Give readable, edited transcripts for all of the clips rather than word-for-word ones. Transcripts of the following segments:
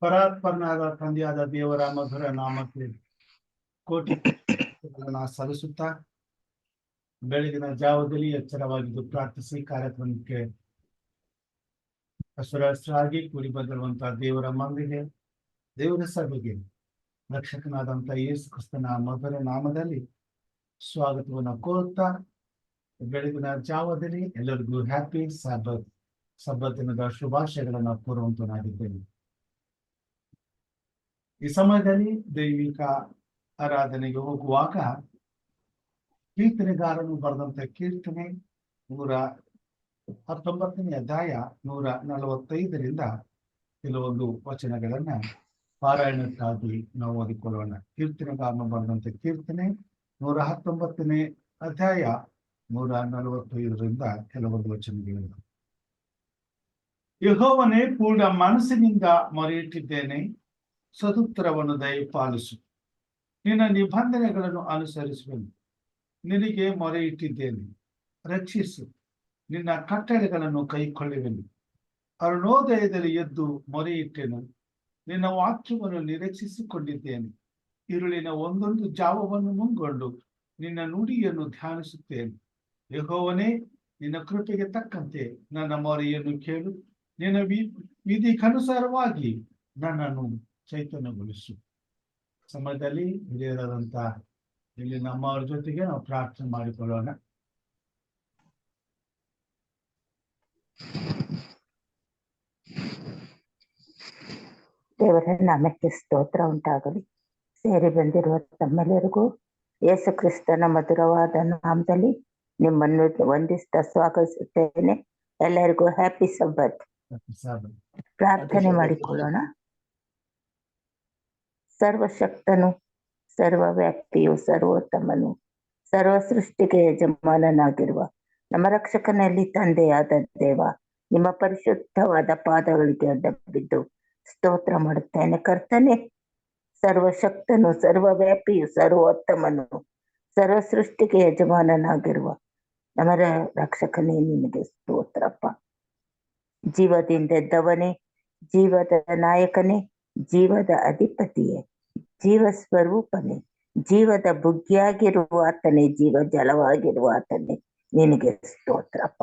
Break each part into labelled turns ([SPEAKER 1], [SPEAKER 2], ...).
[SPEAKER 1] ಪರಾತ್ಪರನಾದ ತಂದೆಯಾದ ದೇವರ ಮಧುರ ನಾಮಕ್ಕೆ ಕೋಟಿ ಸಲ್ಲಿಸುತ್ತಾ ಬೆಳಗಿನ ಜಾವದಲ್ಲಿ ಎಚ್ಚರವಾಗಿದ್ದು ಪ್ರಾರ್ಥಿಸಿ ಕಾರ್ಯಕ್ರಮಕ್ಕೆ ಹಸುರಾಗಿ ಕೂಡಿ ಬಂದಿರುವಂತಹ ದೇವರ ಮಂದಿಗೆ, ದೇವರ ಸಭೆಗೆ ರಕ್ಷಕನಾದಂತಹ ಯೇಸು ಕ್ರಿಸ್ತನ ಮಧುರ ನಾಮದಲ್ಲಿ ಸ್ವಾಗತವನ್ನು ಕೋರುತ್ತಾ ಬೆಳಗಿನ ಜಾವದಲ್ಲಿ ಎಲ್ಲರಿಗೂ ಹ್ಯಾಪಿ ಸಬ್ಬತ್ ದಿನದ ಶುಭಾಶಯಗಳನ್ನು ಕೋರುವಂತನಾಗಿದ್ದೇನೆ. ಈ ಸಮಯದಲ್ಲಿ ದೈವಿಕ ಆರಾಧನೆಗೆ ಹೋಗುವಾಗ ಕೀರ್ತನೆಗಾರನು ಬರೆದಂತ ಕೀರ್ತನೆ 119ನೇ ಅಧ್ಯಾಯ 145ರಿಂದ ಕೆಲವೊಂದು ವಚನಗಳನ್ನ ಪಾರಾಯಣಕ್ಕಾಗಿ ನಾವು ಓದಿಕೊಳ್ಳೋಣ. ಕೀರ್ತನೆಗಾರನು ಬರೆದಂತ ಕೀರ್ತನೆ 119ನೇ ಅಧ್ಯಾಯ 145ರಿಂದ ಕೆಲವೊಂದು ವಚನಗಳಿವೆ. ಯೆಹೋವನೇ, ಪೂರ್ಣ ಮನಸ್ಸಿನಿಂದ ಮೊರೆಯಿಟ್ಟಿದ್ದೇನೆ, ಸದುತ್ತರವನ್ನು ದಯಪಾಲಿಸು. ನಿನ್ನ ನಿಬಂಧನೆಗಳನ್ನು ಅನುಸರಿಸುವೆನು. ನಿನಗೆ ಮೊರೆ ಇಟ್ಟಿದ್ದೇನೆ, ರಕ್ಷಿಸು. ನಿನ್ನ ಕಟ್ಟಳೆಗಳನ್ನು ಕೈಕೊಳ್ಳುವೆನು. ಅರುಣೋದಯದಲ್ಲಿ ಎದ್ದು ಮೊರೆ ಇಟ್ಟೆನು, ನಿನ್ನ ವಾಕ್ಯವನ್ನು ನಿರೀಕ್ಷಿಸಿಕೊಂಡಿದ್ದೇನೆ. ഇരുಳಿನ ಒಂದೊಂದು ಜಾವವನ್ನು ಮುಂಗೊಂಡು ನಿನ್ನ ನುಡಿಯನ್ನು ಧ್ಯಾನಿಸುತ್ತೇನೆ. ಯೆಹೋವನೇ, ನಿನ್ನ ಕೃಪೆಗೆ ತಕ್ಕಂತೆ ನನ್ನ ಮೊರೆಯನ್ನು ಕೇಳು. ನಿನ್ನ ವಿಧಿಗನುಸಾರವಾಗಿ ನನ್ನನ್ನು ಚೈತನ್ಯಗೊಳಿಸು. ಸಮಯದಲ್ಲಿ ಹಿರಿಯರಾದಂತ ಇಲ್ಲಿ ನಮ್ಮವರ ಜೊತೆಗೆ ನಾವು ಪ್ರಾರ್ಥನೆ ಮಾಡಿಕೊಳ್ಳೋಣ.
[SPEAKER 2] ದೇವರ ನಾಮಕ್ಕೆ ಸ್ತೋತ್ರ ಉಂಟಾಗಲಿ. ಸೇರಿ ಬಂದಿರುವ ತಮ್ಮೆಲ್ಲರಿಗೂ ಯೇಸು ಕ್ರಿಸ್ತನ ಮಧುರವಾದ ನಾಮದಲ್ಲಿ ನಿಮ್ಮನ್ನು ವಂದಿಸ್ತಾ ಸ್ವಾಗತಿಸುತ್ತೇನೆ. ಎಲ್ಲರಿಗೂ ಹ್ಯಾಪಿ ಸಬ್ಬತ್. ಪ್ರಾರ್ಥನೆ ಮಾಡಿಕೊಳ್ಳೋಣ. ಸರ್ವಶಕ್ತನು, ಸರ್ವವ್ಯಾಪ್ತಿಯು, ಸರ್ವೋತ್ತಮನು, ಸರ್ವ ಸೃಷ್ಟಿಗೆ ಯಜಮಾನನಾಗಿರುವ ನಮ್ಮ ರಕ್ಷಕನಲ್ಲಿ ತಂದೆಯಾದ ದೇವ, ನಿಮ್ಮ ಪರಿಶುದ್ಧವಾದ ಪಾದಗಳಿಗೆ ಅಡ್ಡ ಬಿದ್ದು ಸ್ತೋತ್ರ ಮಾಡುತ್ತೇನೆ. ಕರ್ತನೆ, ಸರ್ವಶಕ್ತನು, ಸರ್ವವ್ಯಾಪಿಯು, ಸರ್ವೋತ್ತಮನು, ಸರ್ವ ಸೃಷ್ಟಿಗೆ ಯಜಮಾನನಾಗಿರುವ ನಮ್ಮ ರಕ್ಷಕನೇ, ನಿನಗೆ ಸ್ತೋತ್ರಪ್ಪ. ಜೀವದಿಂದೆದ್ದವನೇ, ಜೀವದ ನಾಯಕನೇ, ಜೀವದ ಅಧಿಪತಿಯೇ, ಜೀವ ಸ್ವರೂಪನೇ, ಜೀವದ ಬುಗ್ಗಿಯಾಗಿರುವ ಆತನೇ, ಜೀವ ಜಲವಾಗಿರುವ ಆತನೇ, ನಿನಗೆ ಸ್ತೋತ್ರಪ್ಪ.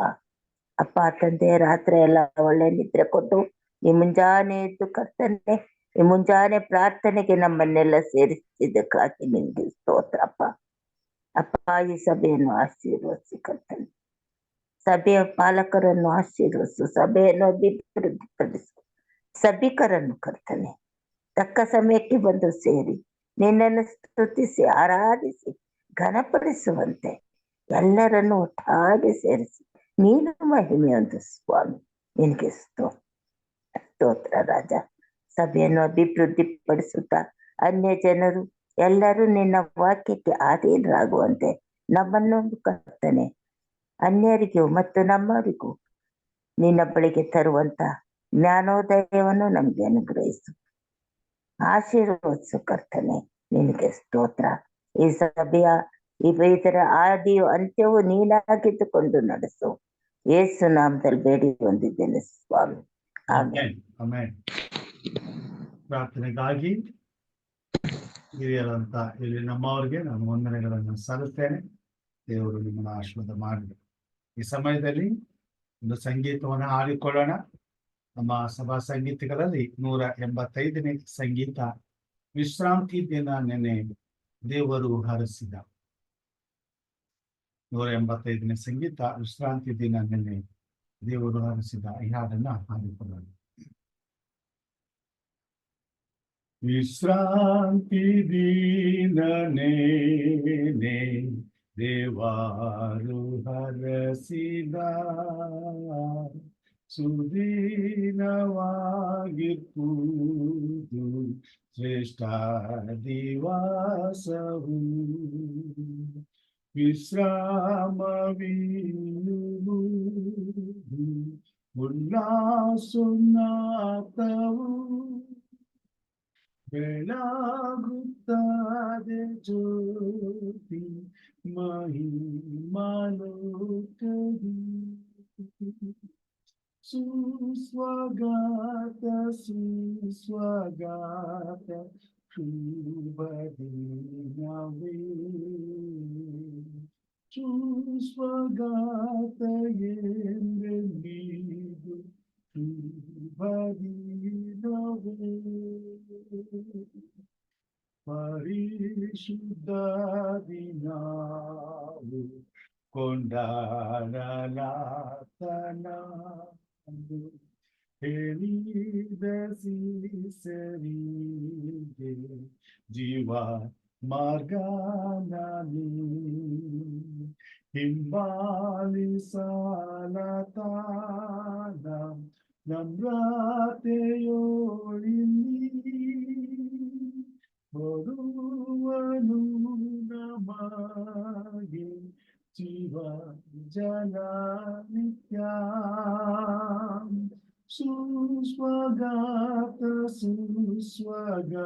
[SPEAKER 2] ಅಪ್ಪ ತಂದೆ, ರಾತ್ರಿ ಎಲ್ಲ ಒಳ್ಳೆ ನಿದ್ರೆ ಕೊಟ್ಟು ಈ ಮುಂಜಾನೆ ಎದ್ದು ಕರ್ತನೆ, ಈ ಮುಂಜಾನೆ ಪ್ರಾರ್ಥನೆಗೆ ನಮ್ಮನ್ನೆಲ್ಲ ಸೇರಿಸಿದ್ದಕ್ಕಾಗಿ ನಿನಗೆ ಸ್ತೋತ್ರಪ್ಪ. ಅಪ್ಪ, ಈ ಸಭೆಯನ್ನು ಆಶೀರ್ವದಿಸಿ ಕರ್ತನೆ, ಸಭೆಯ ಪಾಲಕರನ್ನು ಆಶೀರ್ವದಿಸು, ಸಭೆಯನ್ನು ಅಭಿವೃದ್ಧಿಪಡಿಸು, ಸಭಿಕರನ್ನು ಕರ್ತನೆ ತಕ್ಕ ಸಮಯಕ್ಕೆ ಬಂದು ಸೇರಿ ನಿನ್ನನ್ನು ಸ್ತುತಿಸಿ ಆರಾಧಿಸಿ ಘನಪಡಿಸುವಂತೆ ಎಲ್ಲರನ್ನು ಒಟ್ಟಾಗಿ ಸೇರಿಸಿ ನೀನು ಮಹಿಮೆಯೊಂದು ಸ್ವಾಮಿ. ನಿನಗೆ ಸ್ತೋತ್ರ ರಾಜ. ಸಭೆಯನ್ನು ಅಭಿವೃದ್ಧಿಪಡಿಸುತ್ತಾ ಅನ್ಯ ಜನರು ಎಲ್ಲರೂ ನಿನ್ನ ವಾಕ್ಯಕ್ಕೆ ಅಧೀನರಾಗುವಂತೆ ನಮ್ಮನ್ನೊಂದು ಕರ್ತನೆ ಅನ್ಯರಿಗೂ ಮತ್ತು ನಮ್ಮವರಿಗೂ ನಿನ್ನ ಬಳಿಗೆ ತರುವಂತ ಜ್ಞಾನೋದಯವನ್ನು ನಮಗೆ ಅನುಗ್ರಹಿಸು, ಆಶೀರ್ವದಿಸು ಕರ್ತನೆ. ನಿನಗೆ ಸ್ತೋತ್ರ. ಈ ಸಭೆಯ ಇದರ ಆದಿಯು ಅಂತ್ಯವು ನೀನಾಗಿದ್ದುಕೊಂಡು ನಡೆಸು. ಯೇಸು ನಾಮದಲ್ಲಿ ಬೇಡಿ ಹೊಂದಿದ್ದೇನೆ ಸ್ವಾಮಿ.
[SPEAKER 1] ಆಮೆನ್. ಪ್ರಾರ್ಥನೆಗಾಗಿ ಹಿರಿಯರಂತ ಇಲ್ಲಿ ನಮ್ಮವರಿಗೆ ನಾನು ವಂದನೆಗಳನ್ನು ಸಲ್ಲಿಸ್ತೇನೆ. ದೇವರು ನಿಮ್ಮನ್ನು ಆಶೀರ್ವಾದ ಮಾಡಲಿ. ಈ ಸಮಯದಲ್ಲಿ ಒಂದು ಸಂಗೀತವನ್ನು ಹಾಡಿಕೊಳ್ಳೋಣ. ನಮ್ಮ ಸಭಾ ಸಂಗೀತಗಳಲ್ಲಿ 185ನೇ ಸಂಗೀತ, ವಿಶ್ರಾಂತಿ ದಿನ ನೆನೆ ದೇವರು ಹರಸಿದ. 185ನೇ ಸಂಗೀತ, ವಿಶ್ರಾಂತಿ ದಿನ ನೆನೆ ದೇವರು ಹರಸಿದ. ಈ ಹಾಡನ್ನ ಹಾಡಿಕೊಳ್ಳೋಣ. ವಿಶ್ರಾಂತಿ ದಿನ ನೆನೆ ದೇವರು ಹರಸಿದ, ಸುದೀನವಾಗಿರ್ಪುದು ಶ್ರೇಷ್ಠ ದಿವಸವು. ವಿಶ್ರಾಮವಿಯುವುದು ಉಲ್ಲಾಸೋನ್ನಾತವು, ಬೆಳಗುತ್ತದೆ ಜ್ಯೋತಿ ಮಹಿಮಾಲೋಕದಿ. ಸುಸ್ವಾಗತ ಸುಸ್ವಾಗತ ಶುಭ ದಿನವೇ ಸುಸ್ವಾಗತ ಎಂದೆಂದಿಗೂ ಶುಭ ದಿನವೇ ಪರಿಶುದ್ಧ ದಿನವು ಕೊಂಡಾಡಲಾತನ ಹೇಳಿದ ಸೀಸರಿಗೆ ಜೀವ ಮಾರ್ಗನಾನಿ ಹಿಂಬಾಲಿಸಲತಾನ ನಮ್ರತೆಯೋಳಿನಿ ಬರುವನು ನಮಗೆ ಜೀವ ಜಲ ನಿತ್ಯ ಸುಸ್ವಾಗತ ಸುಸ್ವಾಗತ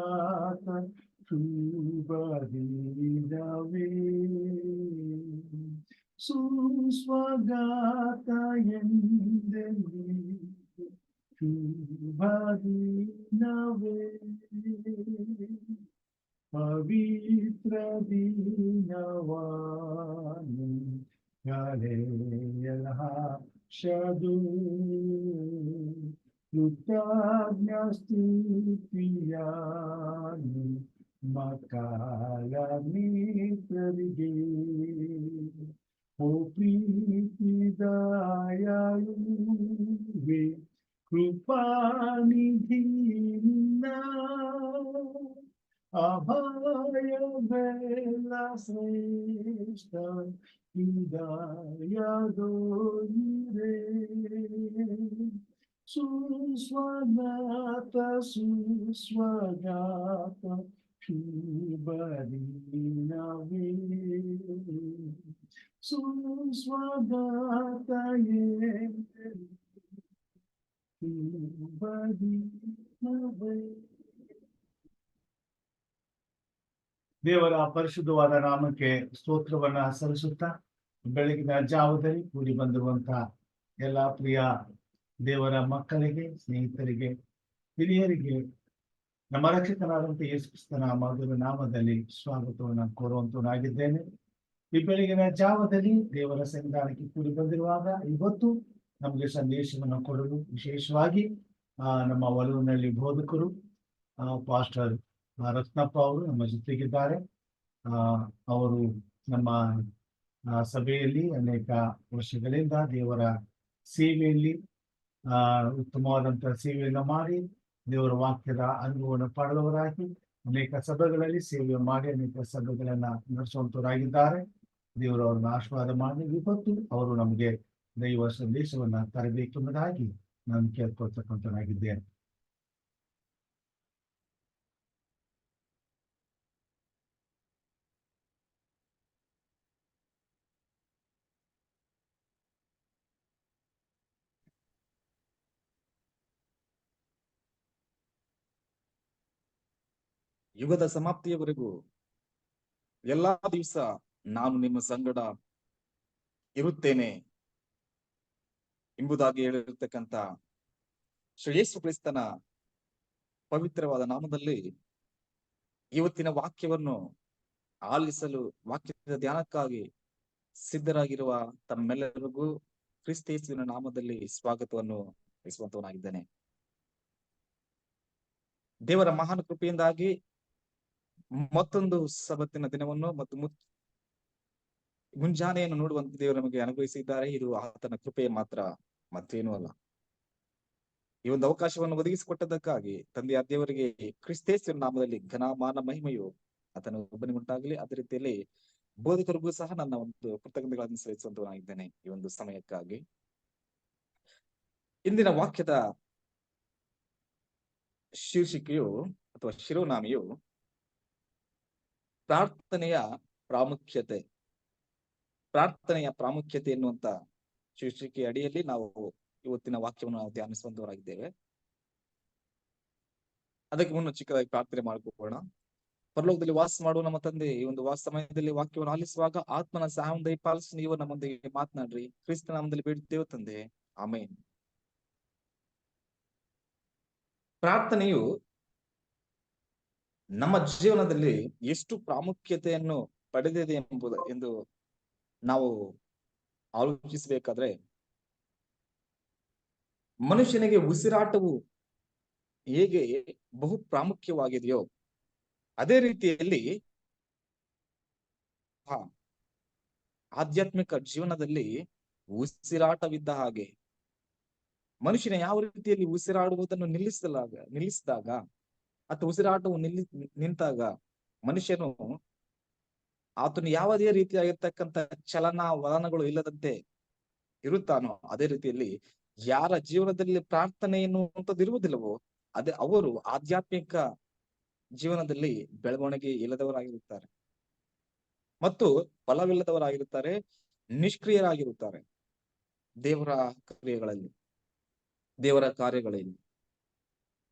[SPEAKER 1] ಶುಭ ದಿನವೇ ಸುಸ್ವಾಗತ ಎಂದೆಂದಿಗೂ ಶುಭ ದಿನವೇ ಪವಿತ್ರ ದಿನವಾನು ಕಳೆಯಲ ಶದು ಕೃತಜ್ಞ ಸ್ತುತಿಯಾನು ಮಕ್ಕಳ ಮಿತ್ರರಿಗೆ ಓ ಪ್ರೀತಿದಾಯುವೆ ಕೃಪಾನಿಧಿ ನಿನ್ನ ಅಭಯ ಬೆಲ್ಲ ಶ್ರೇಷ್ಠ ಹೃದಯದೋಯಿರೆ ಸುಸ್ವಾಗತ ಸುಸ್ವಾಗತ ಶುಭ ದಿನವೇ ಸುಸ್ವಾಗತ ಶುಭ ದಿನವೇ. ದೇವರ ಪರಿಶುದ್ಧವಾದ ನಾಮಕ್ಕೆ ಸ್ತೋತ್ರವನ್ನ ಸಲ್ಲಿಸುತ್ತಾ ಬೆಳಗಿನ ಜಾವದಲ್ಲಿ ಕೂಡಿ ಬಂದಿರುವಂತ ಎಲ್ಲ ಪ್ರಿಯ ದೇವರ ಮಕ್ಕಳಿಗೆ, ಸ್ನೇಹಿತರಿಗೆ, ಹಿರಿಯರಿಗೆ ನಮ್ಮ ರಕ್ಷಕನಾದಂತ ಯೇಸು ಕ್ರಿಸ್ತನ ಮಧುರ ನಾಮದಲ್ಲಿ ಸ್ವಾಗತವನ್ನು ಕೋರುವಂತನಾಗಿದ್ದೇನೆ. ಈ ಬೆಳಗಿನ ಜಾವದಲ್ಲಿ ದೇವರ ಸನ್ನಿಧಾನಕ್ಕೆ ಕೂಡಿ ಬಂದಿರುವಾಗ ಇವತ್ತು ನಮಗೆ ಸಂದೇಶವನ್ನು ಕೊಡಲು ವಿಶೇಷವಾಗಿ ನಮ್ಮ ಒಲವಿನಲ್ಲಿ ಬೋಧಕರು ಪಾಸ್ಟರ್ ರತ್ನಪ್ಪ ಅವರು ನಮ್ಮ ಜೊತೆಗಿದ್ದಾರೆ. ಅವರು ನಮ್ಮ ಸಭೆಯಲ್ಲಿ ಅನೇಕ ವರ್ಷಗಳಿಂದ ದೇವರ ಸೇವೆಯಲ್ಲಿ ಉತ್ತಮವಾದಂತಹ ಸೇವೆಯನ್ನು ಮಾಡಿ ದೇವರ ವಾಕ್ಯದ ಅನುಭವವನ್ನು ಪಡೆದವರಾಗಿ ಅನೇಕ ಸಭೆಗಳಲ್ಲಿ ಸೇವೆ ಮಾಡಿ ಅನೇಕ ಸಭೆಗಳನ್ನ ನಡೆಸುವಂತವರಾಗಿದ್ದಾರೆ. ದೇವರು ಅವ್ರನ್ನ ಆಶೀರ್ವಾದ ಮಾಡಿ ಇವತ್ತು ಅವರು ನಮಗೆ ದೈವ ಸಂದೇಶವನ್ನ ತರಬೇಕೆಂಬುದಾಗಿ ನಾನು ಕೇಳ್ಕೊಳ್ತಕ್ಕಂಥನಾಗಿದ್ದೇನೆ.
[SPEAKER 3] ಯುಗದ ಸಮಾಪ್ತಿಯವರೆಗೂ ಎಲ್ಲಾ ದಿವಸ ನಾನು ನಿಮ್ಮ ಸಂಗಡ ಇರುತ್ತೇನೆ ಎಂಬುದಾಗಿ ಹೇಳಿರ್ತಕ್ಕಂಥ ಶ್ರೀ ಯೇಸು ಕ್ರಿಸ್ತನ ಪವಿತ್ರವಾದ ನಾಮದಲ್ಲಿ ಇವತ್ತಿನ ವಾಕ್ಯವನ್ನು ಆಲಿಸಲು, ವಾಕ್ಯದ ಧ್ಯಾನಕ್ಕಾಗಿ ಸಿದ್ಧರಾಗಿರುವ ತಮ್ಮೆಲ್ಲರಿಗೂ ಕ್ರಿಸ್ತ ಯೇಸುವಿನ ನಾಮದಲ್ಲಿ ಸ್ವಾಗತವನ್ನು ಬಯಸುವಂತವನಾಗಿದ್ದೇನೆ. ದೇವರ ಮಹಾನ್ ಕೃಪೆಯಿಂದಾಗಿ ಮತ್ತೊಂದು ಸಬ್ಬತ್ತಿನ ದಿನವನ್ನು ಮತ್ತು ಮುಂಜಾನೆಯನ್ನು ನೋಡುವಂತ ದೇವರು ನಮಗೆ ಅನುಗ್ರಹಿಸಿದ್ದಾರೆ. ಇದು ಆತನ ಕೃಪೆ ಮಾತ್ರ, ಮತ್ತೇನೂ ಅಲ್ಲ. ಈ ಒಂದು ಅವಕಾಶವನ್ನು ಒದಗಿಸಿಕೊಟ್ಟದಕ್ಕಾಗಿ ತಂದೆಯ ದೇವರಿಗೆ ಕ್ರಿಸ್ತೇಶ್ವರ ನಾಮದಲ್ಲಿ ಘನಮಾನ ಮಹಿಮೆಯು ಆತನ ಒಬ್ಬನಿಗುಂಟಾಗಲಿ. ಅದೇ ರೀತಿಯಲ್ಲಿ ಬೋಧಕರಿಗೂ ಸಹ ನನ್ನ ಒಂದು ಕೃತಜ್ಞತೆಗಳನ್ನು ಸಲ್ಲಿಸುವಂತವನಾಗಿದ್ದೇನೆ ಈ ಒಂದು ಸಮಯಕ್ಕಾಗಿ. ಇಂದಿನ ವಾಕ್ಯದ ಶೀರ್ಷಿಕೆಯು ಅಥವಾ ಶಿರೋನಾಮೆಯು ಪ್ರಾರ್ಥನೆಯ ಪ್ರಾಮುಖ್ಯತೆ ಎನ್ನುವಂತ ಶೀರ್ಷಿಕೆ ಅಡಿಯಲ್ಲಿ ನಾವು ಇವತ್ತಿನ ವಾಕ್ಯವನ್ನು ಧ್ಯಾನಿಸುವಂತವರಾಗಿದ್ದೇವೆ. ಅದಕ್ಕೆ ಮುನ್ನ ಚಿಕ್ಕದಾಗಿ ಪ್ರಾರ್ಥನೆ ಮಾಡಿಕೊಳ್ಳೋಣ. ಪರಲೋಕದಲ್ಲಿ ವಾಸ ಮಾಡುವ ನಮ್ಮ ತಂದೆ, ಈ ಒಂದು ವಾಸ ಸಮಯದಲ್ಲಿ ವಾಕ್ಯವನ್ನು ಆಲಿಸುವಾಗ ಆತ್ಮನ ಸಹಾಯ ದಯಪಾಲಿಸಿ ನೀವು ನಮ್ಮೊಂದಿಗೆ ಮಾತನಾಡ್ರಿ. ಕ್ರಿಸ್ತ ನಾಮದಲ್ಲಿ ಬೇಡುತ್ತೇವೆ ತಂದೆ, ಆಮೇನ್. ಪ್ರಾರ್ಥನೆಯು ನಮ್ಮ ಜೀವನದಲ್ಲಿ ಎಷ್ಟು ಪ್ರಾಮುಖ್ಯತೆಯನ್ನು ಪಡೆದಿದೆ ಎಂದು ನಾವು ಆಲೋಚಿಸಬೇಕಾದ್ರೆ, ಮನುಷ್ಯನಿಗೆ ಉಸಿರಾಟವು ಹೇಗೆ ಬಹು ಪ್ರಾಮುಖ್ಯವಾಗಿದೆಯೋ ಅದೇ ರೀತಿಯಲ್ಲಿ ಆಧ್ಯಾತ್ಮಿಕ ಜೀವನದಲ್ಲಿ ಉಸಿರಾಟವಿದ್ದ ಹಾಗೆ, ಮನುಷ್ಯನ ಯಾವ ರೀತಿಯಲ್ಲಿ ಉಸಿರಾಡುವುದನ್ನು ನಿಲ್ಲಿಸಿದಾಗ ಅಥವಾ ಉಸಿರಾಟವು ನಿಂತಾಗ ಮನುಷ್ಯನು ಆತನು ಯಾವುದೇ ರೀತಿಯಾಗಿರ್ತಕ್ಕಂಥ ಚಲನ ವಲನಗಳು ಇಲ್ಲದಂತೆ ಇರುತ್ತಾನೋ, ಅದೇ ರೀತಿಯಲ್ಲಿ ಯಾರ ಜೀವನದಲ್ಲಿ ಪ್ರಾರ್ಥನೆ ಎನ್ನುವಂಥದ್ದು ಇರುವುದಿಲ್ಲವೋ ಅದೇ ಅವರು ಆಧ್ಯಾತ್ಮಿಕ ಜೀವನದಲ್ಲಿ ಬೆಳವಣಿಗೆ ಇಲ್ಲದವರಾಗಿರುತ್ತಾರೆ ಮತ್ತು ಫಲವಿಲ್ಲದವರಾಗಿರುತ್ತಾರೆ, ನಿಷ್ಕ್ರಿಯರಾಗಿರುತ್ತಾರೆ ದೇವರ ಕ್ರಿಯೆಗಳಲ್ಲಿ, ದೇವರ ಕಾರ್ಯಗಳಲ್ಲಿ.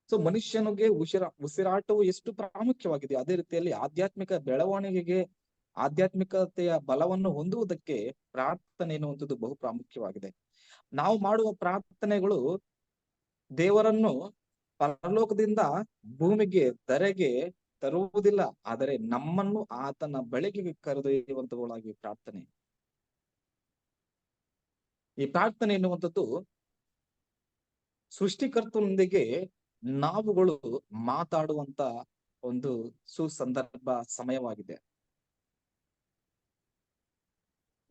[SPEAKER 3] ಸೊ ಮನುಷ್ಯನಿಗೆ ಉಸಿರಾಟವು ಎಷ್ಟು ಪ್ರಾಮುಖ್ಯವಾಗಿದೆ, ಅದೇ ರೀತಿಯಲ್ಲಿ ಆಧ್ಯಾತ್ಮಿಕ ಬೆಳವಣಿಗೆಗೆ, ಆಧ್ಯಾತ್ಮಿಕತೆಯ ಬಲವನ್ನು ಹೊಂದುವುದಕ್ಕೆ ಪ್ರಾರ್ಥನೆ ಎನ್ನುವಂಥದ್ದು ಬಹು ಪ್ರಾಮುಖ್ಯವಾಗಿದೆ. ನಾವು ಮಾಡುವ ಪ್ರಾರ್ಥನೆಗಳು ದೇವರನ್ನು ಪರಲೋಕದಿಂದ ಭೂಮಿಗೆ ಧರೆಗೆ ತರುವುದಿಲ್ಲ, ಆದರೆ ನಮ್ಮನ್ನು ಆತನ ಬಳಿಗೆ ಕರೆದೊಯ್ಯುವಂತವುಗಳಾಗಿ ಪ್ರಾರ್ಥನೆ. ಈ ಪ್ರಾರ್ಥನೆ ಎನ್ನುವಂಥದ್ದು ಸೃಷ್ಟಿಕರ್ತನೊಂದಿಗೆ ನಾವುಗಳು ಮಾತಾಡುವಂತ ಒಂದು ಸುಸಂದರ್ಭ ಸಮಯವಾಗಿದೆ.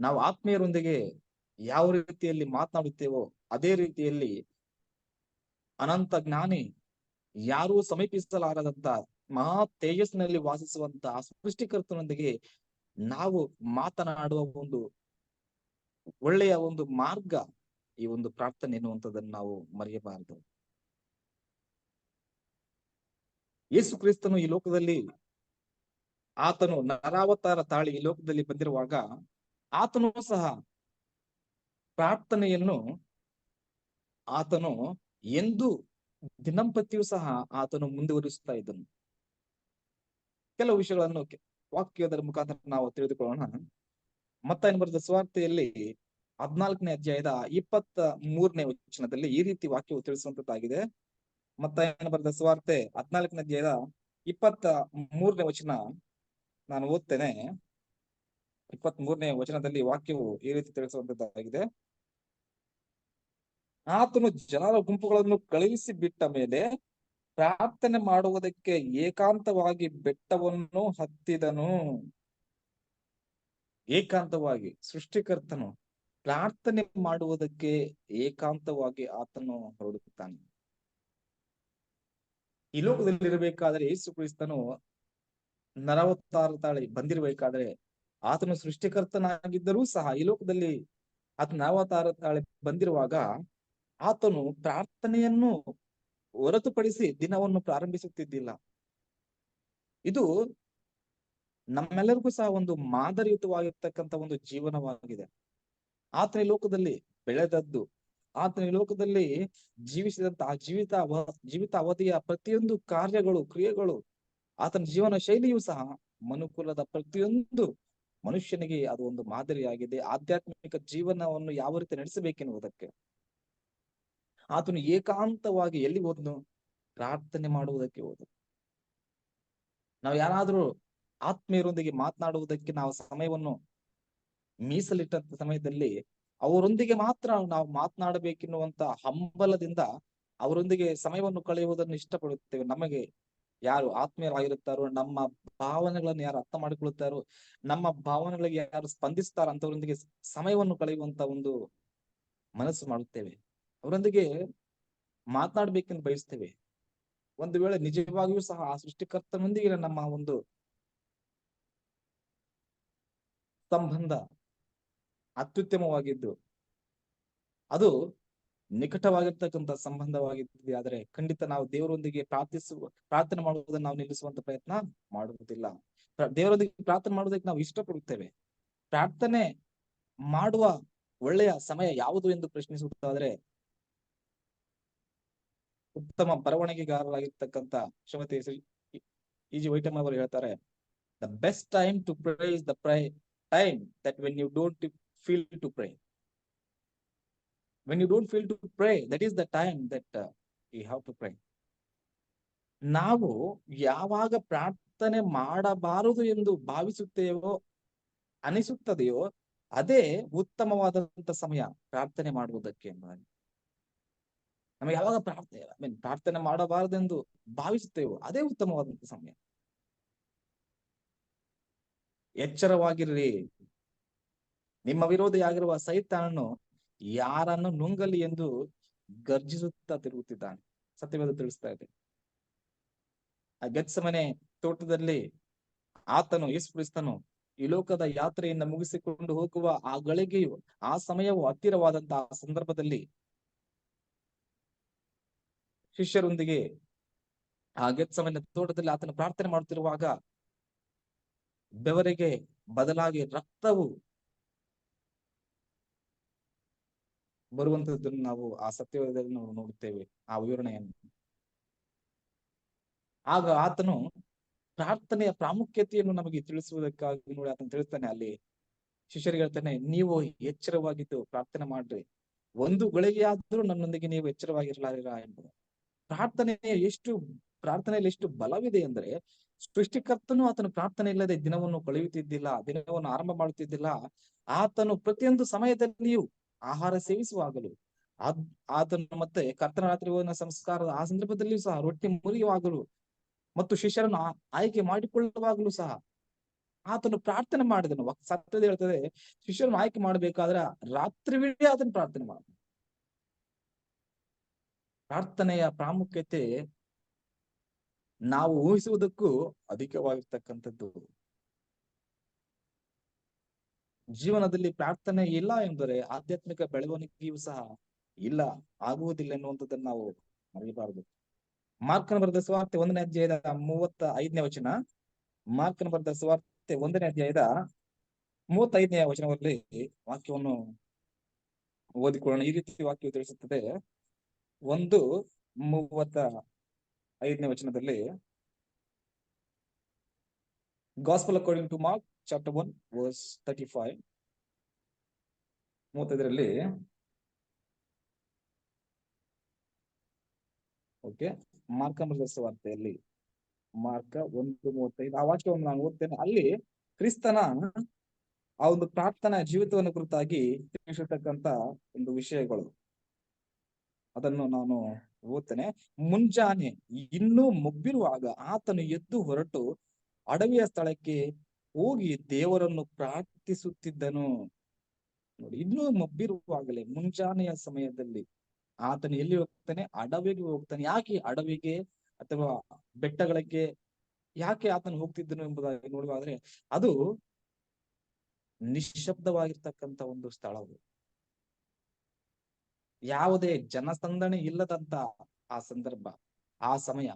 [SPEAKER 3] ನಾವು ಆತ್ಮೀಯರೊಂದಿಗೆ ಯಾವ ರೀತಿಯಲ್ಲಿ ಮಾತನಾಡುತ್ತೇವೋ ಅದೇ ರೀತಿಯಲ್ಲಿ ಅನಂತ ಜ್ಞಾನಿ, ಯಾರೂ ಸಮೀಪಿಸಲಾರದಂತ ಮಹಾ ತೇಜಸ್ಸಿನಲ್ಲಿ ವಾಸಿಸುವಂತ ಸೃಷ್ಟಿಕರ್ತನೊಂದಿಗೆ ನಾವು ಮಾತನಾಡುವ ಒಂದು ಒಳ್ಳೆಯ ಒಂದು ಮಾರ್ಗ ಈ ಒಂದು ಪ್ರಾರ್ಥನೆ ಎನ್ನುವಂಥದ್ದನ್ನು ನಾವು ಮರೆಯಬಾರದು. ಯೇಸು ಕ್ರಿಸ್ತನು ಈ ಲೋಕದಲ್ಲಿ, ಆತನು ನರಾವತಾರ ತಾಳಿ ಈ ಲೋಕದಲ್ಲಿ ಬಂದಿರುವಾಗ ಆತನು ಸಹ ಪ್ರಾರ್ಥನೆಯನ್ನು ಆತನು ಎಂದು ದಿನಂಪ್ರತಿಯೂ ಸಹ ಆತನು ಮುಂದುವರಿಸುತ್ತಾ ಇದ್ದನು. ಕೆಲವು ವಿಷಯಗಳನ್ನು ವಾಕ್ಯದ ಮುಖಾಂತರ ನಾವು ತಿಳಿದುಕೊಳ್ಳೋಣ. ಮತ್ತಾಯನು ಬರೆದ ಸುವಾರ್ತೆಯಲ್ಲಿ 14ನೇ ಅಧ್ಯಾಯದ 23ನೇ ವಚನದಲ್ಲಿ ಈ ರೀತಿ ವಾಕ್ಯವು ತಿಳಿಸುವಂತದ್ದಾಗಿದೆ. ಮತ್ತಾಯನು ಬರೆದ ಸುವಾರ್ತೆ 14ನೇ ಅಧ್ಯಾಯದ 23ನೇ ವಚನ ನಾನು ಓದ್ತೇನೆ. 23ನೇ ವಚನದಲ್ಲಿ ವಾಕ್ಯವು ಈ ರೀತಿ ತಿಳಿಸುವಂತದ್ದಾಗಿದೆ. ಆತನು ಜನರ ಗುಂಪುಗಳನ್ನು ಕಳುಹಿಸಿ ಬಿಟ್ಟ ಮೇಲೆ ಪ್ರಾರ್ಥನೆ ಮಾಡುವುದಕ್ಕೆ ಏಕಾಂತವಾಗಿ ಬೆಟ್ಟವನ್ನು ಹತ್ತಿದನು. ಏಕಾಂತವಾಗಿ ಸೃಷ್ಟಿಕರ್ತನು ಪ್ರಾರ್ಥನೆ ಮಾಡುವುದಕ್ಕೆ ಏಕಾಂತವಾಗಿ ಆತನು ಹೊರಡುತ್ತಾನೆ. ಈ ಲೋಕದಲ್ಲಿ ಇರಬೇಕಾದ್ರೆ ಯೇಸು ಕ್ರಿಸ್ತನು ನರಾವತಾರ ತಾಳಿ ಬಂದಿರಬೇಕಾದ್ರೆ ಆತನು ಸೃಷ್ಟಿಕರ್ತನಾಗಿದ್ದರೂ ಸಹ ಈ ಲೋಕದಲ್ಲಿ ಆತನ ನರಾವತಾರ ತಾಳಿ ಬಂದಿರುವಾಗ ಆತನು ಪ್ರಾರ್ಥನೆಯನ್ನು ಹೊರತುಪಡಿಸಿ ದಿನವನ್ನು ಪ್ರಾರಂಭಿಸುತ್ತಿದ್ದಿಲ್ಲ. ಇದು ನಮ್ಮೆಲ್ಲರಿಗೂ ಸಹ ಒಂದು ಮಾದರಿಯುತವಾಗಿರ್ತಕ್ಕಂಥ ಒಂದು ಜೀವನವಾಗಿದೆ. ಆತನ ಲೋಕದಲ್ಲಿ ಬೆಳೆದದ್ದು, ಆತನ ಲೋಕದಲ್ಲಿ ಜೀವಿಸಿದಂತ ಆ ಜೀವಿತ ಅವಧಿಯ ಪ್ರತಿಯೊಂದು ಕಾರ್ಯಗಳು, ಕ್ರಿಯೆಗಳು, ಆತನ ಜೀವನ ಶೈಲಿಯೂ ಸಹ ಮನುಕುಲದ ಪ್ರತಿಯೊಂದು ಮನುಷ್ಯನಿಗೆ ಅದು ಒಂದು ಮಾದರಿಯಾಗಿದೆ. ಆಧ್ಯಾತ್ಮಿಕ ಜೀವನವನ್ನು ಯಾವ ರೀತಿ ನಡೆಸಬೇಕೆನ್ನುವುದಕ್ಕೆ ಆತನು ಏಕಾಂತವಾಗಿ ಎಲ್ಲಿ ಹೋದ್ನು? ಪ್ರಾರ್ಥನೆ ಮಾಡುವುದಕ್ಕೆ ಹೋದನು. ನಾವು ಯಾರಾದ್ರೂ ಆತ್ಮೀಯರೊಂದಿಗೆ ಮಾತನಾಡುವುದಕ್ಕೆ ನಾವು ಸಮಯವನ್ನು ಮೀಸಲಿಟ್ಟಂತ ಸಮಯದಲ್ಲಿ ಅವರೊಂದಿಗೆ ಮಾತ್ರ ನಾವು ಮಾತನಾಡಬೇಕೆನ್ನುವಂತ ಹಂಬಲದಿಂದ ಅವರೊಂದಿಗೆ ಸಮಯವನ್ನು ಕಳೆಯುವುದನ್ನು ಇಷ್ಟಪಡುತ್ತೇವೆ. ನಮಗೆ ಯಾರು ಆತ್ಮೀಯರಾಗಿರುತ್ತಾರೋ, ನಮ್ಮ ಭಾವನೆಗಳನ್ನು ಯಾರು ಅರ್ಥ ಮಾಡಿಕೊಳ್ಳುತ್ತಾರೋ, ನಮ್ಮ ಭಾವನೆಗಳಿಗೆ ಯಾರು ಸ್ಪಂದಿಸ್ತಾರೋ ಅಂತವರೊಂದಿಗೆ ಸಮಯವನ್ನು ಕಳೆಯುವಂತ ಒಂದು ಮನಸ್ಸು ಮಾಡುತ್ತೇವೆ. ಅವರೊಂದಿಗೆ ಮಾತನಾಡ್ಬೇಕೆಂದು ಬಯಸ್ತೇವೆ. ಒಂದು ವೇಳೆ ನಿಜವಾಗಿಯೂ ಸಹ ಆ ಸೃಷ್ಟಿಕರ್ತನೊಂದಿಗೆ ನಮ್ಮ ಒಂದು ಸಂಬಂಧ ಅತ್ಯುತ್ತಮವಾಗಿದ್ದು ಅದು ನಿಕಟವಾಗಿರ್ತಕ್ಕಂಥ ಸಂಬಂಧವಾಗಿದ್ದೆ ಆದರೆ ಖಂಡಿತ ನಾವು ದೇವರೊಂದಿಗೆ ಪ್ರಾರ್ಥನೆ ಮಾಡುವುದನ್ನು ನಾವು ನಿಲ್ಲಿಸುವಂತ ಪ್ರಯತ್ನ ಮಾಡುವುದಿಲ್ಲ. ದೇವರೊಂದಿಗೆ ಪ್ರಾರ್ಥನೆ ಮಾಡುವುದಕ್ಕೆ ನಾವು ಇಷ್ಟಪಡುತ್ತೇವೆ. ಪ್ರಾರ್ಥನೆ ಮಾಡುವ ಒಳ್ಳೆಯ ಸಮಯ ಯಾವುದು ಎಂದು ಪ್ರಶ್ನಿಸುವುದಾದರೆ ಉತ್ತಮ ಬರವಣಿಗೆಗಾರರಾಗಿರ್ತಕ್ಕಂಥ ಶ್ರೀಮತಿ E.G. Whittemore ಅವರು ಹೇಳ್ತಾರೆ, the best time to pray is the time that when you don't feel to pray. When you don't feel to pray, that is the time that you have to pray. ನಾವು ಯಾವಾಗ ಪ್ರಾರ್ಥನೆ ಮಾಡಬಾರದು ಎಂದು ಭಾವಿಸುತ್ತೇವೋ ಅನಿಸುತ್ತದೆಯೋ ಅದೇ ಉತ್ತಮವಾದಂತ ಸಮಯ ಪ್ರಾರ್ಥನೆ ಮಾಡುವುದಕ್ಕೆ. ನಮಗೆ ಯಾವಾಗ ಪ್ರಾರ್ಥನೆ ಮಾಡಬಾರದೆಂದು ಭಾವಿಸುತ್ತೇವೋ ಅದೇ ಉತ್ತಮವಾದಂತ ಸಮಯ. ಎಚ್ಚರವಾಗಿರ್ರಿ, ನಿಮ್ಮ ವಿರೋಧಿಯಾಗಿರುವ ಸೈತಾನನು ಯಾರನ್ನು ನುಂಗಲಿ ಎಂದು ಗರ್ಜಿಸುತ್ತಾ ತಿರುಗುತ್ತಿದ್ದಾನೆ. ಸತ್ಯವೇದ ತಿಳಿಸ್ತಾ ಇದೆ. ಆ ಗೆತ್ಸೆಮನೆ ತೋಟದಲ್ಲಿ ಆತನು, ಯೇಸು ಕ್ರಿಸ್ತನು ಈ ಲೋಕದ ಯಾತ್ರೆಯಿಂದ ಮುಗಿಸಿಕೊಂಡು ಹೋಗುವ ಆ ಗಳಿಗೆಯು, ಆ ಸಮಯವು ಹತ್ತಿರವಾದಂತಹ ಸಂದರ್ಭದಲ್ಲಿ ಶಿಷ್ಯರೊಂದಿಗೆ ಆ ಗೆತ್ಸೆಮನೆ ತೋಟದಲ್ಲಿ ಆತನು ಪ್ರಾರ್ಥನೆ ಮಾಡುತ್ತಿರುವಾಗ ಬೆವರಿಗೆ ಬದಲಾಗಿ ರಕ್ತವು ಬರುವಂತದ್ದನ್ನು ನಾವು ಆ ಸತ್ಯವೇದದಲ್ಲಿ ನಾವು ನೋಡುತ್ತೇವೆ, ಆ ವಿವರಣೆಯನ್ನು. ಆಗ ಆತನು ಪ್ರಾರ್ಥನೆಯ ಪ್ರಾಮುಖ್ಯತೆಯನ್ನು ನಮಗೆ ತಿಳಿಸುವುದಕ್ಕಾಗಿ ನೋಡಿ ಆತನು ತಿಳಿಸ್ತಾನೆ. ಅಲ್ಲಿ ಶಿಷ್ಯರಿಗೆ ಹೇಳ್ತಾನೆ, ನೀವು ಎಚ್ಚರವಾಗಿದ್ದು ಪ್ರಾರ್ಥನೆ ಮಾಡ್ರಿ, ಒಂದು ಗಳಿಗೆಯಾದ್ರೂ ನನ್ನೊಂದಿಗೆ ನೀವು ಎಚ್ಚರವಾಗಿರ್ಲಾರಿರ ಎಂಬುದು. ಪ್ರಾರ್ಥನೆಯಲ್ಲಿ ಎಷ್ಟು ಬಲವಿದೆ ಅಂದ್ರೆ, ಸೃಷ್ಟಿಕರ್ತನು ಆತನು ಪ್ರಾರ್ಥನೆ ಇಲ್ಲದೆ ದಿನವನ್ನು ಕಳೆಯುತ್ತಿದ್ದಿಲ್ಲ, ದಿನವನ್ನು ಆರಂಭ ಮಾಡುತ್ತಿದ್ದಿಲ್ಲ. ಆತನು ಪ್ರತಿಯೊಂದು ಸಮಯದಲ್ಲಿಯೂ ಆಹಾರ ಸೇವಿಸುವಾಗಲೂ, ಆತನು ಮತ್ತೆ ಕರ್ತನ ರಾತ್ರಿ ಸಂಸ್ಕಾರದ ಆ ಸಂದರ್ಭದಲ್ಲಿಯೂ ಸಹ ರೊಟ್ಟಿ ಮುರಿಯುವಾಗಲೂ ಮತ್ತು ಶಿಷ್ಯರನ್ನು ಆಯ್ಕೆ ಮಾಡಿಕೊಳ್ಳುವಾಗಲೂ ಸಹ ಆತನು ಪ್ರಾರ್ಥನೆ ಮಾಡಿದನು. ಸತ್ಯದ ಹೇಳ್ತದೆ, ಶಿಷ್ಯರನ್ನು ಆಯ್ಕೆ ಮಾಡಬೇಕಾದ್ರೆ ರಾತ್ರಿವಿಡೀ ಆತನು ಪ್ರಾರ್ಥನೆ ಮಾಡ. ಪ್ರಾರ್ಥನೆಯ ಪ್ರಾಮುಖ್ಯತೆ ನಾವು ಊಹಿಸುವುದಕ್ಕೂ ಅಧಿಕವಾಗಿರ್ತಕ್ಕಂಥದ್ದು. ಜೀವನದಲ್ಲಿ ಪ್ರಾರ್ಥನೆ ಇಲ್ಲ ಎಂದರೆ ಆಧ್ಯಾತ್ಮಿಕ ಬೆಳವಣಿಗೆಯೂ ಸಹ ಇಲ್ಲ, ಆಗುವುದಿಲ್ಲ ಎನ್ನುವಂಥದ್ದನ್ನು ನಾವು ಮರೆಯಬಾರದು. ಮಾರ್ಕನ ಬರೆದ ಸುವಾರ್ತೆ 1ನೇ ಅಧ್ಯಾಯದ 35ನೇ ವಚನ. ಮಾರ್ಕನ ಬರೆದ ಸುವಾರ್ತೆ 1ನೇ ಅಧ್ಯಾಯದ 35ನೇ ವಚನದಲ್ಲಿ ವಾಕ್ಯವನ್ನು ಓದಿಕೊಳ್ಳೋಣ. ಈ ರೀತಿ ವಾಕ್ಯವು ತಿಳಿಸುತ್ತದೆ. 1:35ನೇ ವಚನದಲ್ಲಿ, gospel according to Mark chapter 1 verse 35. 35ರಲ್ಲಿ ಓಕೆ, ಮಾರ್ಕನ ಬರೆದ ಸುವಾರ್ತೆಯಲ್ಲಿ ಮಾರ್ಕ 1:35 ಆ ವಾಕ್ಯವನ್ನು ನಾನು ಓದ್ತೇನೆ. ಅಲ್ಲಿ ಕ್ರಿಸ್ತನ ಆ ಒಂದು ಪ್ರಾರ್ಥನಾ ಜೀವಿತವನ್ನು ಕುರಿತಾಗಿ ತಿಳಿಸಿರ್ತಕ್ಕಂಥ ಒಂದು ವಿಷಯಗಳು, ಅದನ್ನು ನಾನು ಓದ್ತೇನೆ. ಮುಂಜಾನೆ ಇನ್ನೂ ಮೊಬ್ಬಿರುವಾಗ ಆತನು ಎದ್ದು ಹೊರಟು ಅಡವಿಯ ಸ್ಥಳಕ್ಕೆ ಹೋಗಿ ದೇವರನ್ನು ಪ್ರಾರ್ಥಿಸುತ್ತಿದ್ದನು. ನೋಡಿ, ಇನ್ನೂ ಮೊಬ್ಬಿರುವಾಗಲೇ ಮುಂಜಾನೆಯ ಸಮಯದಲ್ಲಿ ಆತನು ಎಲ್ಲಿ ಹೋಗ್ತಾನೆ? ಅಡವಿಗೆ ಹೋಗ್ತಾನೆ. ಯಾಕೆ ಅಡವಿಗೆ ಅಥವಾ ಬೆಟ್ಟಗಳಿಗೆ ಯಾಕೆ ಆತನು ಹೋಗ್ತಿದ್ದನು ಎಂಬುದಾಗಿ ನೋಡುವಾದ್ರೆ, ಅದು ನಿಶ್ಶಬ್ದವಾಗಿರ್ತಕ್ಕಂಥ ಒಂದು ಸ್ಥಳವು, ಯಾವುದೇ ಜನಸಂದಣಿ ಇಲ್ಲದಂತ ಆ ಸಂದರ್ಭ, ಆ ಸಮಯ.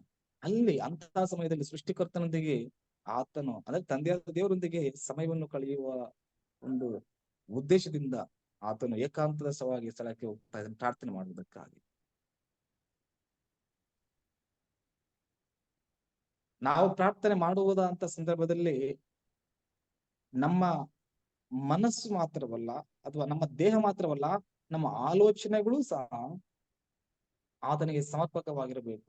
[SPEAKER 3] ಅಲ್ಲಿ ಅಂತಹ ಸಮಯದಲ್ಲಿ ಸೃಷ್ಟಿಕರ್ತನೊಂದಿಗೆ ಆತನು ಅಂದ್ರೆ ತಂದೆಯಾದ ದೇವರೊಂದಿಗೆ ಸಮಯವನ್ನು ಕಳೆಯುವ ಒಂದು ಉದ್ದೇಶದಿಂದ ಆತನು ಏಕಾಂತದ ಸ್ಥಳಕ್ಕೆ ಹೋಗ್ತಾ ಇದ್ದಾನೆ ಪ್ರಾರ್ಥನೆ ಮಾಡುವುದಕ್ಕಾಗಿ. ನಾವು ಪ್ರಾರ್ಥನೆ ಮಾಡುವುದಂತ ಸಂದರ್ಭದಲ್ಲಿ ನಮ್ಮ ಮನಸ್ಸು ಮಾತ್ರವಲ್ಲ ಅಥವಾ ನಮ್ಮ ದೇಹ ಮಾತ್ರವಲ್ಲ, ನಮ್ಮ ಆಲೋಚನೆಗಳು ಸಹ ಆತನಿಗೆ ಸಮರ್ಪಕವಾಗಿರಬೇಕು.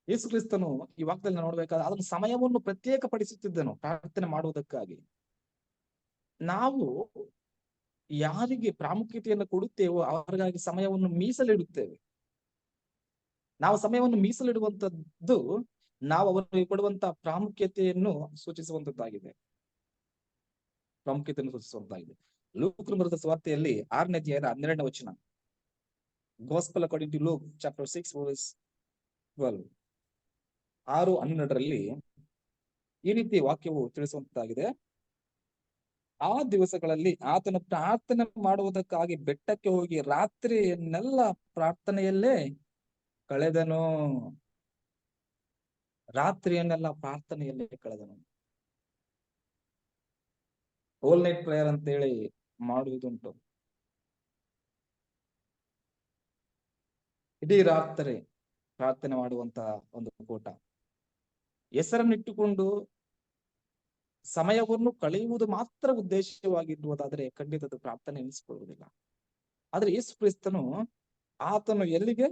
[SPEAKER 3] ಯೇಸು ಕ್ರಿಸ್ತನು ಈ ವಾಕ್ಯದಲ್ಲಿ ನೋಡ್ಬೇಕಾದ್ರೆ ಅದನ್ನು ಸಮಯವನ್ನು ಪ್ರತ್ಯೇಕ ಪಡಿಸುತ್ತಿದ್ದನು ಪ್ರಾರ್ಥನೆ ಮಾಡುವುದಕ್ಕಾಗಿ. ನಾವು ಯಾರಿಗೆ ಪ್ರಾಮುಖ್ಯತೆಯನ್ನು ಕೊಡುತ್ತೇವೋ ಅವರಿಗಾಗಿ ಸಮಯವನ್ನು ಮೀಸಲಿಡುತ್ತೇವೆ. ನಾವು ಸಮಯವನ್ನು ಮೀಸಲಿಡುವಂತದ್ದು ನಾವು ಅವರಿಗೆ ಕೊಡುವಂತಹ ಪ್ರಾಮುಖ್ಯತೆಯನ್ನು ಸೂಚಿಸುವಂತದ್ದಾಗಿದೆ. ಲೂಕನ ಬರೆದ ಸುವಾರ್ತೆಯಲ್ಲಿ 6ನೇ ಅಧ್ಯಾಯದ 12ನೇ ವಚನ. Gospel according to Luke chapter 6 verse 12. 6:12ರಲ್ಲಿ ಈ ರೀತಿ ವಾಕ್ಯವು ತಿಳಿಸುವಂತಾಗಿದೆ. ಆ ದಿವಸಗಳಲ್ಲಿ ಆತನು ಪ್ರಾರ್ಥನೆ ಮಾಡುವುದಕ್ಕಾಗಿ ಬೆಟ್ಟಕ್ಕೆ ಹೋಗಿ ರಾತ್ರಿಯನ್ನೆಲ್ಲ ಪ್ರಾರ್ಥನೆಯಲ್ಲೇ ಕಳೆದನು. ರಾತ್ರಿಯನ್ನೆಲ್ಲ ಪ್ರಾರ್ಥನೆಯಲ್ಲೇ ಕಳೆದನು. ಹೋಲ್ ನೈಟ್ ಪ್ರೇಯರ್ ಅಂತೇಳಿ ಮಾಡುವುದುಂಟು. ಇಡೀ ರಾತ್ರಿ ಪ್ರಾರ್ಥನೆ ಮಾಡುವಂತಹ ಒಂದು ಕೂಟ. ಹೆಸರನ್ನಿಟ್ಟುಕೊಂಡು ಸಮಯವನ್ನು ಕಳೆಯುವುದು ಮಾತ್ರ ಉದ್ದೇಶವಾಗಿರುವುದಾದರೆ ಖಂಡಿತ ಪ್ರಾರ್ಥನೆ ಎನಿಸಿಕೊಳ್ಳುವುದಿಲ್ಲ. ಆದ್ರೆ ಯೇಸು ಕ್ರಿಸ್ತನು ಆತನು ಎಲ್ಲಿಗೆ?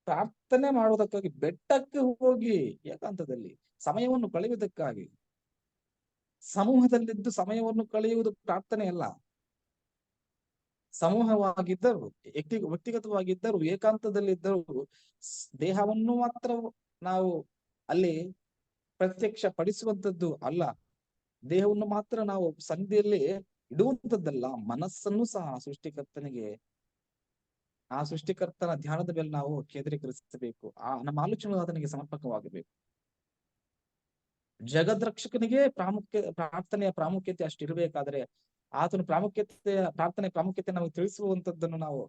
[SPEAKER 3] ಪ್ರಾರ್ಥನೆ ಮಾಡುವುದಕ್ಕಾಗಿ ಬೆಟ್ಟಕ್ಕೆ ಹೋಗಿ ಏಕಾಂತದಲ್ಲಿ ಸಮಯವನ್ನು ಕಳೆಯುವುದಕ್ಕಾಗಿ. ಸಮೂಹದಲ್ಲಿದ್ದು ಸಮಯವನ್ನು ಕಳೆಯುವುದು ಪ್ರಾರ್ಥನೆ ಅಲ್ಲ. ಸಮೂಹವಾಗಿದ್ದರು, ವ್ಯಕ್ತಿಗತವಾಗಿದ್ದರು, ಏಕಾಂತದಲ್ಲಿದ್ದರು, ದೇಹವನ್ನು ಮಾತ್ರ ನಾವು ಅಲ್ಲಿ ಪ್ರತ್ಯಕ್ಷ ಪಡಿಸುವಂತದ್ದು ಅಲ್ಲ, ದೇಹವನ್ನು ಮಾತ್ರ ನಾವು ಸನ್ನಿಧಿಯಲ್ಲಿ ಇಡುವಂತದ್ದಲ್ಲ, ಮನಸ್ಸನ್ನು ಸಹ ಆ ಸೃಷ್ಟಿಕರ್ತನ ಧ್ಯಾನದ ಮೇಲೆ ನಾವು ಕೇಂದ್ರೀಕರಿಸಬೇಕು. ನಮ್ಮ ಆಲೋಚನೆ ಆತನಿಗೆ ಸಮರ್ಪಕವಾಗಬೇಕು. ಜಗದ್ರಕ್ಷಕನಿಗೆ ಪ್ರಾರ್ಥನೆಯ ಪ್ರಾಮುಖ್ಯತೆ ಅಷ್ಟಿರಬೇಕಾದ್ರೆ ಆತನ ಪ್ರಾರ್ಥನೆ ಪ್ರಾಮುಖ್ಯತೆ ನಮಗೆ ತಿಳಿಸುವಂತದ್ದನ್ನು ನಾವು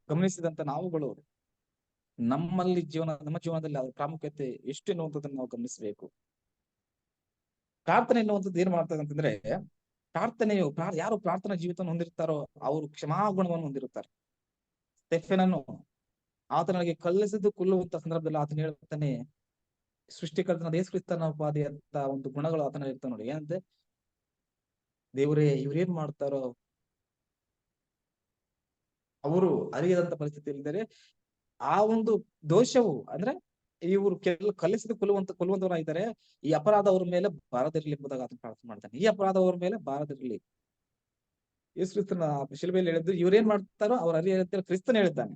[SPEAKER 3] ಗಮನಿಸಿದಂತ ನಾವುಗಳು ನಮ್ಮ ಜೀವನದಲ್ಲಿ ಅದರ ಪ್ರಾಮುಖ್ಯತೆ ಎಷ್ಟು ಎನ್ನುವಂಥದ್ದನ್ನು ನಾವು ಗಮನಿಸಬೇಕು. ಪ್ರಾರ್ಥನೆ ಎನ್ನುವಂಥದ್ದು ಏನ್ ಮಾಡ್ತದೆ ಅಂತಂದ್ರೆ, ಪ್ರಾರ್ಥನೆಯು ಯಾರು ಪ್ರಾರ್ಥನಾ ಜೀವಿತವನ್ನು ಹೊಂದಿರ್ತಾರೋ ಅವರು ಕ್ಷಮಾಗುಣವನ್ನು ಹೊಂದಿರುತ್ತಾರೆ. ಸ್ಟೆಫೆನನ್ನು ಆತನಿಗೆ ಕಲ್ಲಿಸಿದ್ದು ಕೊಲ್ಲುವಂತ ಸಂದರ್ಭದಲ್ಲಿ ಆತನ ಹೇಳ್ತಾನೆ, ಸೃಷ್ಟಿಕರ್ತನ ಯೇಸುಕ್ರಿಸ್ತನ ಉಪಾಧಿ ಅಂತ ಒಂದು ಗುಣಗಳು ಆತನ ಇರ್ತಾವ ನೋಡಿ. ಏನಂತೆ, ದೇವರೇ ಇವ್ರೇನ್ ಮಾಡ್ತಾರೋ ಅವರು ಅರಿಯದಂತ ಪರಿಸ್ಥಿತಿಯಲ್ಲಿದ್ದರೆ ಆ ಒಂದು ದೋಷವು ಅಂದ್ರೆ ಇವರು ಕಲಿಸಿದ ಕೊಲ್ಲುವಂತವರಾಗಿದ್ದಾರೆ, ಈ ಅಪರಾಧ ಅವ್ರ ಮೇಲೆ ಬಾರದಿರ್ಲಿ ಎಂಬುದಾಗಿ ಆತನ ಪ್ರಾರ್ಥನೆ ಮಾಡ್ತಾನೆ. ಈ ಅಪರಾಧ ಅವ್ರ ಮೇಲೆ ಬಾರದಿರ್ಲಿ. ಯೇಸುಕ್ರಿಸ್ತನ ಶಿಲುಬೆಯಲ್ಲಿ ಹೇಳಿದ್ದು ಇವ್ರೇನ್ ಮಾಡ್ತಾರೋ ಅವ್ರ ಅರಿಯಂತ ಕ್ರಿಸ್ತನ್ ಹೇಳಿದ್ದಾನೆ.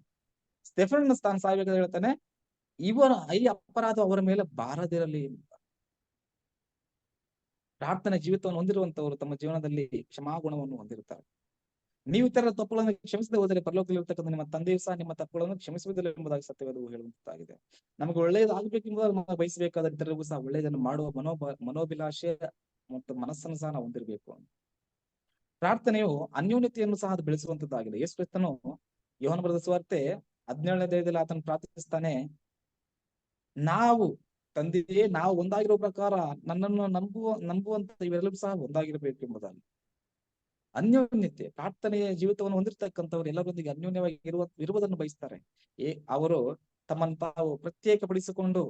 [SPEAKER 3] ಸ್ಟೆಫನ್ ತಾನು ಸಾಯ್ಬೇಕಾದ್ರೆ ಹೇಳ್ತಾನೆ, ಈ ಅಪರಾಧ ಅವರ ಮೇಲೆ ಬಾರದಿರಲಿ. ಪ್ರಾರ್ಥನೆ ಜೀವಿತವನ್ನು ಹೊಂದಿರುವಂತವರು ತಮ್ಮ ಜೀವನದಲ್ಲಿ ಕ್ಷಮಾಗುಣವನ್ನು ಹೊಂದಿರುತ್ತಾರೆ. ನೀವು ಇತರ ತಪ್ಪುಗಳನ್ನು ಕ್ಷಮಿಸದೆ ಹೋದರೆ ಪರಲೋಕದಲ್ಲಿರ್ತಕ್ಕಂಥ ನಿಮ್ಮ ತಂದೆಯು ಸಹ ನಿಮ್ಮ ತಪ್ಪುಗಳನ್ನು ಕ್ಷಮಿಸುವುದಿಲ್ಲ ಎಂಬುದಾಗಿ ಸತ್ಯವೇದವು ಹೇಳುವಂತಾಗಿದೆ. ನಮಗೆ ಒಳ್ಳೆಯದಾಗಬೇಕೆಂಬುದಾಗಿ ನಾವು ಬಯಸಬೇಕಾದ ಇತರರಿಗೂ ಸಹ ಒಳ್ಳೆಯದನ್ನು ಮಾಡುವ ಮನೋಭಿಲಾಷೆ ಮತ್ತು ಮನಸ್ಸನ್ನು ಸಹ ನಾವು ಹೊಂದಿರಬೇಕು. ಪ್ರಾರ್ಥನೆಯು ಅನ್ಯೋನ್ಯತೆಯನ್ನು ಸಹ ಅದು ಬೆಳೆಸುವಂತದ್ದಾಗಿದೆ. ಯೇಸು ಕ್ರಿಸ್ತನು ಯೋಹಾನ ಬರೆದ ಸುವಾರ್ತೆ 17ನೇ ಅಧ್ಯಾಯದಲ್ಲಿ ಆತನು ಪ್ರಾರ್ಥಿಸ್ತಾನೆ, ನಾವು ತಂದೆಯೇ ನಾವು ಒಂದಾಗಿರೋ ಪ್ರಕಾರ ನನ್ನನ್ನು ನಂಬುವಂತ ಇವೆಲ್ಲರೂ ಸಹ ಒಂದಾಗಿರಬೇಕು ಎಂಬುದಾಗಿ. ಅನ್ಯೋನ್ಯತೆ, ಪ್ರಾರ್ಥನೆಯ ಜೀವಿತವನ್ನು ಹೊಂದಿರತಕ್ಕಂಥವ್ರು ಎಲ್ಲರೊಂದಿಗೆ ಅನ್ಯೋನ್ಯವಾಗಿ ಇರುವುದನ್ನು ಬಯಸ್ತಾರೆ. ಅವರು ತಮ್ಮನ್ನು ತಾವು ಪ್ರತ್ಯೇಕಪಡಿಸಿಕೊಂಡು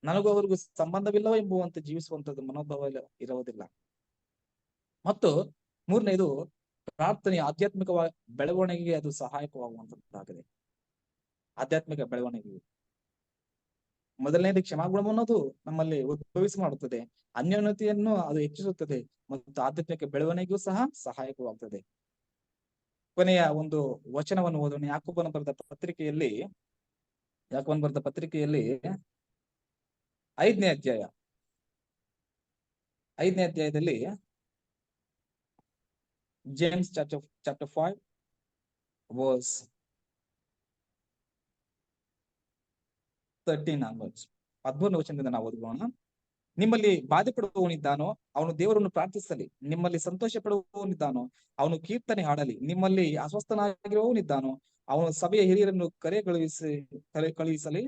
[SPEAKER 3] ನನಗೂ ಅವರಿಗೂ ಸಂಬಂಧವಿಲ್ಲವೋ ಎಂಬುವಂತೆ ಜೀವಿಸುವಂತದ್ದು ಮನೋಭಾವ ಇರುವುದಿಲ್ಲ. ಮತ್ತು ಮೂರನೇದು, ಪ್ರಾರ್ಥನೆಯ ಆಧ್ಯಾತ್ಮಿಕ ಬೆಳವಣಿಗೆಗೆ ಅದು ಸಹಾಯಕವಾಗುವಂತದ್ದಾಗಿದೆ. ಆಧ್ಯಾತ್ಮಿಕ ಬೆಳವಣಿಗೆ ಮೊದಲನೇದು ಕ್ಷಮಾಗುಣ ಅನ್ನೋದು ನಮ್ಮಲ್ಲಿ ಉದ್ಭವಿಸಿ ಮಾಡುತ್ತದೆ, ಅನ್ಯೋನ್ಯತೆಯನ್ನು ಅದು ಹೆಚ್ಚಿಸುತ್ತದೆ ಮತ್ತು ಆಧ್ಯಾತ್ಮಿಕ ಬೆಳವಣಿಗೆಗೂ ಸಹ ಸಹಾಯಕವಾಗ್ತದೆ. ಕೊನೆಯ ಒಂದು ವಚನವನ್ನು ಓದೋಣ. ಯಾಕೋಬನ ಬರೆದ ಪತ್ರಿಕೆಯಲ್ಲಿ 5ನೇ ಅಧ್ಯಾಯದಲ್ಲಿ ಜೇಮ್ಸ್ ಚಾಪ್ಟರ್ 5 verse 13 onwards 13ನೇ ವಚನದಿಂದ ನಾವು ಓದೋಣ. ನಿಮ್ಮಲ್ಲಿ ಬಾಧೆ ಪಡುವವನಿದ್ದಾನೋ ಅವನು ದೇವರನ್ನು ಪ್ರಾರ್ಥಿಸಲಿ, ನಿಮ್ಮಲ್ಲಿ ಸಂತೋಷ ಪಡುವವನಿದ್ದಾನೋ ಅವನು ಕೀರ್ತನೆ ಹಾಡಲಿ, ನಿಮ್ಮಲ್ಲಿ ಅಸ್ವಸ್ಥನಾಗಿರುವವನಿದ್ದಾನೋ ಅವನು ಸಭೆಯ ಹಿರಿಯರನ್ನು ಕಳುಹಿಸಲಿ,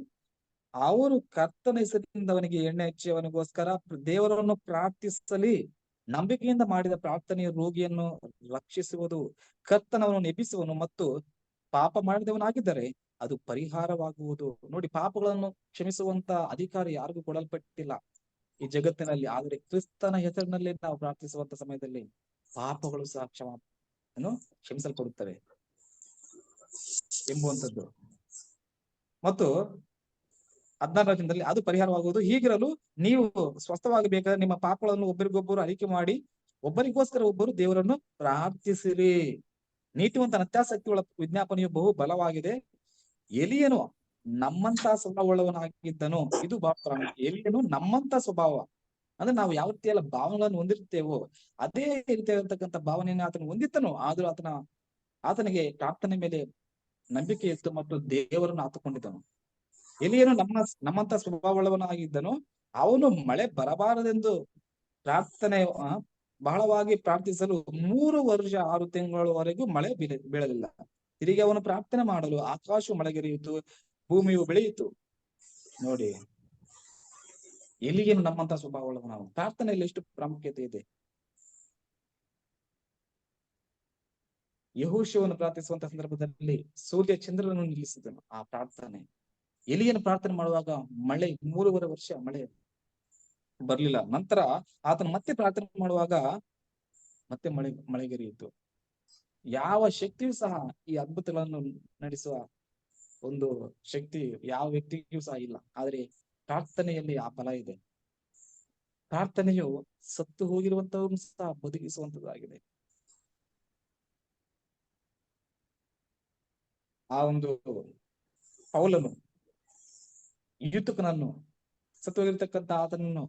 [SPEAKER 3] ಅವರು ಕರ್ತನ ಹೆಸರಿನಿಂದ ಅವನಿಗೆ ಎಣ್ಣೆ ಹಚ್ಚುವವನಿಗೋಸ್ಕರ ದೇವರನ್ನು ಪ್ರಾರ್ಥಿಸಲಿ. ನಂಬಿಕೆಯಿಂದ ಮಾಡಿದ ಪ್ರಾರ್ಥನೆಯ ರೋಗಿಯನ್ನು ರಕ್ಷಿಸುವುದು, ಕರ್ತನವನು ಎಬ್ಬಿಸುವನು ಮತ್ತು ಪಾಪ ಮಾಡಿದವನಾಗಿದ್ದರೆ ಅದು ಪರಿಹಾರವಾಗುವುದು. ನೋಡಿ, ಪಾಪಗಳನ್ನು ಕ್ಷಮಿಸುವಂತ ಅಧಿಕಾರ ಯಾರಿಗೂ ಕೊಡಲ್ಪಟ್ಟಿಲ್ಲ ಈ ಜಗತ್ತಿನಲ್ಲಿ. ಆದರೆ ಕ್ರಿಸ್ತನ ಹೆಸರಿನಲ್ಲಿ ನಾವು ಪ್ರಾರ್ಥಿಸುವಂತ ಸಮಯದಲ್ಲಿ ಪಾಪಗಳು ಸಹ ಕ್ಷಮಿಸಲ್ಪಡುತ್ತವೆ ಎಂಬುವಂಥದ್ದು. ಮತ್ತು 16ನೇ ವಚನದಲ್ಲಿ ಅದು ಪರಿಹಾರವಾಗುವುದು. ಹೀಗಿರಲು ನೀವು ಸ್ವಸ್ಥವಾಗಬೇಕಾದ್ರೆ ನಿಮ್ಮ ಪಾಪಗಳನ್ನು ಒಬ್ಬರಿಗೊಬ್ಬರು ಅರಿಕೆ ಮಾಡಿ ಒಬ್ಬರಿಗೋಸ್ಕರ ಒಬ್ಬರು ದೇವರನ್ನು ಪ್ರಾರ್ಥಿಸಿರಿ. ನೀತಿವಂತನ ಅತ್ಯಾಸಕ್ತಿಗಳ ವಿಜ್ಞಾಪನೆಯು ಬಹು ಬಲವಾಗಿದೆ. ಎಲಿಯನು ನಮ್ಮಂತ ಸ್ವಭಾವವುಳ್ಳವನಾಗಿದ್ದನು. ಇದು ಬಹಳ ಪ್ರಾಮುಖ್ಯ. ಎಲಿಯನು ನಮ್ಮಂತ ಸ್ವಭಾವ ಅಂದ್ರೆ ನಾವು ಯಾವ ರೀತಿಯಲ್ಲ ಭಾವನೆಗಳನ್ನು ಹೊಂದಿರ್ತೇವೋ ಅದೇ ರೀತಿಯಾಗಿರ್ತಕ್ಕಂಥ ಭಾವನೆಯನ್ನು ಆತನು ಹೊಂದಿತ್ತನು. ಆದ್ರೂ ಆತನಿಗೆ ಪ್ರಾರ್ಥನೆ ಮೇಲೆ ನಂಬಿಕೆ ಇತ್ತು ಮತ್ತು ದೇವರನ್ನು ಆತುಕೊಂಡಿದ್ದನು. ಎಲಿಯನು ನಮ್ಮಂತ ಸ್ವಭಾವವುಳ್ಳವನಾಗಿದ್ದನು. ಅವನು ಮಳೆ ಬರಬಾರದೆಂದು ಬಹಳವಾಗಿ ಪ್ರಾರ್ಥಿಸಲು 3 ವರ್ಷ 6 ತಿಂಗಳವರೆಗೂ ಮಳೆ ಬೀಳಲಿಲ್ಲ. ತಿರುಗಿ ಅವನು ಪ್ರಾರ್ಥನೆ ಮಾಡಲು ಆಕಾಶವು ಮಳೆಗರೆಯಿತು, ಭೂಮಿಯು ಬೆಳೆಯಿತು. ನೋಡಿ, ಎಲಿಯನು ನಮ್ಮಂತ ಸ್ವಭಾವವುಳ್ಳವನು. ಪ್ರಾರ್ಥನೆಯಲ್ಲಿ ಎಷ್ಟು ಪ್ರಾಮುಖ್ಯತೆ ಇದೆ. ಯೆಹೋಶುವನು ಪ್ರಾರ್ಥಿಸುವಂತ ಸಂದರ್ಭದಲ್ಲಿ ಸೂರ್ಯ ಚಂದ್ರನನ್ನು ನಿಲ್ಲಿಸಿದನು ಆ ಪ್ರಾರ್ಥನೆ. ಎಲಿಯನು ಪ್ರಾರ್ಥನೆ ಮಾಡುವಾಗ 3 ವರ್ಷ ಮಳೆ ಬರ್ಲಿಲ್ಲ. ನಂತರ ಆತನು ಮತ್ತೆ ಪ್ರಾರ್ಥನೆ ಮಾಡುವಾಗ ಮತ್ತೆ ಮಳೆಗರೆಯಿತು. ಯಾವ ಶಕ್ತಿಯೂ ಸಹ ಈ ಅದ್ಭುತಗಳನ್ನು ನಡೆಸುವ ಒಂದು ಶಕ್ತಿ ಯಾವ ವ್ಯಕ್ತಿಗೂ ಸಹ ಇಲ್ಲ. ಆದರೆ ಪ್ರಾರ್ಥನೆಯಲ್ಲಿ ಆ ಫಲ ಇದೆ. ಪ್ರಾರ್ಥನೆಯು ಸತ್ತು ಹೋಗಿರುವಂತವ್ರನ್ನು ಸಹ ಬದುಕಿಸುವಂತದ್ದಾಗಿದೆ. ಆ ಒಂದು ಪೌಲನು ಯೂತುಕನನ್ನು, ಸತ್ತು ಹೋಗಿರ್ತಕ್ಕಂಥ ಆತನನ್ನು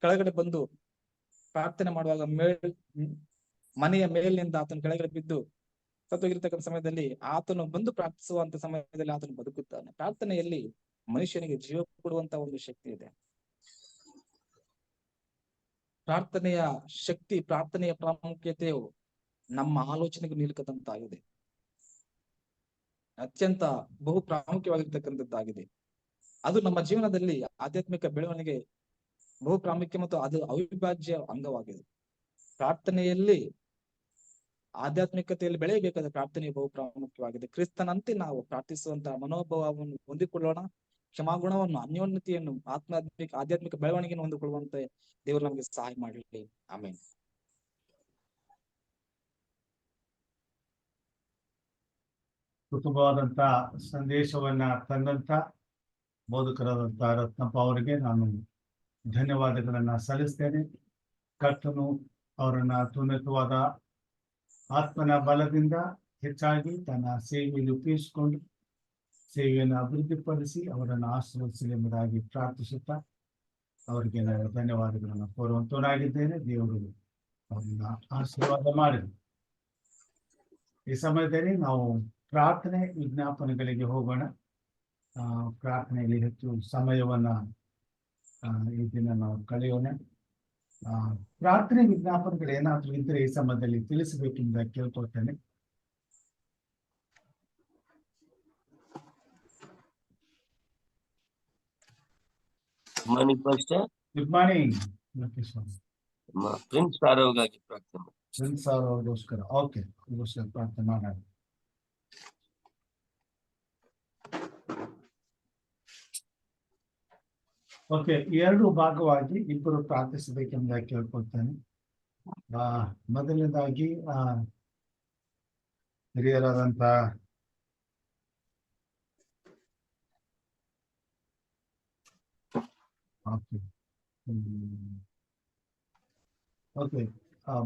[SPEAKER 3] ಕೆಳಗಡೆ ಬಂದು ಪ್ರಾರ್ಥನೆ ಮಾಡುವಾಗ ಮನೆಯ ಮೇಲಿನಿಂದ ಆತನ ಕೆಳಗಡೆ ಬಿದ್ದು ಸತ್ತೋಗಿರ್ತಕ್ಕಂಥ ಸಮಯದಲ್ಲಿ ಆತನು ಬಂದು ಪ್ರಾರ್ಥಿಸುವಂತ ಸಮಯದಲ್ಲಿ ಆತನು ಬದುಕುತ್ತಾನೆ. ಪ್ರಾರ್ಥನೆಯಲ್ಲಿ ಮನುಷ್ಯನಿಗೆ ಜೀವ ಕೊಡುವಂತ ಒಂದು ಶಕ್ತಿ ಇದೆ. ಪ್ರಾರ್ಥನೆಯ ಶಕ್ತಿ, ಪ್ರಾರ್ಥನೆಯ ಪ್ರಾಮುಖ್ಯತೆಯು ನಮ್ಮ ಆಲೋಚನೆಗೆ ನಿಲುಕದಂತಾಗಿದೆ. ಅತ್ಯಂತ ಬಹು ಪ್ರಾಮುಖ್ಯವಾಗಿರ್ತಕ್ಕಂಥದ್ದಾಗಿದೆ. ಅದು ನಮ್ಮ ಜೀವನದಲ್ಲಿ ಆಧ್ಯಾತ್ಮಿಕ ಬೆಳವಣಿಗೆ ಬಹು ಪ್ರಾಮುಖ್ಯ ಮತ್ತು ಅದು ಅವಿಭಾಜ್ಯ ಅಂಗವಾಗಿದೆ. ಪ್ರಾರ್ಥನೆಯಲ್ಲಿ ಆಧ್ಯಾತ್ಮಿಕತೆಯಲ್ಲಿ ಬೆಳೆಯಬೇಕಾದ ಪ್ರಾರ್ಥನೆ ಬಹು ಪ್ರಾಮುಖ್ಯವಾಗಿದೆ. ಕ್ರಿಸ್ತನಂತೆ ನಾವು ಪ್ರಾರ್ಥಿಸುವಂತಹ ಮನೋಭಾವವನ್ನು ಹೊಂದಿಕೊಳ್ಳೋಣ. ಕ್ಷಮಾಗುಣವನ್ನು, ಅನ್ಯೋನ್ಯತೆಯನ್ನು, ಆಧ್ಯಾತ್ಮಿಕ ಬೆಳವಣಿಗೆಯನ್ನು ಹೊಂದಿಕೊಳ್ಳುವಂತೆ ದೇವರು ನಮಗೆ ಸಹಾಯ ಮಾಡಲಿ. ಆಮೇಲೆ
[SPEAKER 1] ಉತ್ತಮವಾದಂತ ಸಂದೇಶವನ್ನ ತಂದಂತ ಬೋಧಕರಾದಂತ ರತ್ನಪ್ಪ ಅವರಿಗೆ ನಾನು ಧನ್ಯವಾದಗಳನ್ನ ಸಲ್ಲಿಸ್ತೇನೆ. ಕರ್ತನು ಅವರನ್ನ ಅತ್ಯುನ್ನತವಾದ ಆತ್ಮನ ಬಲದಿಂದ ಹೆಚ್ಚಾಗಿ ತನ್ನ ಸೇವೆಯಲ್ಲಿ ಉಪಯೋಗಿಸಿಕೊಂಡು ಸೇವೆಯನ್ನು ಅಭಿವೃದ್ಧಿಪಡಿಸಿ ಅವರನ್ನು ಆಶೀರ್ವದಿಸಲಿ ಎಂಬುದಾಗಿ ಪ್ರಾರ್ಥಿಸುತ್ತಾ ಅವರಿಗೆ ನಾನು ಧನ್ಯವಾದಗಳನ್ನು ಕೋರುವಂತವನಾಗಿದ್ದೇನೆ. ದೇವರು ಅವರನ್ನ ಆಶೀರ್ವಾದ ಮಾಡಲಿ. ಈ ಸಮಯದಲ್ಲಿ ನಾವು ಪ್ರಾರ್ಥನೆ ವಿಜ್ಞಾಪನೆಗಳಿಗೆ ಹೋಗೋಣ. ಪ್ರಾರ್ಥನೆಯಲ್ಲಿ ಹೆಚ್ಚು ಸಮಯವನ್ನ ಈ ದಿನ ನಾವು ಕಳೆಯೋಣ. ಪ್ರಾರ್ಥನೆ ವಿಜ್ಞಾಪನೆಗಳು ಏನಾದ್ರೂ ಇದ್ರೆ ಈ ಸಮಯದಲ್ಲಿ ತಿಳಿಸಬೇಕೆಂದು ಕೇಳ್ಕೊಳ್ತೇನೆ. ಗುಡ್ ಮಾರ್ನಿಂಗ್
[SPEAKER 4] ಪ್ರಿನ್ಸ್ ಆರೋಗ್ಯವಾಗಿ ಪ್ರಾರ್ಥನೆ ಮಾಡಿ.
[SPEAKER 1] ಪ್ರಿನ್ಸ್ ಅವರಿಗೋಸ್ಕರ ಓಕೆ, ಪ್ರಾರ್ಥನೆ ಮಾಡೋಣ. ಓಕೆ, ಎರಡು ಭಾಗವಾಗಿ ಇಬ್ಬರು ಪ್ರಾರ್ಥಿಸಬೇಕೆಂಬುದಾಗಿ ಕೇಳ್ಕೊಳ್ತೇನೆ. ಮೊದಲನೇದಾಗಿ ಹಿರಿಯರಾದಂತ ಓಕೆ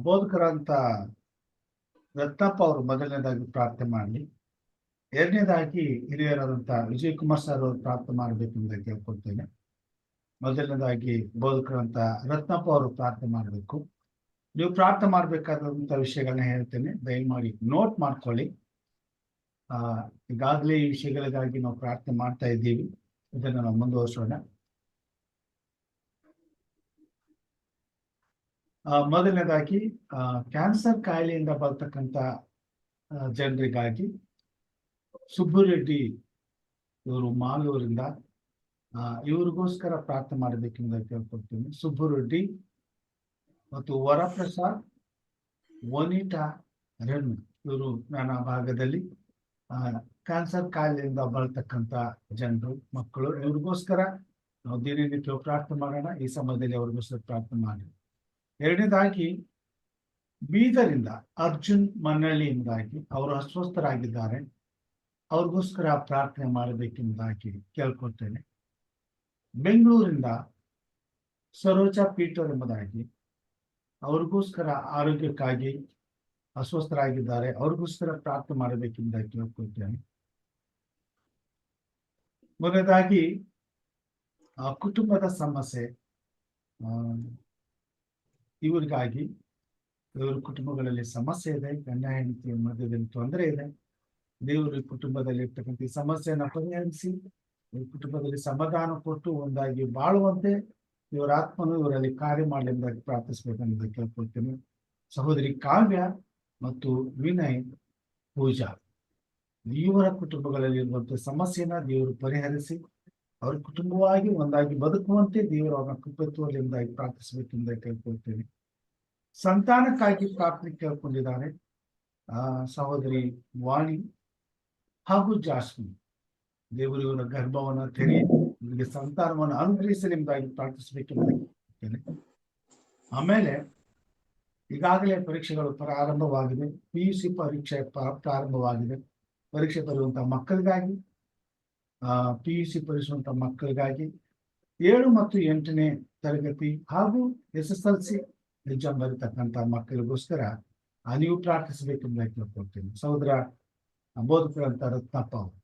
[SPEAKER 1] ಬೋಧಕರಂತ ರತ್ನಪ್ಪ ಅವರು ಮೊದಲನೇದಾಗಿ ಪ್ರಾರ್ಥನೆ ಮಾಡಲಿ. ಎರಡನೇದಾಗಿ ಹಿರಿಯರಾದಂತ ವಿಜಯ್ ಕುಮಾರ್ ಸರ್ ಅವರು ಪ್ರಾರ್ಥನೆ ಮಾಡಬೇಕೆಂಬುದಾಗಿ ಕೇಳ್ಕೊಳ್ತೇನೆ. ಮೊದಲನೇದಾಗಿ ಬೋಧಕರಂತ ರತ್ನಪ್ಪ ಅವರು ಪ್ರಾರ್ಥನೆ ಮಾಡಬೇಕು. ನೀವು ಪ್ರಾರ್ಥನೆ ಮಾಡ್ಬೇಕಾದಂತ ವಿಷಯಗಳನ್ನ ಹೇಳ್ತೇನೆ, ದಯಮಾಡಿ ನೋಟ್ ಮಾಡ್ಕೊಳ್ಳಿ. ಈಗಾಗಲೇ ಈ ವಿಷಯಗಳಿಗಾಗಿ ನಾವು ಪ್ರಾರ್ಥನೆ ಮಾಡ್ತಾ ಇದ್ದೀವಿ, ಇದನ್ನು ನಾವು ಮುಂದುವರಿಸೋಣ. ಮೊದಲನೇದಾಗಿ ಕ್ಯಾನ್ಸರ್ ಕಾಯಿಲೆಯಿಂದ ಬರ್ತಕ್ಕಂಥ ಜನರಿಗಾಗಿ ಸುಬ್ಬುರೆಡ್ಡಿ ಇವರು ಮಾಲೂರಿಂದ ಇವ್ರಿಗೋಸ್ಕರ ಪ್ರಾರ್ಥನೆ ಮಾಡಬೇಕೆಂದು ಕೇಳ್ಕೊಳ್ತೀನಿ. ಸುಬ್ಬುರೆಡ್ಡಿ ಮತ್ತು ವರಪ್ರಸಾದ್ ವನಿಟಾ ರನ್ ಇವರು ನಾನಾ ಭಾಗದಲ್ಲಿ ಕ್ಯಾನ್ಸರ್ ಕಾಯಿಲೆಯಿಂದ ಬಳತಕ್ಕಂಥ ಜನರು, ಮಕ್ಕಳು, ಇವ್ರಿಗೋಸ್ಕರ ನಾವು ದಿನನಿತ್ಯ ಪ್ರಾರ್ಥನೆ ಮಾಡೋಣ. ಈ ಸಮಯದಲ್ಲಿ ಅವ್ರಿಗೋಸ್ಕರ ಪ್ರಾರ್ಥನೆ ಮಾಡಿ. ಎರಡನೇದಾಗಿ ಬೀದರಿಂದ ಅರ್ಜುನ್ ಮನ್ನಳ್ಳಿಯಿಂದಾಗಿ ಅವರು ಅಸ್ವಸ್ಥರಾಗಿದ್ದಾರೆ, ಅವ್ರಿಗೋಸ್ಕರ ಪ್ರಾರ್ಥನೆ ಮಾಡಬೇಕೆಂಬುದಾಗಿ ಕೇಳ್ಕೊಳ್ತೇನೆ. ಬೆಂಗಳೂರಿಂದ ಸರೋಜಾ ಪೀಟರ್ ಎಂಬುದಾಗಿ ಅವ್ರಿಗೋಸ್ಕರ ಆರೋಗ್ಯಕ್ಕಾಗಿ ಅಸ್ವಸ್ಥರಾಗಿದ್ದಾರೆ, ಅವ್ರಿಗೋಸ್ಕರ ಪ್ರಾರ್ಥನೆ ಮಾಡಬೇಕೆಂಬುದಾಗಿ ಕೇಳ್ಕೊಳ್ತೇನೆ. ಮೊದಲನೇದಾಗಿ ಕುಟುಂಬದ ಸಮಸ್ಯೆ, ಇವರಿಗಾಗಿ ಇವ್ರ ಕುಟುಂಬಗಳಲ್ಲಿ ಸಮಸ್ಯೆ ಇದೆ, ಗಂಡ ಹೆಂಡತಿಯ ಮಧ್ಯದಲ್ಲಿ ತೊಂದರೆ ಇದೆ. ದೇವರು ಕುಟುಂಬದಲ್ಲಿ ಇರ್ತಕ್ಕಂಥ ಸಮಸ್ಯೆಯನ್ನು ಪರಿಹರಿಸಿ ಇವ್ರ ಕುಟುಂಬದಲ್ಲಿ ಸಮಾಧಾನ ಕೊಟ್ಟು ಒಂದಾಗಿ ಬಾಳುವಂತೆ ಇವರ ಆತ್ಮನು ಇವರಲ್ಲಿ ಕಾರ್ಯ ಮಾಡಲೆಂಬುದಾಗಿ ಪ್ರಾರ್ಥಿಸಬೇಕೆಂದು ಕೇಳ್ಕೊಳ್ತೇನೆ. ಸಹೋದರಿ ಕಾವ್ಯ ಮತ್ತು ವಿನಯ್ ಪೂಜಾ ಇವರ ಕುಟುಂಬಗಳಲ್ಲಿ ಇರುವಂತಹ ಸಮಸ್ಯೆನ ದೇವರು ಪರಿಹರಿಸಿ ಅವ್ರ ಕುಟುಂಬವಾಗಿ ಒಂದಾಗಿ ಬದುಕುವಂತೆ ದೇವರು ಅವರ ಕೃಪೆತ್ವದಲ್ಲಿ ಎಂಬುದಾಗಿ ಪ್ರಾರ್ಥಿಸಬೇಕೆಂದು ಕೇಳ್ಕೊಳ್ತೇನೆ. ಸಂತಾನಕ್ಕಾಗಿ ಪ್ರಾರ್ಥನೆ ಕೇಳ್ಕೊಂಡಿದ್ದಾರೆ ಸಹೋದರಿ ವಾಣಿ ಹಾಗೂ ಜಾಸ್ಮಿನ್. ದೇವರು ಇವರ ಗರ್ಭವನ್ನು ತೆರೆಯ ಇವರಿಗೆ ಸಂತಾನವನ್ನು ಅನುಗ್ರಹಿಸಲಿ ಎಂಬುದಾಗಿ ಪ್ರಾರ್ಥಿಸಬೇಕೆಂದು ಕೇಳ್ತೇನೆ. ಆಮೇಲೆ ಈಗಾಗಲೇ ಪರೀಕ್ಷೆಗಳು ಪ್ರಾರಂಭವಾಗಿದೆ. PUC ಪರೀಕ್ಷೆ ಪ್ರಾರಂಭವಾಗಿದೆ. ಪರೀಕ್ಷೆ ಬರುವಂತಹ ಮಕ್ಕಳಿಗಾಗಿ, PUC ಬರೆಸುವಂತ ಮಕ್ಕಳಿಗಾಗಿ 7 ಮತ್ತು 8ನೇ ತರಗತಿ ಹಾಗೂ SSLC ಎಕ್ಸಾಮ್ ಬರೀತಕ್ಕಂಥ ಮಕ್ಕಳಿಗೋಸ್ಕರ ನೀವು ಪ್ರಾರ್ಥಿಸಬೇಕೆಂದು ಕೇಳ್ಕೊಳ್ತೀನಿ. ಸಹೋದರ ಬೋಧಕರಂತ ರತ್ನಪ್ಪ ಅವರು.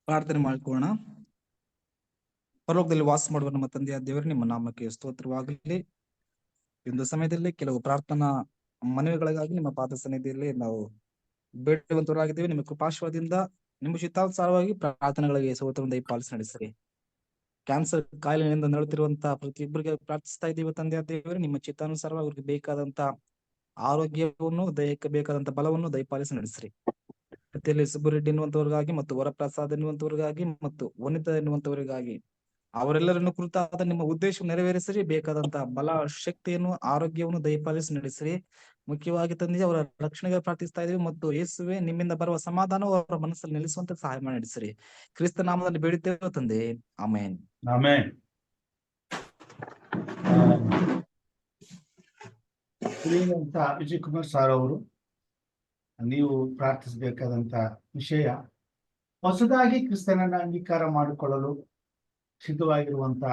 [SPEAKER 3] ಪ್ರಾರ್ಥನೆ ಮಾಡಿಕೊಳ್ಳೋಣ. ಪರಲೋಕದಲ್ಲಿ ವಾಸ ಮಾಡುವ ನಮ್ಮ ತಂದೆಯ ದೇವರು, ನಿಮ್ಮ ನಾಮಕ್ಕೆ ಸ್ತೋತ್ರವಾಗಲಿ. ಒಂದು ಸಮಯದಲ್ಲಿ ಕೆಲವು ಪ್ರಾರ್ಥನಾ ಮನವಿಗಳಿಗಾಗಿ ನಿಮ್ಮ ಪಾದ ಸನ್ನಿಧಿಯಲ್ಲಿ ನಾವು ಬೇಡುವಂತವರಾಗಿದ್ದೇವೆ. ನಿಮ್ಮ ಕೃಪಾಶ್ವಾದಿಂದ ನಿಮ್ಮ ಚಿತ್ತಾನುಸಾರವಾಗಿ ಪ್ರಾರ್ಥನೆಗಳಿಗೆ ಸೋತ್ರವನ್ನು ದಯಪಾಲಿಸಿ ನಡೆಸಿರಿ. ಕ್ಯಾನ್ಸರ್ ಕಾಯಿಲೆಯಿಂದ ನರಳುತ್ತಿರುವಂತಹ ಪ್ರತಿಯೊಬ್ಬರಿಗೆ ಪ್ರಾರ್ಥಿಸ್ತಾ ಇದ್ದೀವಿ ತಂದೆಯ ದೇವರು. ನಿಮ್ಮ ಚಿತ್ತಾನುಸಾರವಾಗಿ ಅವ್ರಿಗೆ ಬೇಕಾದಂತ ಆರೋಗ್ಯವನ್ನು, ದೇಹಕ್ಕೆ ಬೇಕಾದಂತ ಬಲವನ್ನು ದಯಪಾಲಿಸಿ ನಡೆಸಿರಿ. ಪ್ರತಿಯಲ್ಲಿ ಸುಬ್ಬರೆಡ್ಡಿ ಎನ್ನುವಂತವ್ರಿಗಾಗಿ ಮತ್ತು ವರಪ್ರಸಾದ್ ಎನ್ನುವಂತವ್ರಿಗಾಗಿ ಮತ್ತು ವನಿತಾ ಎನ್ನುವಂತವರಿಗಾಗಿ ಅವರೆಲ್ಲರನ್ನು ಕುರಿತಾದ ನಿಮ್ಮ ಉದ್ದೇಶ ನೆರವೇರಿಸಿರಿ. ಬೇಕಾದಂತಹ ಬಲ, ಶಕ್ತಿಯನ್ನು, ಆರೋಗ್ಯವನ್ನು ದಯಪಾಲಿಸಿ ನಡೆಸಿರಿ. ಮುಖ್ಯವಾಗಿ ತಂದೆ ಅವರ ರಕ್ಷಣೆಗೆ ಪ್ರಾರ್ಥಿಸ್ತಾ ಇದ್ದೀವಿ ಮತ್ತು ಯೇಸುವೆ ನಿಮ್ಮಿಂದ ಬರುವ ಸಮಾಧಾನ ಅವರ ಮನಸ್ಸಲ್ಲಿ ನೆಲೆಸುವಂತ ಸಹಾಯ ಮಾಡಿ ನಡೆಸಿರಿ. ಕ್ರಿಸ್ತ ನಾಮದಲ್ಲಿ ಬೇಡುತ್ತೇವೆ ತಂದೆ, ಆಮೇನ್.
[SPEAKER 1] ಆಮೇನ್. ಶ್ರೀಮಂತ ವಿಜಯ್ ಕುಮಾರ್ ಸರ್ ಅವರು, ನೀವು ಪ್ರಾರ್ಥಿಸಬೇಕಾದಂತ ವಿಷಯ ಹೊಸದಾಗಿ ಕ್ರಿಸ್ತನನ್ನ ಅಂಗೀಕಾರ ಮಾಡಿಕೊಳ್ಳಲು ಸಿದ್ಧವಾಗಿರುವಂತ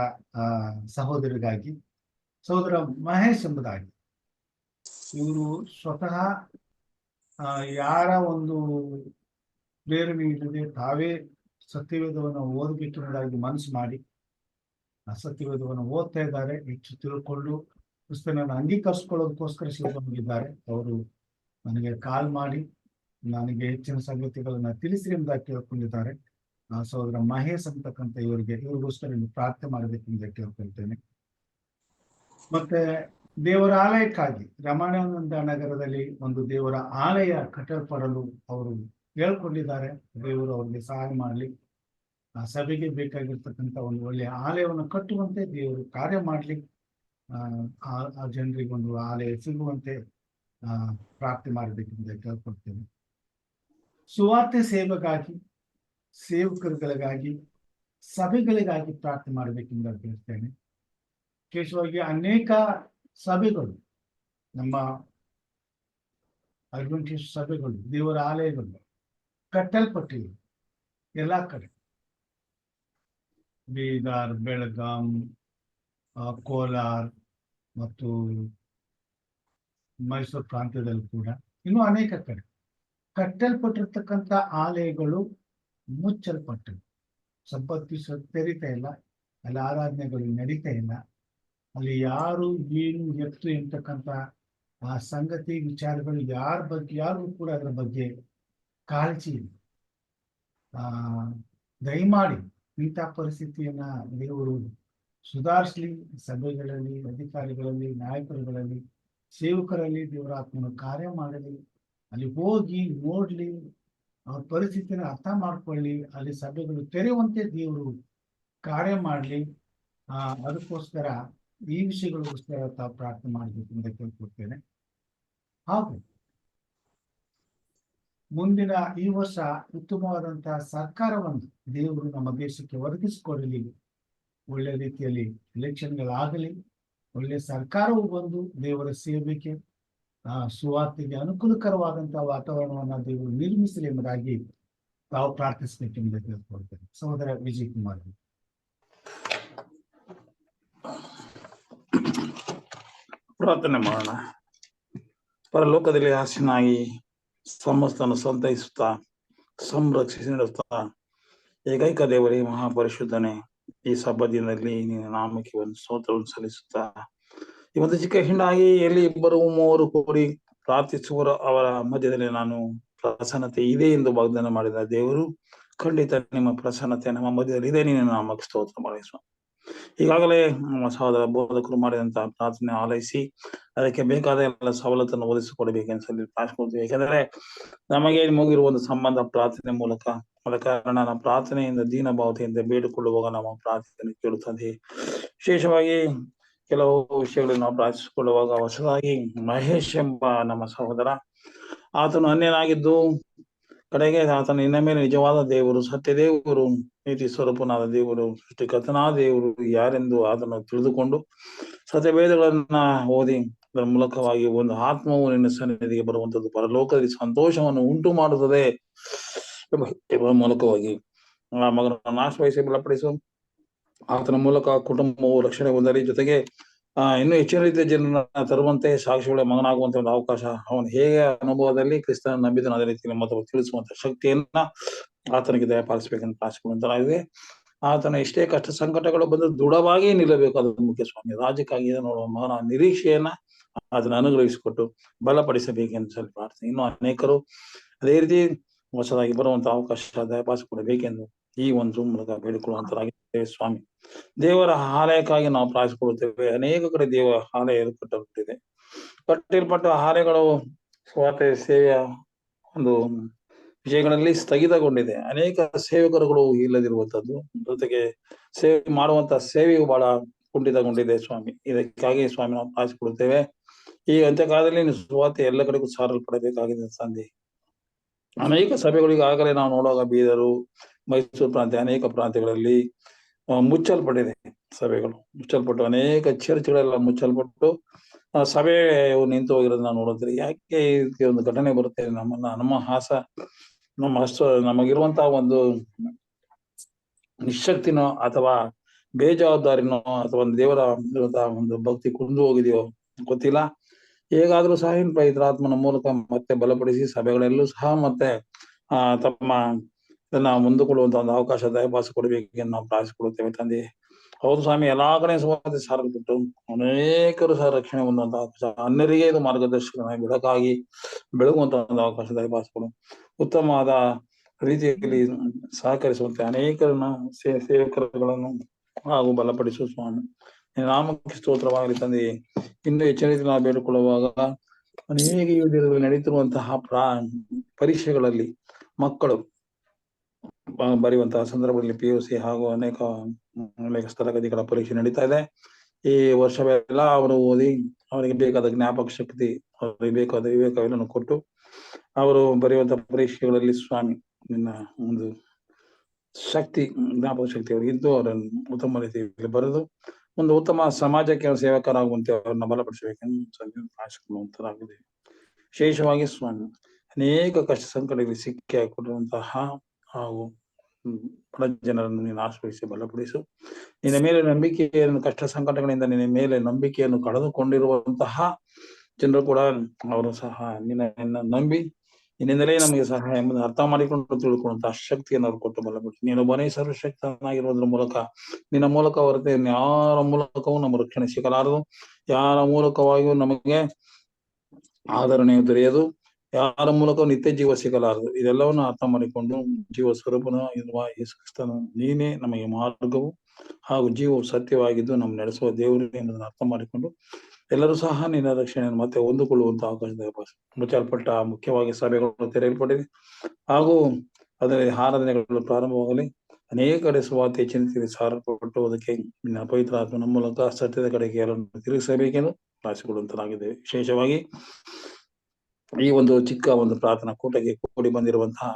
[SPEAKER 1] ಸಹೋದರಿಗಾಗಿ, ಸಹೋದರ ಮಹೇಶ್ ಎಂಬುದಾಗಿ. ಇವರು ಸ್ವತಃ ಯಾರ ಒಂದು ಪ್ರೇರಣೆ ಇಲ್ಲದೆ ತಾವೇ ಸತ್ಯವೇದವನ್ನು ಓದಬೇಕೆಂಬುದಾಗಿ ಮನಸ್ಸು ಮಾಡಿ ಸತ್ಯವೇದವನ್ನು ಓದ್ತಾ ಇದ್ದಾರೆ. ಹೆಚ್ಚು ತಿಳ್ಕೊಂಡು ಕ್ರಿಸ್ತನನ್ನು ಅಂಗೀಕರಿಸಿಕೊಳ್ಳೋದಕ್ಕೋಸ್ಕರ ಸಿದ್ಧವಾಗಿದ್ದಾರೆ. ಅವರು ನನಗೆ ಕಾಲ್ ಮಾಡಿ ನನಗೆ ಹೆಚ್ಚಿನ ಸಂಗತಿಗಳನ್ನ ತಿಳಿಸಿ ಎಂಬುದಾಗಿ ಕೇಳ್ಕೊಂಡಿದ್ದಾರೆ. ಸಹೋದರ ಮಹೇಶ್ ಅಂತಕ್ಕಂಥ ಇವ್ರಿಗೋಸ್ಕರ ನೀವು ಪ್ರಾರ್ಥನೆ ಮಾಡಬೇಕೆಂದು ಕೇಳ್ಕೊಳ್ತೇನೆ. ಮತ್ತೆ ದೇವರ ಆಲಯಕ್ಕಾಗಿ ರಮಣಾನಂದ ನಗರದಲ್ಲಿ ಒಂದು ದೇವರ ಆಲಯ ಕಟ್ಟಲ್ಪಡಲು ಅವರು ಹೇಳ್ಕೊಂಡಿದ್ದಾರೆ. ದೇವರು ಅವ್ರಿಗೆ ಸಹಾಯ ಮಾಡಲಿ. ಆ ಸಭೆಗೆ ಬೇಕಾಗಿರ್ತಕ್ಕಂಥ ಒಂದು ಒಳ್ಳೆಯ ಆಲಯವನ್ನು ಕಟ್ಟುವಂತೆ ದೇವರು ಕಾರ್ಯ ಮಾಡಲಿ. ಆ ಜನರಿಗೆ ಒಂದು ಆಲಯ ಸಿಗುವಂತೆ ಪ್ರಾರ್ಥನೆ ಮಾಡಬೇಕೆಂದು ಕೇಳ್ಕೊಳ್ತೇನೆ. ಸುವಾರ್ತೆ ಸೇವೆಗಾಗಿ, ಸೇವಕರುಗಳಿಗಾಗಿ, ಸಭೆಗಳಿಗಾಗಿ ಪ್ರಾರ್ಥನೆ ಮಾಡಬೇಕೆಂದು ಕೇಳ್ತೇನೆ. ವಿಶೇಷವಾಗಿ ಅನೇಕ ಸಭೆಗಳು, ನಮ್ಮ ಅಡ್ವೆಂಟಿಸ್ಟ್ ಸಭೆಗಳು, ದೇವರ ಆಲಯಗಳು ಕಟ್ಟಲ್ಪಟ್ಟಿವೆ ಎಲ್ಲ ಕಡೆ. ಬೀದರ್, ಬೆಳಗಾಂ, ಕೋಲಾರ್ ಮತ್ತು ಮೈಸೂರು ಪ್ರಾಂತ್ಯದಲ್ಲಿ ಕೂಡ ಇನ್ನೂ ಅನೇಕ ಕಡೆ ಕಟ್ಟಲ್ಪಟ್ಟಿರ್ತಕ್ಕಂಥ ಆಲಯಗಳು ಮುಚ್ಚಲ್ಪಟ್ಟಿವೆ. ಸಂಪತ್ತಿ ತೆರೀತಾ ಇಲ್ಲ, ಅಲ್ಲಿ ಆರಾಧನೆಗಳು ನಡೀತಾ ಇಲ್ಲ. ಅಲ್ಲಿ ಯಾರು ಏನು ಎತ್ತು ಎಂತಕ್ಕಂಥ ಆ ಸಂಗತಿ ವಿಚಾರಗಳು ಯಾರಿಗೂ ಕೂಡ ಅದರ ಬಗ್ಗೆ ಕಾಳಜಿ ಇಲ್ಲ. ದಯಮಾಡಿ ಇಂಥ ಪರಿಸ್ಥಿತಿಯನ್ನ ದೇವರು ಸುಧಾರಿಸಲಿ. ಸಭೆಗಳಲ್ಲಿ, ಅಧಿಕಾರಿಗಳಲ್ಲಿ, ನಾಯಕರುಗಳಲ್ಲಿ, ಸೇವಕರಲ್ಲಿ ದೇವರ ಆತ್ಮನ ಕಾರ್ಯ ಮಾಡಲಿ. ಅಲ್ಲಿ ಹೋಗಿ ನೋಡ್ಲಿ, ಅವ್ರ ಪರಿಸ್ಥಿತಿನ ಅರ್ಥ ಮಾಡ್ಕೊಳ್ಳಿ. ಅಲ್ಲಿ ಸಭೆಗಳು ತೆರೆಯುವಂತೆ ದೇವರು ಕಾರ್ಯ ಮಾಡಲಿ. ಅದಕ್ಕೋಸ್ಕರ ಈ ವಿಷಯಗಳಿಗೋಸ್ಕರ ತಾವು ಪ್ರಾರ್ಥನೆ ಮಾಡಬೇಕು ಅಂತ ಕೇಳ್ಕೊಡ್ತೇನೆ. ಹಾಗೂ ಮುಂದಿನ ಈ ವರ್ಷ ಉತ್ತಮವಾದಂತಹ ಸರ್ಕಾರವನ್ನು ದೇವರು ನಮ್ಮ ದೇಶಕ್ಕೆ ಒದಗಿಸಿಕೊಡಲಿ. ಒಳ್ಳೆ ರೀತಿಯಲ್ಲಿ ಎಲೆಕ್ಷನ್ಗಳಾಗಲಿ, ಒಳ್ಳೆ ಸರ್ಕಾರವು ಬಂದು ದೇವರ ಸೇವೆಗೆ, ಸುವಾರ್ತೆಗೆ ಅನುಕೂಲಕರವಾದಂತಹ ವಾತಾವರಣವನ್ನು ದೇವರು ನಿರ್ಮಿಸಲಿ ಎಂಬುದಾಗಿ ತಾವು ಪ್ರಾರ್ಥಿಸಬೇಕೆಂದು ಕೇಳ್ಕೊಳ್ತೇನೆ. ಸಹೋದರ ವಿಜಯ್ ಕುಮಾರ್.
[SPEAKER 5] ಪ್ರಾರ್ಥನೆ ಮಾಡೋಣ. ಪರಲೋಕದಲ್ಲಿ ಆಸೀನಾಗಿ ಸಮಸ್ತನ್ನು ಸಂತೈಸುತ್ತಾ ಸಂರಕ್ಷಿಸಿ ನಡೆಸುತ್ತಾ ಏಕೈಕ ದೇವರೇ, ಮಹಾಪರಿಶುದ್ಧನೇ, ಈ ಸಬ್ಬದಿನಲ್ಲಿ ನಿನ್ನ ನಾಮಕ್ಕೆ ಒಂದು ಸ್ತೋತ್ರವನ್ನು ಸಲ್ಲಿಸುತ್ತಾ ಈ ಒಂದು ಚಿಕ್ಕ ಹಿಂಡಾಗಿ ಎಲ್ಲಿ 2-3 ಕೂಡಿ ಪ್ರಾರ್ಥಿಸುವರು ಅವರ ಮಧ್ಯದಲ್ಲಿ ನಾನು ಪ್ರಸನ್ನತೆ ಇದೆ ಎಂದು ವಾಗ್ದಾನ ಮಾಡಿದ ದೇವರು, ಖಂಡಿತ ನಿಮ್ಮ ಪ್ರಸನ್ನತೆ ನಮ್ಮ ಮಧ್ಯದಲ್ಲಿ ಇದೆ. ನಿನ್ನ ನಾಮಕ್ಕೆ ಸ್ತೋತ್ರ ಮಾಡಿಸುವ. ಈಗಾಗಲೇ ನಮ್ಮ ಸಹೋದರ ಬೋಧಕರು ಮಾಡಿದಂತಹ ಪ್ರಾರ್ಥನೆ ಆಲೈಸಿ ಅದಕ್ಕೆ ಬೇಕಾದ ಎಲ್ಲ ಸವಲತ್ತನ್ನು ಒದಗಿಸಿಕೊಡಬೇಕೆಂದು ಸಲ್ಲಿ ಪ್ರಾರ್ಥಿಸ್ಕೊಳ್ತೀವಿ. ಯಾಕಂದ್ರೆ ನಮಗೆ ಮುಗಿರುವ ಒಂದು ಸಂಬಂಧ ಪ್ರಾರ್ಥನೆ ಮೂಲಕ, ಆದ ಕಾರಣ ನಮ್ಮ ಪ್ರಾರ್ಥನೆಯಿಂದ ದೀನ ಭಾವತೆಯಿಂದ ಬೇಡಿಕೊಳ್ಳುವಾಗ ನಮ್ಮ ಪ್ರಾರ್ಥನೆ ಕೇಳುತ್ತದೆ. ವಿಶೇಷವಾಗಿ ಕೆಲವು ವಿಷಯಗಳನ್ನು ನಾವು ಪ್ರಾರ್ಥಿಸಿಕೊಳ್ಳುವಾಗ ಹೊಸದಾಗಿ ಮಹೇಶ್ ಎಂಬ ನಮ್ಮ ಸಹೋದರ, ಆತನು ಅನ್ಯನಾಗಿದ್ದು ಕಡೆಗೆ ಆತನ ನಿನ್ನ ಮೇಲೆ ನಿಜವಾದ ದೇವರು, ಸತ್ಯ ದೇವರು, ನೀತಿ ಸ್ವರೂಪನಾದ ದೇವರು, ಸೃಷ್ಟಿಕರ್ತನಾದ ದೇವರು ಯಾರೆಂದು ಆತನು ತಿಳಿದುಕೊಂಡು ಸತ್ಯವೇದಗಳನ್ನ ಓದಿ ಅದರ ಮೂಲಕವಾಗಿ ಒಂದು ಆತ್ಮವು ನಿನ್ನ ಸನ್ನಿಧಿಗೆ ಬರುವಂತದ್ದು ಪರಲೋಕದಲ್ಲಿ ಸಂತೋಷವನ್ನು ಉಂಟು ಮಾಡುತ್ತದೆ ಎಂಬ ಮೂಲಕವಾಗಿ ಆ ಮಗನನ್ನು ಆಶ್ರಯಿಸಿ ಬಲಪಡಿಸು. ಆತನ ಮೂಲಕ ಕುಟುಂಬವು ರಕ್ಷಣೆ ಹೊಂದಲಿ, ಜೊತೆಗೆ ಇನ್ನೂ ಹೆಚ್ಚಿನ ರೀತಿಯ ಜನರನ್ನ ತರುವಂತೆ ಸಾಕ್ಷಿಗಳ ಮಗನಾಗುವಂತ ಒಂದು ಅವಕಾಶ, ಅವನು ಹೇಗೆ ಅನುಭವದಲ್ಲಿ ಕ್ರಿಸ್ತನ ನಂಬಿದನು ಅದೇ ರೀತಿಯಲ್ಲಿ ಮತ್ತು ತಿಳಿಸುವಂತ ಶಕ್ತಿಯನ್ನ ಆತನಿಗೆ ದಯಪಾಲಿಸಬೇಕಂತ ಆಶಿಸುವಂತಾಗಿದೆ. ಆತನ ಎಷ್ಟೇ ಕಷ್ಟ ಸಂಕಟಗಳು ಬಂದು ದೃಢವಾಗಿ ನಿಲ್ಲಬೇಕು, ಅದು ಮುಖ್ಯ ಸ್ವಾಮಿ. ರಾಜ್ಯಕ್ಕಾಗಿ ನೋಡುವ ಮಗನ ನಿರೀಕ್ಷೆಯನ್ನ ಅದನ್ನ ಅನುಗ್ರಹಿಸಿಕೊಟ್ಟು ಬಲಪಡಿಸಬೇಕೆಂದು ಸ್ವಲ್ಪ ಪ್ರಾರ್ಥನೆ. ಇನ್ನು ಅನೇಕರು ಅದೇ ರೀತಿ ಹೊಸದಾಗಿ ಬರುವಂತ ಅವಕಾಶ ದಯಪಾಲಿಸಿಕೊಡಬೇಕೆಂದು ಈ ಒಂದು ಮೂಲಕ ಬೇಡಿಕೊಳ್ಳುವಂತರಾಗಿದ್ದೇವೆ ಸ್ವಾಮಿ. ದೇವರ ಆಲಯಕ್ಕಾಗಿ ನಾವು ಪ್ರಾರ್ಥಿಸಿಕೊಳ್ಳುತ್ತೇವೆ. ಅನೇಕ ಕಡೆ ದೇವರ ಆಲಯ ಕಟ್ಟಲ್ಪಟ್ಟಿದೆ. ಕಟ್ಟಲ್ಪಟ್ಟ ಆಲಯಗಳು ಸ್ವಾತ ಸೇವೆಯ ಒಂದು ವಿಷಯಗಳಲ್ಲಿ ಸ್ಥಗಿತಗೊಂಡಿದೆ. ಅನೇಕ ಸೇವಕರುಗಳು ಇಲ್ಲದಿರುವಂತದ್ದು, ಜೊತೆಗೆ ಸೇವೆ ಮಾಡುವಂತ ಸೇವೆಯು ಬಹಳ ಕುಂಠಿತಗೊಂಡಿದೆ ಸ್ವಾಮಿ. ಇದಕ್ಕಾಗಿ ಸ್ವಾಮಿ ನಾವು ಪ್ರಾರ್ಥಿಸಿಕೊಳ್ಳುತ್ತೇವೆ. ಈ ಅಂತ್ಯಕಾಲದಲ್ಲಿ ಸುವಾರ್ತೆ ಎಲ್ಲ ಕಡೆಗೂ ಸಾರಲ್ಪಡಬೇಕಾಗಿದೆ ತಂದೆ. ಅನೇಕ ಸಭೆಗಳಿಗೆ ಆಗಲೇ ನಾವು ನೋಡುವಾಗ ಬೀದರು, ಮೈಸೂರು ಪ್ರಾಂತ್ಯ, ಅನೇಕ ಪ್ರಾಂತ್ಯಗಳಲ್ಲಿ ಮುಚ್ಚಲ್ಪಟ್ಟಿದೆ. ಸಭೆಗಳು ಮುಚ್ಚಲ್ಪಟ್ಟು ಅನೇಕ ಚರ್ಚ್ಗಳೆಲ್ಲ ಮುಚ್ಚಲ್ಪಟ್ಟು ಸಭೆಯು ನಿಂತು ಹೋಗಿರೋದು ನಾವು ನೋಡುತ್ತೀವಿ. ಯಾಕೆ ಈ ರೀತಿ ಒಂದು ಘಟನೆ ಬರುತ್ತೆ? ನಮ್ಮ ನಮಗಿರುವಂತಹ ಒಂದು ನಿಶಕ್ತಿನೋ ಅಥವಾ ಬೇಜವಾಬ್ದಾರಿನೋ ಅಥವಾ ಒಂದು ದೇವರ ಒಂದು ಭಕ್ತಿ ಕುಂದು ಹೋಗಿದೆಯೋ ಗೊತ್ತಿಲ್ಲ. ಹೇಗಾದ್ರೂ ಸಹ ಪವಿತ್ರಾತ್ಮನ ಮೂಲಕ ಮತ್ತೆ ಬಲಪಡಿಸಿ ಸಭೆಗಳಲ್ಲೂ ಸಹ ಮತ್ತೆ ತಮ್ಮ ಇದನ್ನ ಮುಂದುಕೊಳ್ಳುವಂತ ಒಂದು ಅವಕಾಶ ದಯಪಾಲಿಸಿಕೊಡಬೇಕೆಂದು ನಾವು ಪ್ರಾರ್ಥಿಸಿಕೊಳ್ಳುತ್ತೇವೆ ತಂದೆ. ಹೌದು ಸ್ವಾಮಿ, ಎಲ್ಲಾ ಕಡೆ ಸುವಾರ್ತೆ ಸಾರಲ್ಪಟ್ಟು ಅನೇಕರು ಸಹ ರಕ್ಷಣೆ ಹೊಂದುವಂತ ಅವಕಾಶ, ಅನ್ಯರಿಗೆ ಇದು ಮಾರ್ಗದರ್ಶನ ಬೆಳಕಾಗಿ ಬೆಳಗುವಂತ ಒಂದು ಅವಕಾಶ ದಯಪಾಲಿಸಿಕೊಡು. ಉತ್ತಮವಾದ ರೀತಿಯಲ್ಲಿ ಸಹಕರಿಸುವಂತೆ ಅನೇಕರನ್ನ ಸೇವಕರುಗಳನ್ನು ಹಾಗೂ ಬಲಪಡಿಸುವ ಸ್ವಾಮಿ. ನಾಮಕ್ಕೆ ಸ್ತೋತ್ರವಾಗಲಿ ತಂದೆ. ಇನ್ನು ಹೆಚ್ಚಿನ ರೀತಿ ನಾವು ಬೇಡಿಕೊಳ್ಳುವಾಗ ಅನೇಕ ಯುವಜನರಲ್ಲಿ ನಡೀತಿರುವಂತಹ ಪರೀಕ್ಷೆಗಳಲ್ಲಿ ಮಕ್ಕಳು ಬರೆಯುವಂತಹ ಸಂದರ್ಭದಲ್ಲಿ PUC ಹಾಗೂ ಅನೇಕ ಸ್ಥಳಗತಿಗಳ ಪರೀಕ್ಷೆ ನಡೀತಾ ಇದೆ. ಈ ವರ್ಷವೆಲ್ಲ ಅವರು ಓದಿ ಅವರಿಗೆ ಬೇಕಾದ ಜ್ಞಾಪಕ ಶಕ್ತಿ, ಅವರಿಗೆ ಬೇಕಾದ ವಿವೇಕವನ್ನು ಕೊಟ್ಟು ಅವರು ಬರೆಯುವಂತಹ ಪರೀಕ್ಷೆಗಳಲ್ಲಿ ಸ್ವಾಮಿ ನಿನ್ನ ಒಂದು ಶಕ್ತಿ, ಜ್ಞಾಪಕ ಶಕ್ತಿ ಅವರಿಗೆ ಇದ್ದು ಅವರನ್ನು ಉತ್ತಮ ರೀತಿಯಲ್ಲಿ ಬರೆದು ಒಂದು ಉತ್ತಮ ಸಮಾಜಕ್ಕೆ ಸೇವಕರಾಗುವಂತೆ ಅವರನ್ನ ಬಲಪಡಿಸಬೇಕೆಂದು ಆಶಿಸುವಂತರಾಗಿದೆ. ವಿಶೇಷವಾಗಿ ಸ್ವಾಮಿ ಅನೇಕ ಕಷ್ಟ ಸಂಕಟಗಳಲ್ಲಿ ಸಿಕ್ಕಿ ಹಾಕಿರುವಂತಹ ಹಾಗೂ ಬಡ ಜನರನ್ನು ನೀನು ಆಶ್ರಯಿಸಿ ಬಲಪಡಿಸು. ನಿನ್ನ ಮೇಲೆ ನಂಬಿಕೆಯನ್ನು, ಕಷ್ಟ ಸಂಕಟಗಳಿಂದ ನಿನ್ನ ಮೇಲೆ ನಂಬಿಕೆಯನ್ನು ಕಳೆದುಕೊಂಡಿರುವಂತಹ ಜನರು ಕೂಡ ಅವರು ಸಹ ನಿನ್ನ ನಂಬಿ ನಿನ್ನಿಂದಲೇ ನಮಗೆ ಸಹಾಯ ಎಂಬುದು ಅರ್ಥ ಮಾಡಿಕೊಂಡು ತಿಳ್ಕೊಳ್ಳುವಂತಹ ಶಕ್ತಿಯನ್ನು ಅವರು ಕೊಟ್ಟು ಬಲಪಡಿಸಿ. ನೀನು ಒಬ್ಬನೇ ಸರ್ವಶಕ್ತನಾಗಿರುವುದರ ಮೂಲಕ ನಿನ್ನ ಮೂಲಕ ಹೊರತೆ ಯಾರ ಮೂಲಕವೂ ನಮ್ಮ ರಕ್ಷಣೆ ಸಿಗಲಾರದು, ಯಾರ ಮೂಲಕವಾಗಿಯೂ ನಮಗೆ ಆದರಣೆಯು ದೊರೆಯದು, ಯಾರ ಮೂಲಕ ನಿತ್ಯ ಜೀವ ಸಿಗಲಾರದು. ಇದೆಲ್ಲವನ್ನು ಅರ್ಥ ಮಾಡಿಕೊಂಡು ಜೀವ ಸ್ವರೂಪನ ಇರುವ ಯೇಸು ಕ್ರಿಸ್ತನು ನೀನೇ ನಮಗೆ ಮಾರ್ಗವು ಹಾಗೂ ಜೀವವು ಸತ್ಯವಾಗಿದ್ದು ನಮ್ಮ ನಡೆಸುವ ದೇವರು ಎಂಬುದನ್ನು ಅರ್ಥ ಮಾಡಿಕೊಂಡು ಎಲ್ಲರೂ ಸಹ ನಿನ್ನ ರಕ್ಷಣೆಯನ್ನು ಮತ್ತೆ ಹೊಂದಿಕೊಳ್ಳುವಂತಹ ಅವಕಾಶ ಮುಚ್ಚಲ್ಪಟ್ಟ ಮುಖ್ಯವಾಗಿ ಸಭೆಗಳು ತೆರೆಯಲ್ಪಟ್ಟಿದೆ ಹಾಗೂ ಅದರಲ್ಲಿ ಆರಾಧನೆಗಳು ಪ್ರಾರಂಭವಾಗಲಿ. ಅನೇಕ ಕಡೆ ಸುವಾರ್ತೆ ಚಿಂತಿಸಿ ಸಾರಲ್ಪಟ್ಟು ಅದಕ್ಕೆ ನಿನ್ನ ಪವಿತ್ರ ಆತ್ಮನ ಮೂಲಕ ಸತ್ಯದ ಕಡೆಗೆ ಎಲ್ಲರನ್ನು ತಿರುಗಿಸಬೇಕೆಂದು ಪ್ರಾರ್ಥಿಸಿಕೊಳ್ಳುವಂತರಾಗಿದೆ. ವಿಶೇಷವಾಗಿ ಈ ಒಂದು ಚಿಕ್ಕ ಒಂದು ಪ್ರಾರ್ಥನಾ ಕೂಟಕ್ಕೆ ಕೂಡಿ ಬಂದಿರುವಂತಹ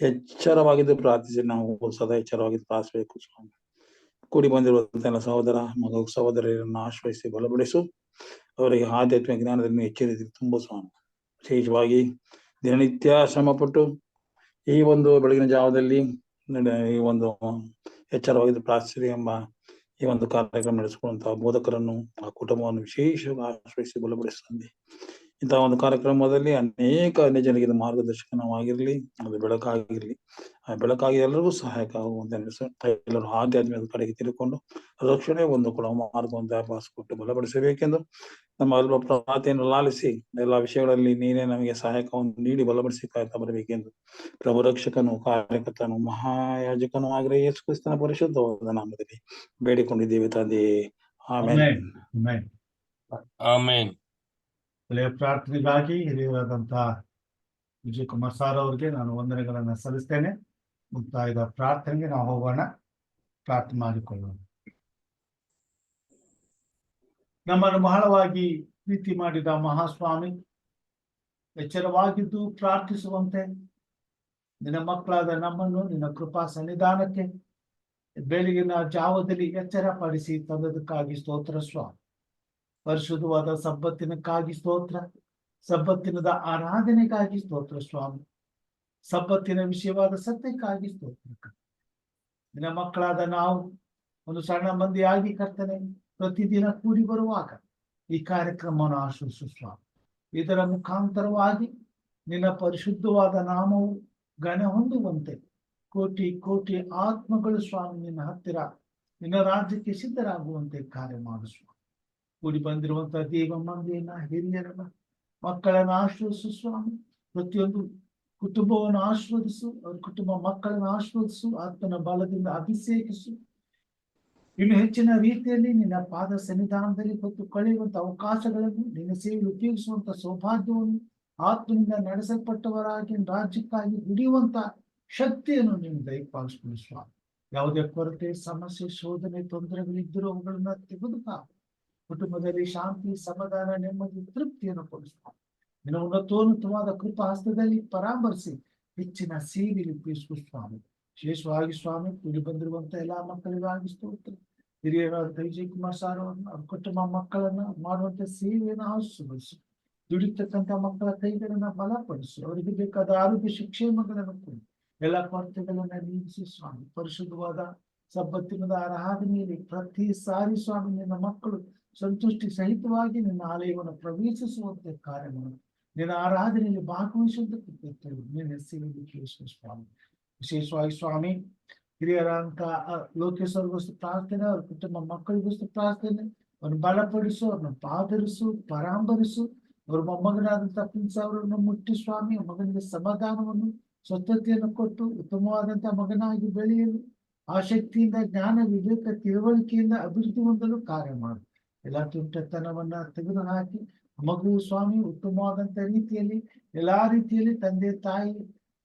[SPEAKER 5] ಎಚ್ಚರವಾಗಿದ್ದು ಪ್ರಾರ್ಥಿಸಿ ನಾವು ಸದಾ ಎಚ್ಚರವಾಗಿದ್ದು ಪ್ರಾರ್ಥಿಸಬೇಕು ಸ್ವಾಮಿ. ಕೂಡಿ ಬಂದಿರುವಂತಹ ಸಹೋದರ ಮಗ ಸಹೋದರರನ್ನು ಆಶ್ರಯಿಸಿ ಬಲಪಡಿಸು, ಅವರಿಗೆ ಆಧ್ಯಾತ್ಮಿಕ ಜ್ಞಾನದಲ್ಲಿ ಎಚ್ಚರಿಸಿ ತುಂಬ ಸ್ವಾಮಿ. ವಿಶೇಷವಾಗಿ ದಿನನಿತ್ಯ ಶ್ರಮಪಟ್ಟು ಈ ಒಂದು ಬೆಳಗಿನ ಜಾವದಲ್ಲಿ ಈ ಒಂದು ಎಚ್ಚರವಾಗಿದ್ದು ಪ್ರಾರ್ಥಿಸಿರಿ ಎಂಬ ಈ ಒಂದು ಕಾರ್ಯಕ್ರಮ ನಡೆಸಿಕೊಳ್ಳುವಂತಹ ಬೋಧಕರನ್ನು ಆ ಕುಟುಂಬವನ್ನು ವಿಶೇಷವಾಗಿ ಆಶ್ರಯಿಸಿ ಬಲಪಡಿಸ್ತಂದೆ. ಇಂತಹ ಒಂದು ಕಾರ್ಯಕ್ರಮದಲ್ಲಿ ಅನೇಕ ಅನ್ಯ ಜನರಿಗೆ ಮಾರ್ಗದರ್ಶಕವಾಗಿರ್ಲಿ, ಅದು ಬೆಳಕಾಗಿರ್ಲಿ, ಆ ಬೆಳಕಾಗಿ ಎಲ್ಲರಿಗೂ ಸಹಾಯಕ ಆಗುವಂತೆ ಎಲ್ಲರೂ ಆಧ್ಯಾತ್ಮಿಕ ಕಡೆಗೆ ತಿರುಕೊಂಡು ರಕ್ಷಣೆ ಒಂದು ಕೂಡ ಮಾರ್ಗವನ್ನು ಕೊಟ್ಟು ಬಲಪಡಿಸಬೇಕೆಂದು ನಮ್ಮ ಅಲ್ಪ ಪ್ರಾರ್ಥನೆಯನ್ನು ಲಾಲಿಸಿ ಎಲ್ಲಾ ವಿಷಯಗಳಲ್ಲಿ ನೀನೇ ನಮಗೆ ಸಹಾಯಕವನ್ನು ನೀಡಿ ಬಲಪಡಿಸಿ ಕಾಯ್ತಾ ಬರಬೇಕೆಂದು ಪ್ರಭು ರಕ್ಷಕನು, ಕಾರ್ಯಕರ್ತನು, ಮಹಾಯಾಜಕನು ಆಗಿರುವ ಯೇಸು ಕ್ರಿಸ್ತನ ಪರಿಶುದ್ಧವಾದ ನಾಮದಲ್ಲಿ ಬೇಡಿಕೊಂಡಿದ್ದೇವೆ ತಂದೆ. ಆಮೆನ್.
[SPEAKER 4] ಆಮೆನ್.
[SPEAKER 1] ಒಳ್ಳೆಯ ಪ್ರಾರ್ಥನೆಗಾಗಿ ಹಿರಿಯರಾದಂತಹ ವಿಜಯ್ ಕುಮಾರ್ ಸಾರ್ ಅವರಿಗೆ ನಾನು ವಂದನೆಗಳನ್ನು ಸಲ್ಲಿಸ್ತೇನೆ. ಮುಕ್ತಾಯದ ಪ್ರಾರ್ಥನೆಗೆ ನಾವು ಹೋಗೋಣ, ಪ್ರಾರ್ಥನೆ ಮಾಡಿಕೊಳ್ಳೋಣ. ನಮ್ಮನ್ನು ಬಹಳವಾಗಿ ಪ್ರೀತಿ ಮಾಡಿದ ಮಹಾಸ್ವಾಮಿ, ಎಚ್ಚರವಾಗಿದ್ದು ಪ್ರಾರ್ಥಿಸುವಂತೆ ನಿನ್ನ ಮಕ್ಕಳಾದ ನಮ್ಮನ್ನು ನಿನ್ನ ಕೃಪಾ ಸನ್ನಿಧಾನಕ್ಕೆ ಬೆಳಗಿನ ಜಾವದಲ್ಲಿ ಎಚ್ಚರಪಡಿಸಿ ತಂದದಕ್ಕಾಗಿ ಸ್ತೋತ್ರ ಸ್ವಾಮಿ. ಪರಿಶುದ್ಧವಾದ ಸಬ್ಬತ್ತಿನಕ್ಕಾಗಿ ಸ್ತೋತ್ರ, ಸಬ್ಬತ್ತಿನದ ಆರಾಧನೆಗಾಗಿ ಸ್ತೋತ್ರ ಸ್ವಾಮಿ, ಸಬ್ಬತ್ತಿನ ವಿಷಯವಾದ ಸತ್ಯಕ್ಕಾಗಿ ಸ್ತೋತ್ರ. ನಿನ್ನ ಮಕ್ಕಳಾದ ನಾವು ಒಂದು ಸಣ್ಣ ಮಂದಿಯಾಗಿ ಕರ್ತನೆ ಪ್ರತಿದಿನ ಕೂಡಿ ಬರುವಾಗ ಈ ಕಾರ್ಯಕ್ರಮವನ್ನು ಆಶ್ರಯಿಸು ಸ್ವಾಮಿ. ಇದರ ಮುಖಾಂತರವಾಗಿ ನಿನ್ನ ಪರಿಶುದ್ಧವಾದ ನಾಮವು ಘನ ಹೊಂದುವಂತೆ ಕೋಟಿ ಕೋಟಿ ಆತ್ಮಗಳು ಸ್ವಾಮಿ ನಿನ್ನ ಹತ್ತಿರ ನಿನ್ನ ರಾಜ್ಯಕ್ಕೆ ಸಿದ್ಧರಾಗುವಂತೆ ಕಾರ್ಯ ಮಾಡು ಸ್ವಾಮಿ. ಕೂಡಿ ಬಂದಿರುವಂತಹ ದೇವ ಮಂದಿಯನ್ನ, ಹಿರಿಯರನ್ನ, ಮಕ್ಕಳನ್ನು ಆಶೀರ್ವದಿಸು ಸ್ವಾಮಿ. ಪ್ರತಿಯೊಂದು ಕುಟುಂಬವನ್ನು ಆಶೀರ್ವದಿಸು, ಅವ್ರ ಕುಟುಂಬ ಮಕ್ಕಳನ್ನು ಆಶೀರ್ವದಿಸು, ಆತನ ಬಲದಿಂದ ಅಭಿಷೇಕಿಸು. ಇನ್ನು ಹೆಚ್ಚಿನ ರೀತಿಯಲ್ಲಿ ನಿನ್ನ ಪಾದ ಸನ್ನಿಧಾನದಲ್ಲಿ ಹೊತ್ತು ಕಳೆಯುವಂತ ಅವಕಾಶಗಳನ್ನು, ನಿನ್ನ ಸೇವೆಯಲ್ಲಿ ಉಪಯೋಗಿಸುವಂತ ಸೌಭಾಗ್ಯವನ್ನು, ಆತ್ಮನಿಂದ ನಡೆಸಲ್ಪಟ್ಟವರಾಗಿ ರಾಜ್ಯಕ್ಕಾಗಿ ದುಡಿಯುವಂತ ಶಕ್ತಿಯನ್ನು ನೀನು ದಯಪಾಲಿಸಿಕೊಳ್ಳು ಸ್ವಾಮಿ. ಯಾವುದೇ ಕೊರತೆ, ಸಮಸ್ಯೆ, ಶೋಧನೆ, ತೊಂದರೆಗಳಿದ್ದರೂ ಅವುಗಳನ್ನ ತೆಗೆದುಕಾ ಕುಟುಂಬದಲ್ಲಿ ಶಾಂತಿ, ಸಮಾಧಾನ, ನೆಮ್ಮದಿ, ತೃಪ್ತಿಯನ್ನು ಕೊಡಿಸ್ತಾ ನಿನ್ನ ಉನ್ನತೋನ್ನತವಾದ ಕೃಪಾ ಹಸ್ತದಲ್ಲಿ ಪರಾಮರ್ಶಿ ಹೆಚ್ಚಿನ ಸೇವೆಯಲ್ಲಿ ಉಪಯೋಗಿಸುವ ಸ್ವಾಮಿ. ವಿಶೇಷವಾಗಿ ಸ್ವಾಮಿ ಕೂಡಿ ಬಂದಿರುವಂತ ಎಲ್ಲಾ ಮಕ್ಕಳಿಗಾಗಿ ಸ್ತೋತ್ರ. ಹಿರಿಯರಾದ ವಿಜಯ್ ಕುಮಾರ್ ಸಾರ್ ಅವ್ರನ್ನ, ಅವ್ರ ಕುಟುಂಬ ಮಕ್ಕಳನ್ನ ಮಾಡುವಂತ ಸೇವೆಯನ್ನು ಆಶೀರ್ವದಿಸು. ದುಡಿತಕ್ಕಂಥ ಮಕ್ಕಳ ಕೈಗಳನ್ನ ಬಲಪಡಿಸು. ಅವರಿಗೆ ಬೇಕಾದ ಆರೋಗ್ಯ ಶಿಕ್ಷೇಮಗಳನ್ನು ಕೊಡಿ. ಎಲ್ಲ ಕೊರತೆಗಳನ್ನ ನೀಗಿಸಿ ಸ್ವಾಮಿ. ಪರಿಶುದ್ಧವಾದ ಸಬ್ಬತ್ತಿನದ ಆರಾಧನೆಯಲ್ಲಿ ಪ್ರತಿ ಸಾರಿ ಸ್ವಾಮಿ ನಿನ್ನ ಮಕ್ಕಳು ಸಂತುಷ್ಟಿ ಸಹಿತವಾಗಿ ನಿನ್ನ ಆಲಯವನ್ನು ಪ್ರವೇಶಿಸುವಂತೆ ಕಾರ್ಯ ಮಾಡು. ನಿನ್ನ ಆರಾಧನೆಯಲ್ಲಿ ಭಾಗವಹಿಸುವಂತೆ ನಿನ್ನ ಸೇವೆಯಲ್ಲಿ ಕೇಳಿಸುವ ಸ್ವಾಮಿ. ವಿಶೇಷವಾಗಿ ಸ್ವಾಮಿ ಹಿರಿಯರಂತ ಲೋಕೇಶ್ವರಿಗೋಸ್ಕರ ಪ್ರಾರ್ಥನೆ, ಅವ್ರ ಕುಟುಂಬ ಮಕ್ಕಳಿಗೋಸ್ಕರ ಪ್ರಾರ್ಥನೆ. ಅವ್ರನ್ನ ಬಲಪಡಿಸು, ಅವ್ರನ್ನ ಪಾದರಿಸು, ಪರಾಂಬರಿಸು. ಅವ್ರ ಮೊಮ್ಮಗನಾದಂತ ಪ್ರಿನ್ಸ್ ಅವರನ್ನು ಮುಟ್ಟಿ ಸ್ವಾಮಿ, ಮಗನಿಗೆ ಸಮಾಧಾನವನ್ನು, ಸ್ವಚ್ಛತೆಯನ್ನು ಕೊಟ್ಟು ಉತ್ತಮವಾದಂತ ಮಗನಾಗಿ ಬೆಳೆಯಲು ಆಸಕ್ತಿಯಿಂದ, ಜ್ಞಾನ, ವಿವೇಕ, ತಿಳುವಳಿಕೆಯಿಂದ ಅಭಿವೃದ್ಧಿ ಹೊಂದಲು ಕಾರ್ಯ ಮಾಡು. ಎಲ್ಲಾ ತುಂಟತನವನ್ನ ತೆಗೆದು ಹಾಕಿ ಮಗು ಸ್ವಾಮಿ ಉತ್ತಮವಾದಂತ ರೀತಿಯಲ್ಲಿ ಎಲ್ಲಾ ರೀತಿಯಲ್ಲಿ ತಂದೆ, ತಾಯಿ,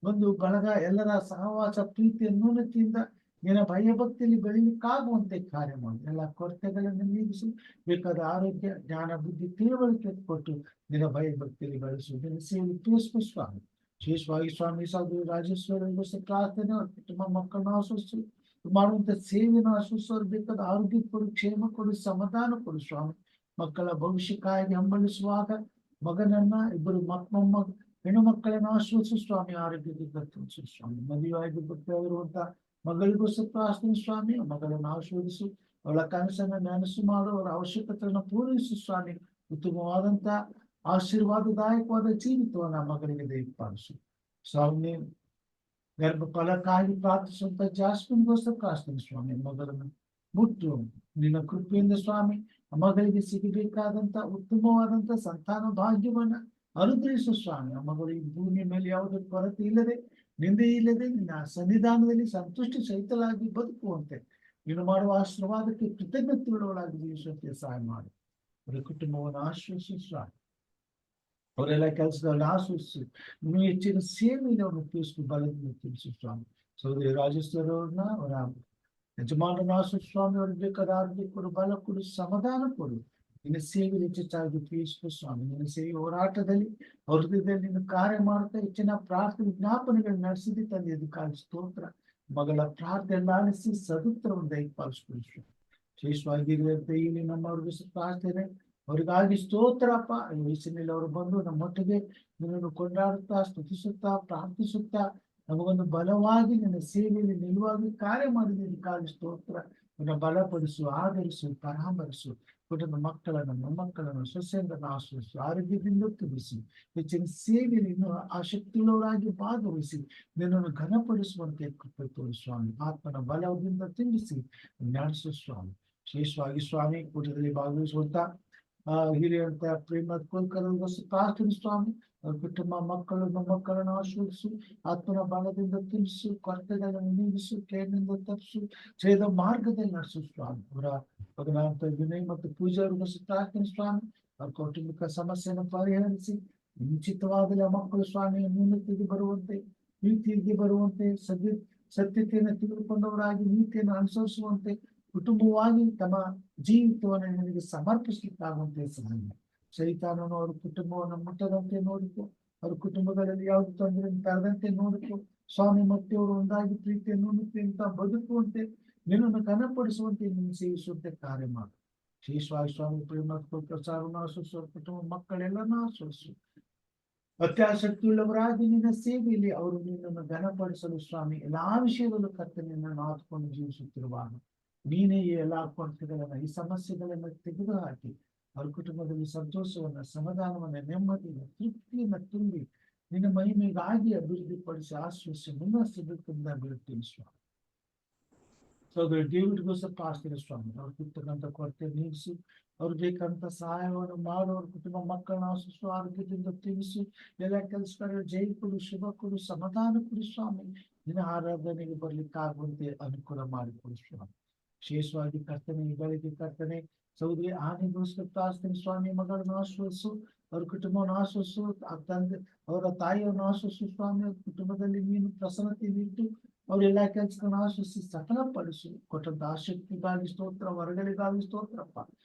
[SPEAKER 1] ಬಂಧು ಬಳಗ ಎಲ್ಲರ ಸಹವಾಸ, ಪ್ರೀತಿಯ ನ್ಯೂನತೆಯಿಂದ ನಿನ್ನ ಭಯಭಕ್ತಿಯಲ್ಲಿ ಬೆಳೀಲಿಕ್ಕಾಗುವಂತೆ ಕಾರ್ಯ ಮಾಡು. ಎಲ್ಲ ಕೊರತೆಗಳನ್ನು ನೀಗಿಸಿ ಬೇಕಾದ ಆರೋಗ್ಯ, ಜ್ಞಾನ, ಬುದ್ಧಿ, ತಿಳುವಳಿಕೆ ಕೊಟ್ಟು ನಿನ್ನ ಭಯಭಕ್ತಿಯಲ್ಲಿ ಬೆಳೆಸು. ನಿನ್ನ ಸೇವೆ ತೋರಿಸುವ ಸ್ವಾಮಿ. ವಿಶೇಷವಾಗಿ ಸ್ವಾಮಿ ಸಹೋದರಿ ರಾಜೇಶ್ವರಿಗೋಸ್ಕರ ಪ್ರಾರ್ಥನೆ, ಅವ್ರ ಕುಟುಂಬ ಮಕ್ಕಳನ್ನ ಆಶ್ವಸಿಸು. ಮಾಡುವಂತ ಸೇವೆಯನ್ನು ಆಶ್ವಸಿಸೋರು ಬೇಕಾದ ಆರೋಗ್ಯ ಕೊಡು, ಕ್ಷೇಮ ಕೊಡು, ಸಮಾಧಾನ ಕೊಡು ಸ್ವಾಮಿ. ಮಕ್ಕಳ ಭವಿಷ್ಯಕ್ಕಾಗಿ ಹಂಬಲಿಸುವಾಗ ಮಗನನ್ನ, ಇಬ್ಬರು ಹೆಣ್ಣು ಮಕ್ಕಳನ್ನು ಆಶ್ವಸಿಸು ಸ್ವಾಮಿ. ಆರೋಗ್ಯದಿಂದ ತಿಳಿಸು ಸ್ವಾಮಿ. ಮದುವೆಯಾಗಿ ಬರುವಂತ ಮಗಳಿಗೋಸ್ಕರ ಪ್ರಾರ್ಥನೆ ಸ್ವಾಮಿ. ಮಗಳನ್ನು ಆಶೀರ್ವದಿಸು. ಅವಳ ಕನಸನ್ನ ನೆನಸು ಮಾಡು. ಅವರ ಅವಶ್ಯಕತೆಯನ್ನು ಪೂರೈಸು ಸ್ವಾಮಿ. ಉತ್ತಮವಾದಂತ ಆಶೀರ್ವಾದದಾಯಕವಾದ ಜೀವಿತವನ್ನ ಮಗಳಿಗೆ ದಯಪಾಲಿಸು ಸ್ವಾಮಿ. ಗರ್ಭಫಲಕ್ಕಾಗಿ ಪ್ರಾರ್ಥಿಸುವಂತ ಜಾಸ್ಮಿನ್ಗೋಸ್ಕರ ಪ್ರಾರ್ಥನೆ ಸ್ವಾಮಿ. ಮಗಳನ್ನು ಮುಟ್ಟು ನಿನ್ನ ಕೃಪೆಯಿಂದ ಸ್ವಾಮಿ ಮಗಳಿಗೆ ಸಿಗಬೇಕಾದಂತ ಉತ್ತಮವಾದಂತ ಸಂತಾನ ಭಾಗ್ಯವನ್ನ ಅನುಗ್ರಹಿಸು ಸ್ವಾಮಿ. ಮಗಳು ಈ ಭೂಮಿಯ ಮೇಲೆ ಯಾವುದೇ ಕೊರತೆ ಇಲ್ಲದೆ, ನಿಂದೆ ಇಲ್ಲದೆ ನಿನ್ನ ಸನ್ನಿಧಾನದಲ್ಲಿ ಸಂತುಷ್ಟಿ ಸಹಿತಲಾಗಿ ಬದುಕುವಂತೆ ನೀನು ಮಾಡುವ ಆಶೀರ್ವಾದಕ್ಕೆ ಕೃತಜ್ಞತೆಗಳೊಳಗಾಗಿ ಜೀವಿಸುವಂತೆ ಸಹಾಯ ಮಾಡು. ಅವರ ಕುಟುಂಬವನ್ನು ಆಶ್ರಯಿಸು ಸ್ವಾಮಿ. ಅವರೆಲ್ಲ ಕೆಲಸದಲ್ಲಿ ಆಶ್ರಯಿಸಿ ಇನ್ನೂ ಹೆಚ್ಚಿನ ಸೇವೆಯಲ್ಲಿ ಅವ್ರನ್ನ ಉಪಯೋಗಿಸಿ ಬಲದಿಂದ ತಿಳಿಸು ಸ್ವಾಮಿ. ಸಹೋದರಿ ರಾಜೇಶ್ವರಿ ಅವ್ರನ್ನ, ಅವರ ಯಜಮಾನನ ಆಶ್ರಯಿಸು ಸ್ವಾಮಿ. ಅವ್ರಿಗೆ ಬೇಕಾದ ಆರೋಗ್ಯ ಕೊಡು, ಬಲ ಕೊಡು, ಸಮಾಧಾನ ಕೊಡು. ನಿನ್ನ ಸೇವೆಯಲ್ಲಿ ಹೆಚ್ಚಾಗಿ ಉಪಯೋಗಿಸುವ ಸ್ವಾಮಿ. ನಿನ್ನ ಸೇವೆ ಹೋರಾಟದಲ್ಲಿ ಅವ್ರ ಹೃದಯದಲ್ಲಿ ನಿನ್ನ ಕಾರ್ಯ ಮಾಡುತ್ತಾ ಹೆಚ್ಚಿನ ಪ್ರಾರ್ಥನೆ ವಿಜ್ಞಾಪನೆಗಳು ನಡೆಸಿದ್ದು ತಂದೆ ಅದಕ್ಕಾಗಿ ಸ್ತೋತ್ರ. ಮಗಳ ಪ್ರಾರ್ಥನೆ ಆಲಿಸಿ ಸದುತ್ತರವನ್ನು ದಯಪಾಲಿಸಿಕೊಳ್ಳಿ. ವಿಶೇಷವಾಗಿ ಇಲ್ಲಿ ನಮ್ಮವ್ರಿಗೆ ಪ್ರಾರ್ಥನೆ, ಅವ್ರಿಗಾಗಿ ಸ್ತೋತ್ರಪ್ಪ. ಈ ವಯಸ್ಸಿನಲ್ಲಿ ಅವರು ಬಂದು ನಮ್ಮೊಟ್ಟಿಗೆ ನಿನ್ನನ್ನು ಕೊಂಡಾಡುತ್ತಾ, ಸ್ತುತಿಸುತ್ತಾ, ಪ್ರಾರ್ಥಿಸುತ್ತಾ ನಮಗೊಂದು ಬಲವಾಗಿ ನಿನ್ನ ಸೇವೆಯಲ್ಲಿ ನಿಲುವಾಗಿ ಕಾರ್ಯ ಮಾಡಿದ್ದಕ್ಕಾಗಿ ಸ್ತೋತ್ರ. ನಿನ್ನ ಬಲಪಡಿಸು, ಆಧರಿಸು, ಪರಾಮರಿಸು. ಕುಟುಂಬ ಮಕ್ಕಳನ್ನು, ಮೊಮ್ಮಕ್ಕಳನ್ನು, ಸೊಸೆಯರನ್ನು ಆಶ್ರಯಿಸು. ಆರೋಗ್ಯದಿಂದ ತುಂಬಿಸಿ ಹೆಚ್ಚಿನ ಸೇವೆಯಲ್ಲಿ ಇನ್ನು ಆಸಕ್ತಿಯುಳ್ಳವರಾಗಿ ಭಾಗವಹಿಸಿ ನಿನ್ನನ್ನು ಘನಪಡಿಸುವಂತೆ ಕೃಪೆ ತೋರಿ ಸ್ವಾಮಿ. ಆತ್ಮನ ಬಲದಿಂದ ತುಂಬಿಸಿ ಜ್ಞಾನಿಸು ಸ್ವಾಮಿ. ವಿಶೇಷವಾಗಿ ಸ್ವಾಮಿ ಕೂಟದಲ್ಲಿ ಭಾಗವಹಿಸುವಂತ ಹಿರಿಯಂತ ಪ್ರೇಮದ ಕುಲಕರ್ಣಿಗೋಸ್ಕರ ಪ್ರಾರ್ಥನೆ ಸ್ವಾಮಿ. ಅವ್ರ ಕುಟುಂಬ ಮಕ್ಕಳು, ಮೊಮ್ಮಕ್ಕಳನ್ನು ಆಶೀರ್ವದಿಸು. ಆತ್ಮನ ಬಲದಿಂದ ತುಂಬಿಸು, ಕೊರತೆಗಳನ್ನು ನೀಗಿಸು, ಕೇಳಿನಿಂದ ತಪ್ಪಿಸು, ಛೇದ ಮಾರ್ಗದಲ್ಲಿ ನಡೆಸು ಸ್ವಾಮಿ. ಅವರ ಭಗವಂತ ವಿನಯ್ ಮತ್ತು ಪೂಜಾರಿಗೋಸ್ಕರ ಪ್ರಾರ್ಥನೆ ಸ್ವಾಮಿ. ಅವ್ರ ಕೌಟುಂಬಿಕ ಸಮಸ್ಯೆಯನ್ನು ಪರಿಹರಿಸಿ ನಿಶ್ಚಿತವಾಗಲಿ ಮಕ್ಕಳು ಸ್ವಾಮಿ ನ್ಯೂನತೆಗೆ ಬರುವಂತೆ, ನೀತಿಗೆ ಬರುವಂತೆ, ಸತ್ಯತೆಯನ್ನು ತಿಳಿದುಕೊಂಡವರಾಗಿ ನೀತಿಯನ್ನು ಅನುಸರಿಸುವಂತೆ, ಕುಟುಂಬವಾಗಿ ತಮ್ಮ ಜೀವಿತವನ್ನು ನಿನಗೆ ಸಮರ್ಪಿಸಲಿಕ್ಕಾಗುವಂತೆ ಸಹಾಯ. ಸೈತಾನನು ಅವ್ರ ಕುಟುಂಬವನ್ನು ಮುಟ್ಟದಂತೆ ನೋಡಿಕೊ. ಅವ್ರ ಕುಟುಂಬಗಳಲ್ಲಿ ಯಾವುದು ತೊಂದರೆ ತರದಂತೆ ನೋಡಿಕೊ. ಸ್ವಾಮಿ ಮತ್ತೆ ಅವರು ಒಂದಾಗಿ ಪ್ರೀತಿಯನ್ನು ಅಂತ ಬದುಕುವಂತೆ ನಿನ್ನನ್ನು ಘನಪಡಿಸುವಂತೆ ನಿನ್ನ ಸೇವಿಸುವಂತೆ ಕಾರ್ಯ ಮಾಡು. ವಿಶೇಷವಾಗಿ ಸ್ವಾಮಿ ಪ್ರೇಮ ಪ್ರಚಾರವನ್ನು ಆಶ್ರಯಿಸುವ ಕುಟುಂಬ ಮಕ್ಕಳೆಲ್ಲನೂ ಆಶ್ರಯಿಸು. ಅತ್ಯಾಸಕ್ತಿಯುಳ್ಳವರಾಗಿ ನಿನ್ನ ಸೇವೆಯಲ್ಲಿ ಅವರು ನಿನ್ನನ್ನು ಘನಪಡಿಸಲು ಸ್ವಾಮಿ ಎಲ್ಲಾ ವಿಷಯದಲ್ಲೂ ಕರ್ತನೆಯನ್ನು ಆತ್ಕೊಂಡು ಜೀವಿಸುತ್ತಿರುವಾಗ ನೀನೇ ಈ ಎಲ್ಲಾ ಕೊರತೆಗಳನ್ನ, ಈ ಸಮಸ್ಯೆಗಳನ್ನ ತೆಗೆದು ಹಾಕಿ ಅವ್ರ ಕುಟುಂಬದಲ್ಲಿ ಸಂತೋಷವನ್ನ, ಸಮಾಧಾನವನ್ನ, ನೆಮ್ಮದಿಯನ್ನು, ತೃಪ್ತಿಯನ್ನ ತುಂಬಿ ನಿನ್ನ ಮಹಿಮೆಗಾಗಿ ಅಭಿವೃದ್ಧಿಪಡಿಸಿ ಆಶ್ರಯಿಸಿ ಮುನ್ನಡೆಸಬೇಕೆಂದ ಬೀಳ್ತೀನಿ ಸ್ವಾಮಿ. ಸೋದರ ಡೇವಿಡ್ಗೋಸ್ಕರ ಪ್ರಾರ್ಥನೆ ಸ್ವಾಮಿ. ಅವ್ರಿಗಿರ್ತಕ್ಕಂಥ ಕೊರತೆ ನೀಗಿಸಿ, ಅವ್ರಿಗೆ ಬೇಕಂತ ಸಹಾಯವನ್ನು ಮಾಡು. ಅವ್ರ ಕುಟುಂಬ ಮಕ್ಕಳನ್ನ ಆಶ್ರಯಿಸು, ಆರೋಗ್ಯದಿಂದ ತಿಳಿಸಿ, ಎಲ್ಲ ಕೆಲಸಗಳ ಜೈ ಕೊಡು, ಶುಭ ಕೊಡು, ಸಮಾಧಾನ ಕೊಡು ಸ್ವಾಮಿ. ನಿನ್ನ ಆರಾಧನೆಗೆ ಬರ್ಲಿಕ್ಕೆ ಆಗುವಂತೆ ಅನುಕೂಲ ಮಾಡಿಕೊಡು ಸ್ವಾಮಿ. ವಿಶೇಷವಾಗಿ ಕರ್ತನೆ ಈ ಬೆಳಗ್ಗೆ ಕರ್ತನೆ ಸೌದಿ ಆನೆಗೋಸ್ಕರ ಪ್ರಾರ್ಥನೆ ಸ್ವಾಮಿ. ಮಗಳನ್ನು ಆಶ್ರಯಿಸು, ಅವ್ರ ಕುಟುಂಬವನ್ನು ಆಶ್ರಯಿಸು, ತಂದೆ ಅವರ ತಾಯಿಯನ್ನು ಆಶ್ರಯಿಸು ಸ್ವಾಮಿ. ಅವ್ರ ಕುಟುಂಬದಲ್ಲಿ ನೀನು ಪ್ರಸನ್ನತೆ ನೀಟ್ಟು ಅವರೆಲ್ಲಾ ಕೆಲಸಗಳನ್ನ ಆಶ್ರಯಿಸಿ ಸಫಲಪಡಿಸು. ಕೊಟ್ಟಂತ ಆಸಕ್ತಿಗಾಗಿ ಸ್ತೋತ್ರ, ಹೊರಗಳಿಗಾಗಿ ಸ್ತೋತ್ರಪ್ಪ.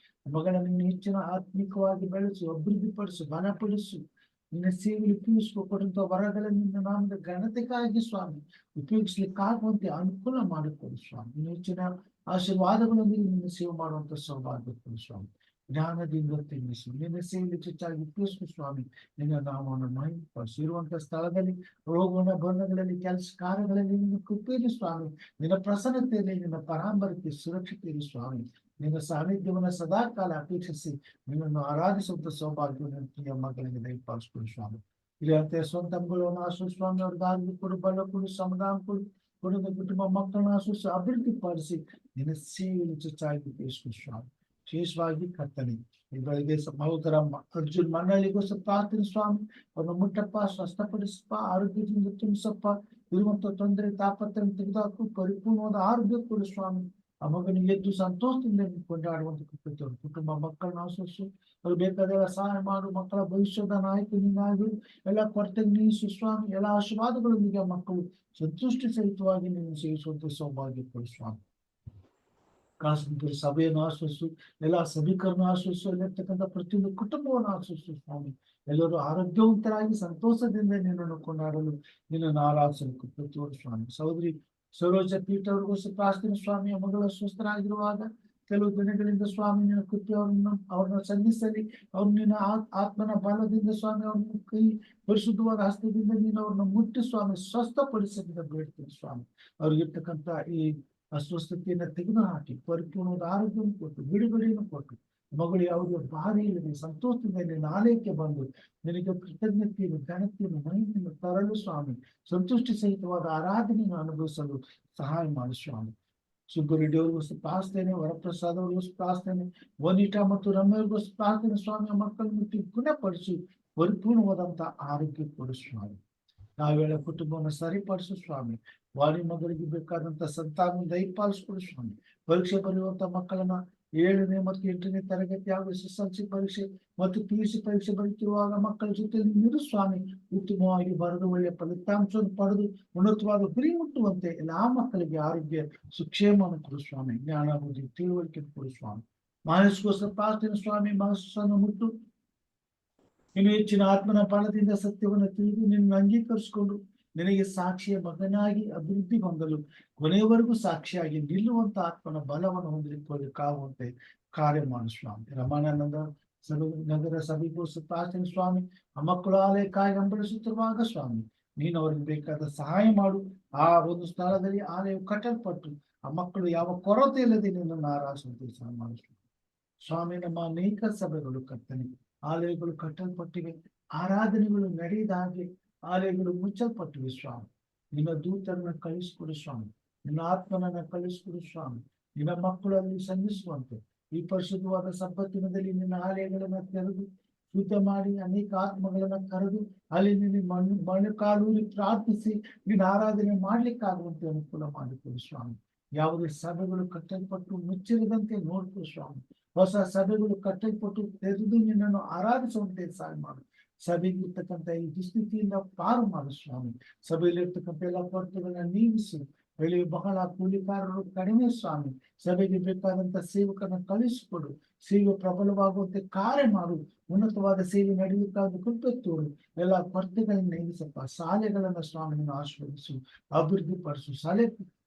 [SPEAKER 1] ಮಗಳನ್ನು ನೀನು ಹೆಚ್ಚಿನ ಆತ್ಮಿಕವಾಗಿ ಬೆಳೆಸು, ಅಭಿವೃದ್ಧಿಪಡಿಸು, ಬಲಪಡಿಸು. ನಿನ್ನ ಸೇವೆಯಲ್ಲಿ ಉಪಯೋಗಿಸ್ಕೊ. ಕೊಟ್ಟಂತ ವರಗಳನ್ನು ನಿನ್ನ ನಾಮದ ಘನತೆಗಾಗಿ ಸ್ವಾಮಿ ಉಪಯೋಗಿಸ್ಲಿಕ್ಕಾಗುವಂತೆ ಅನುಕೂಲ ಮಾಡಿಕೊಡು ಸ್ವಾಮಿ. ನಿನ್ನ ಹೆಚ್ಚಿನ ಆಶೀರ್ವಾದಗಳೊಂದಿಗೆ ನಿನ್ನ ಸೇವೆ ಮಾಡುವಂತ ಸೌಭಾಗ್ಯ ಕೊಡು ಸ್ವಾಮಿ. ಜ್ಞಾನದಿಂದ ತಿಳಿಸು, ನಿನ್ನ ಸೇವೆಯಲ್ಲಿ ಹೆಚ್ಚಾಗಿ ಉಪಯೋಗಿಸು ಸ್ವಾಮಿ. ನಿನ್ನ ನಾಮವನ್ನು ಮಹಿಮೆಪಡಿಸು. ಇರುವಂತಹ ಸ್ಥಳದಲ್ಲಿ ರೋಗನ ಬಂಧಗಳಲ್ಲಿ ಕೆಲಸ ಕಾರ್ಯಗಳಲ್ಲಿ ನಿನ್ನ ಕೃಪೆಯಲ್ಲಿ ಸ್ವಾಮಿ, ನಿನ್ನ ಪ್ರಸನ್ನತೆಯಲ್ಲಿ ನಿನ್ನ ಪರಾಂಬರಕ್ಕೆ ಸುರಕ್ಷತೆಯಲ್ಲಿ ಸ್ವಾಮಿ, ನಿನ್ನ ಸಾನ್ನಿಧ್ಯವನ್ನ ಸದಾ ಕಾಲ ಅಪೇಕ್ಷಿಸಿ ನಿನ್ನನ್ನು ಆರಾಧಿಸುವಂತ ಸೌಭಾಗ್ಯವನ್ನು ಪ್ರಿಯ ಮಕ್ಕಳಿಗೆ ದಯಪಾಲಿಸಿಕೊಡು ಸ್ವಾಮಿ. ಇಲ್ಲಿಯಂತೆ ಸ್ವಂತ ಮಗಳನ್ನು ಆಶ್ರಯಿಸು ಸ್ವಾಮಿ. ಅವ್ರಿಗೆ ಕೊಡು, ಬಲ ಕೊಡು, ಸಮಾಧಾನ ಕೊಡು. ಕೊಡುವ ಕುಟುಂಬ ಮಕ್ಕಳನ್ನ ಆಶ್ರಯಿಸಿ ಅಭಿವೃದ್ಧಿಪಡಿಸಿ ನಿನ್ನ ಸೇವೆಯಲ್ಲಿ ಹೆಚ್ಚಾಗಿ ಉಪಯೋಗಿಸಿಕೊಡು ಸ್ವಾಮಿ. ವಿಶೇಷವಾಗಿ ಕರ್ತನೆ ಈ ಬೆಳಗ್ಗೆ ಸಹೋದರ ಅರ್ಜುನ್ ಮಣ್ಣಳ್ಳಿಗೋಸ್ಕರ ಪ್ರಾರ್ಥನೆ ಸ್ವಾಮಿ. ಅವ್ರನ್ನ ಮುಟ್ಟಪ್ಪ, ಸ್ವಸ್ಥಪಡಿಸಪ್ಪ, ಆರೋಗ್ಯದಿಂದ ತುಂಬಿಸಪ್ಪ. ಇರುವಂತ ತೊಂದರೆ ತಾಪತ್ರನ್ನು ತೆಗೆದುಹಾಕು, ಪರಿಪೂರ್ಣವಾದ ಆರೋಗ್ಯ ಕೊಡು ಸ್ವಾಮಿ. ಆ ಮಗನಿಗೆ ಎದ್ದು ಸಂತೋಷದಿಂದ ಕೊಂಡಾಡುವಂತ ಕೃಪೆ. ಕುಟುಂಬ ಮಕ್ಕಳನ್ನ ಆಶ್ರಯಿಸು, ಅವ್ರು ಬೇಕಾದ ಸಹಾಯ ಮಾಡು. ಮಕ್ಕಳ ಭವಿಷ್ಯದ ನಾಯಕ ನೀನಾಗಿ ಎಲ್ಲ ಕೊರತೆ ನೀಗಿಸು ಸ್ವಾಮಿ. ಎಲ್ಲ ಆಶೀರ್ವಾದಗಳೊಂದಿಗೆ ಮಕ್ಕಳು ಸಂತುಷ್ಟಿ ಸಹಿತವಾಗಿ ನೀನು ಸೇವಿಸುವಂತ ಸೌಭಾಗ್ಯ ಕೊಡು ಸ್ವಾಮಿ. ಕಾಶ್ಮೀರ ಸಭೆಯನ್ನು ಆಶ್ರಯಿಸು, ಎಲ್ಲಾ ಸಭಿಕರನ್ನು ಆಶ್ರಯಿಸು. ಅಲ್ಲಿರ್ತಕ್ಕಂಥ ಪ್ರತಿಯೊಂದು ಕುಟುಂಬವನ್ನು ಆಶ್ರಯಿಸು ಸ್ವಾಮಿ. ಎಲ್ಲರೂ ಆರೋಗ್ಯವಂತರಾಗಿ ಸಂತೋಷದಿಂದ ನಿನ್ನನ್ನು ಕೊಂಡಾಡಲು ನಿನ್ನನ್ನು ಆರಾಧಿಸಲು ಕೃಪೆ ಸ್ವಾಮಿ. ಸಹೋದರಿ ಸರೋಜ ಪೀಠ ಅವ್ರಿಗೋಸ್ಕರ ಪ್ರಾರ್ಥನೆ ಸ್ವಾಮಿ. ಮಗಳ ಸ್ವಸ್ಥರಾಗಿರುವಾಗ ಕೆಲವು ದಿನಗಳಿಂದ ಸ್ವಾಮಿ ನಿನ್ನ ಕೃಪೆ ಅವ್ರನ್ನ ಸಂಧಿಸಲಿ. ಅವ್ರು ನಿನ್ನ ಆತ್ಮನ ಬಲದಿಂದ ಸ್ವಾಮಿ, ಅವ್ರನ್ನ ಕೈ ಪರಿಶುದ್ಧವಾದ ಹಸ್ತದಿಂದ ನೀನು ಅವ್ರನ್ನ ಮುಟ್ಟಿ ಸ್ವಾಮಿ ಸ್ವಸ್ಥಪಡಿಸದಿಂದ ಬೇಡ್ತೀನಿ ಸ್ವಾಮಿ. ಅವ್ರಿಗಿರ್ತಕ್ಕಂಥ ಈ ಅಸ್ವಸ್ಥತೆಯನ್ನ ತೆಗೆದು ಹಾಕಿ ಪರಿಪೂರ್ಣವಾದ ಆರೋಗ್ಯವನ್ನು ಕೊಟ್ಟು, ಬಿಡುಗಡೆಯನ್ನು ಕೊಟ್ಟು, ಮಗಳು ಯಾವುದೇ ಬಾಧೆ ಇಲ್ಲದೆ ಸಂತೋಷದಿಂದ ನಿನ್ನ ಆಲಯಕ್ಕೆ ಬಂದು ನಿನಗೆ ಕೃತಜ್ಞತೆಯನ್ನು, ಘನತೆಯನ್ನು, ಮಹಿಮೆಯನ್ನು ತರಲು ಸ್ವಾಮಿ ಸಂತುಷ್ಟಿ ಸಹಿತವಾದ ಆರಾಧನೆಯನ್ನು ಅನುಭವಿಸಲು ಸಹಾಯ ಮಾಡಿ ಸ್ವಾಮಿ. ಸುಬ್ಬರೆಡ್ಡಿ ಅವ್ರಿಗೋಸ್ಕರ ಪ್ರಾರ್ಥನೆ, ವರಪ್ರಸಾದ್ ಅವ್ರಿಗೋಸ್ಕರ ಪ್ರಾರ್ಥನೆ, ವನಿತಾ ಮತ್ತು ರಮ್ಯವ್ರಿಗೋಸ್ಕರ ಪ್ರಾರ್ಥನೆ ಸ್ವಾಮಿ. ಮಕ್ಕಳನ್ನು ಗುಣಪಡಿಸಿ ಪರಿಪೂರ್ಣವಾದಂತ ಆರೋಗ್ಯ ಕೊಡು ಸ್ವಾಮಿ. ನಾವೇಳ ಕುಟುಂಬವನ್ನು ಸರಿಪಡಿಸು ಸ್ವಾಮಿ. ವಾಣಿ ಮಗಳಿಗೆ ಬೇಕಾದಂತ ಸಂತಾನ ದಯಪಾಲಿಸ್ಕೊಡು ಸ್ವಾಮಿ. ಪರೀಕ್ಷೆ ಬರೆಯುವಂತ ಮಕ್ಕಳನ್ನ 7ನೇ ಮತ್ತು 8ನೇ ತರಗತಿ ಹಾಗೂ SSLC ಪರೀಕ್ಷೆ ಮತ್ತು PUC ಪರೀಕ್ಷೆ ಬರೆಯುತ್ತಿರುವಾಗ ಮಕ್ಕಳ ಜೊತೆ ನೀರು ಸ್ವಾಮಿ ಉತ್ತಮವಾಗಿ ಬರೆದು ಒಳ್ಳೆಯ ಫಲಿತಾಂಶವನ್ನು ಪಡೆದು ಉನ್ನತವಾದ ಗುರಿ ಮುಟ್ಟುವಂತೆ ಎಲ್ಲಾ ಮಕ್ಕಳಿಗೆ ಆರೋಗ್ಯ ಸುಕ್ಷೇಮವನ್ನು ಕೊಡು ಸ್ವಾಮಿ. ಜ್ಞಾನ ಬುದ್ಧಿ ತಿಳುವಳಿಕೆ ಕೊಡು ಸ್ವಾಮಿ. ಮನಸ್ಸಿಗೋಸ್ಕರ ಪ್ರಾರ್ಥನೆ ಸ್ವಾಮಿ. ಮನಸ್ಸನ್ನು ಮುಟ್ಟು ಇನ್ನು ಹೆಚ್ಚಿನ ಆತ್ಮನ ಬಲದಿಂದ ಸತ್ಯವನ್ನು ತಿಳಿದು ನಿನ್ನ ಅಂಗೀಕರಿಸಿಕೊಂಡು ನಿನಗೆ ಸಾಕ್ಷಿಯ ಮಗನಾಗಿ ಅಭಿವೃದ್ಧಿ ಹೊಂದಲು ಕೊನೆಯವರೆಗೂ ಸಾಕ್ಷಿಯಾಗಿ ನಿಲ್ಲುವಂತ ಆತ್ಮನ ಬಲವನ್ನು ಹೊಂದಲಿಕ್ಕಾಗುವಂತೆ ಕಾರ್ಯ ಮಾಡು ಸ್ವಾಮಿ. ರಮಾನಂದ ನಗರ ಸಭೆಗೋಸ್ಕರ ಪ್ರಾರ್ಥನೆ ಸ್ವಾಮಿ. ಆ ಮಕ್ಕಳು ಆಲಯಕ್ಕಾಗಿ ಹಂಬಲಿಸುತ್ತಿರುವಾಗ ಸ್ವಾಮಿ ನೀನು ಅವರಿಗೆ ಬೇಕಾದ ಸಹಾಯ ಮಾಡು. ಆ ಒಂದು ಸ್ಥಳದಲ್ಲಿ ಆಲಯವು ಕಟ್ಟಲ್ಪಟ್ಟು ಆ ಮಕ್ಕಳು ಯಾವ ಕೊರತೆ ಇಲ್ಲದೆ ನಿನ್ನನ್ನು ಆರಾಧಿಸುವಂತೆ ಸಹಾಯ ಮಾಡು ಸ್ವಾಮಿ. ನಮ್ಮ ಅನೇಕ ಸಭೆಗಳು ಕರ್ತನೆ ಆಲಯಗಳು ಕಟ್ಟಲ್ಪಟ್ಟಿವೆ, ಆರಾಧನೆಗಳು ನಡೆಯದ ಹಾಗೆ ಆಲಯಗಳು ಮುಚ್ಚಲ್ಪಟ್ಟಿವೆ ಸ್ವಾಮಿ. ನಿನ್ನ ದೂತರನ್ನ ಕಳಿಸಿಕೊಡು ಸ್ವಾಮಿ. ನಿನ್ನ ಆತ್ಮನನ್ನ ಕಳಿಸಿಕೊಡು ಸ್ವಾಮಿ. ನಿನ್ನ ಮಕ್ಕಳಲ್ಲಿ ಸಂಧಿಸುವಂತೆ ಈ ಪರಿಶುದ್ಧವಾದ ಸಬ್ಬತ್ತಿನದಲ್ಲಿ ನಿನ್ನ ಆಲಯಗಳನ್ನ ತೆರೆದು ಶುದ್ಧ ಮಾಡಿ ಅನೇಕ ಆತ್ಮಗಳನ್ನ ಕರೆದು ಅಲ್ಲಿ ನಿನ್ನ ಮಣ್ಣು ಕಾಲೂರಿ ಪ್ರಾರ್ಥಿಸಿ ನಿನ್ನ ಆರಾಧನೆ ಮಾಡ್ಲಿಕ್ಕಾಗುವಂತೆ ಅನುಕೂಲ ಮಾಡಿಕೊಡು ಸ್ವಾಮಿ. ಯಾವುದೇ ಸಭೆಗಳು ಕಟ್ಟಲ್ಪಟ್ಟು ಮುಚ್ಚಿರದಂತೆ ನೋಡ್ಕೊ ಸ್ವಾಮಿ. ಹೊಸ ಸಭೆಗಳು ಕಟ್ಟಲ್ಪಟ್ಟು ತೆರೆದು ನಿನ್ನನ್ನು ಆರಾಧಿಸುವಂತೆ ಸಹಾಯ ಮಾಡು. ಸಭೆಗಿರ್ತಕ್ಕಂಥ ಈ ದುಸ್ಥಿತಿಯಿಂದ ಪಾರು ಮಾಡು ಸ್ವಾಮಿ. ಸಭೆಯಲ್ಲಿರ್ತಕ್ಕಂಥ ಎಲ್ಲ ಕೊರತೆಗಳನ್ನ ನೀಗಿಸಿ ಇಲ್ಲಿ ಬಹಳ ಕೂಲಿಕಾರರು ಕಡಿಮೆ ಸ್ವಾಮಿ. ಸಭೆಗೆ ಬೇಕಾದಂತ ಸೇವಕರನ್ನು ಕಳಿಸಿಕೊಡು, ಸೇವೆ ಪ್ರಬಲವಾಗುವಂತೆ ಕಾರ್ಯ ಮಾಡು, ಉನ್ನತವಾದ ಸೇವೆ ನಡೆಯಲಿಕ್ಕಾಗಿ ಕೃಪೆ ತೋರು. ಎಲ್ಲ ಕೊರತೆಗಳನ್ನ ನೀಗಿಸಪ್ಪ. ಶಾಲೆಗಳನ್ನ ಸ್ವಾಮಿಯನ್ನು ಆಶೀರ್ವದಿಸು, ಅಭಿವೃದ್ಧಿಪಡಿಸು.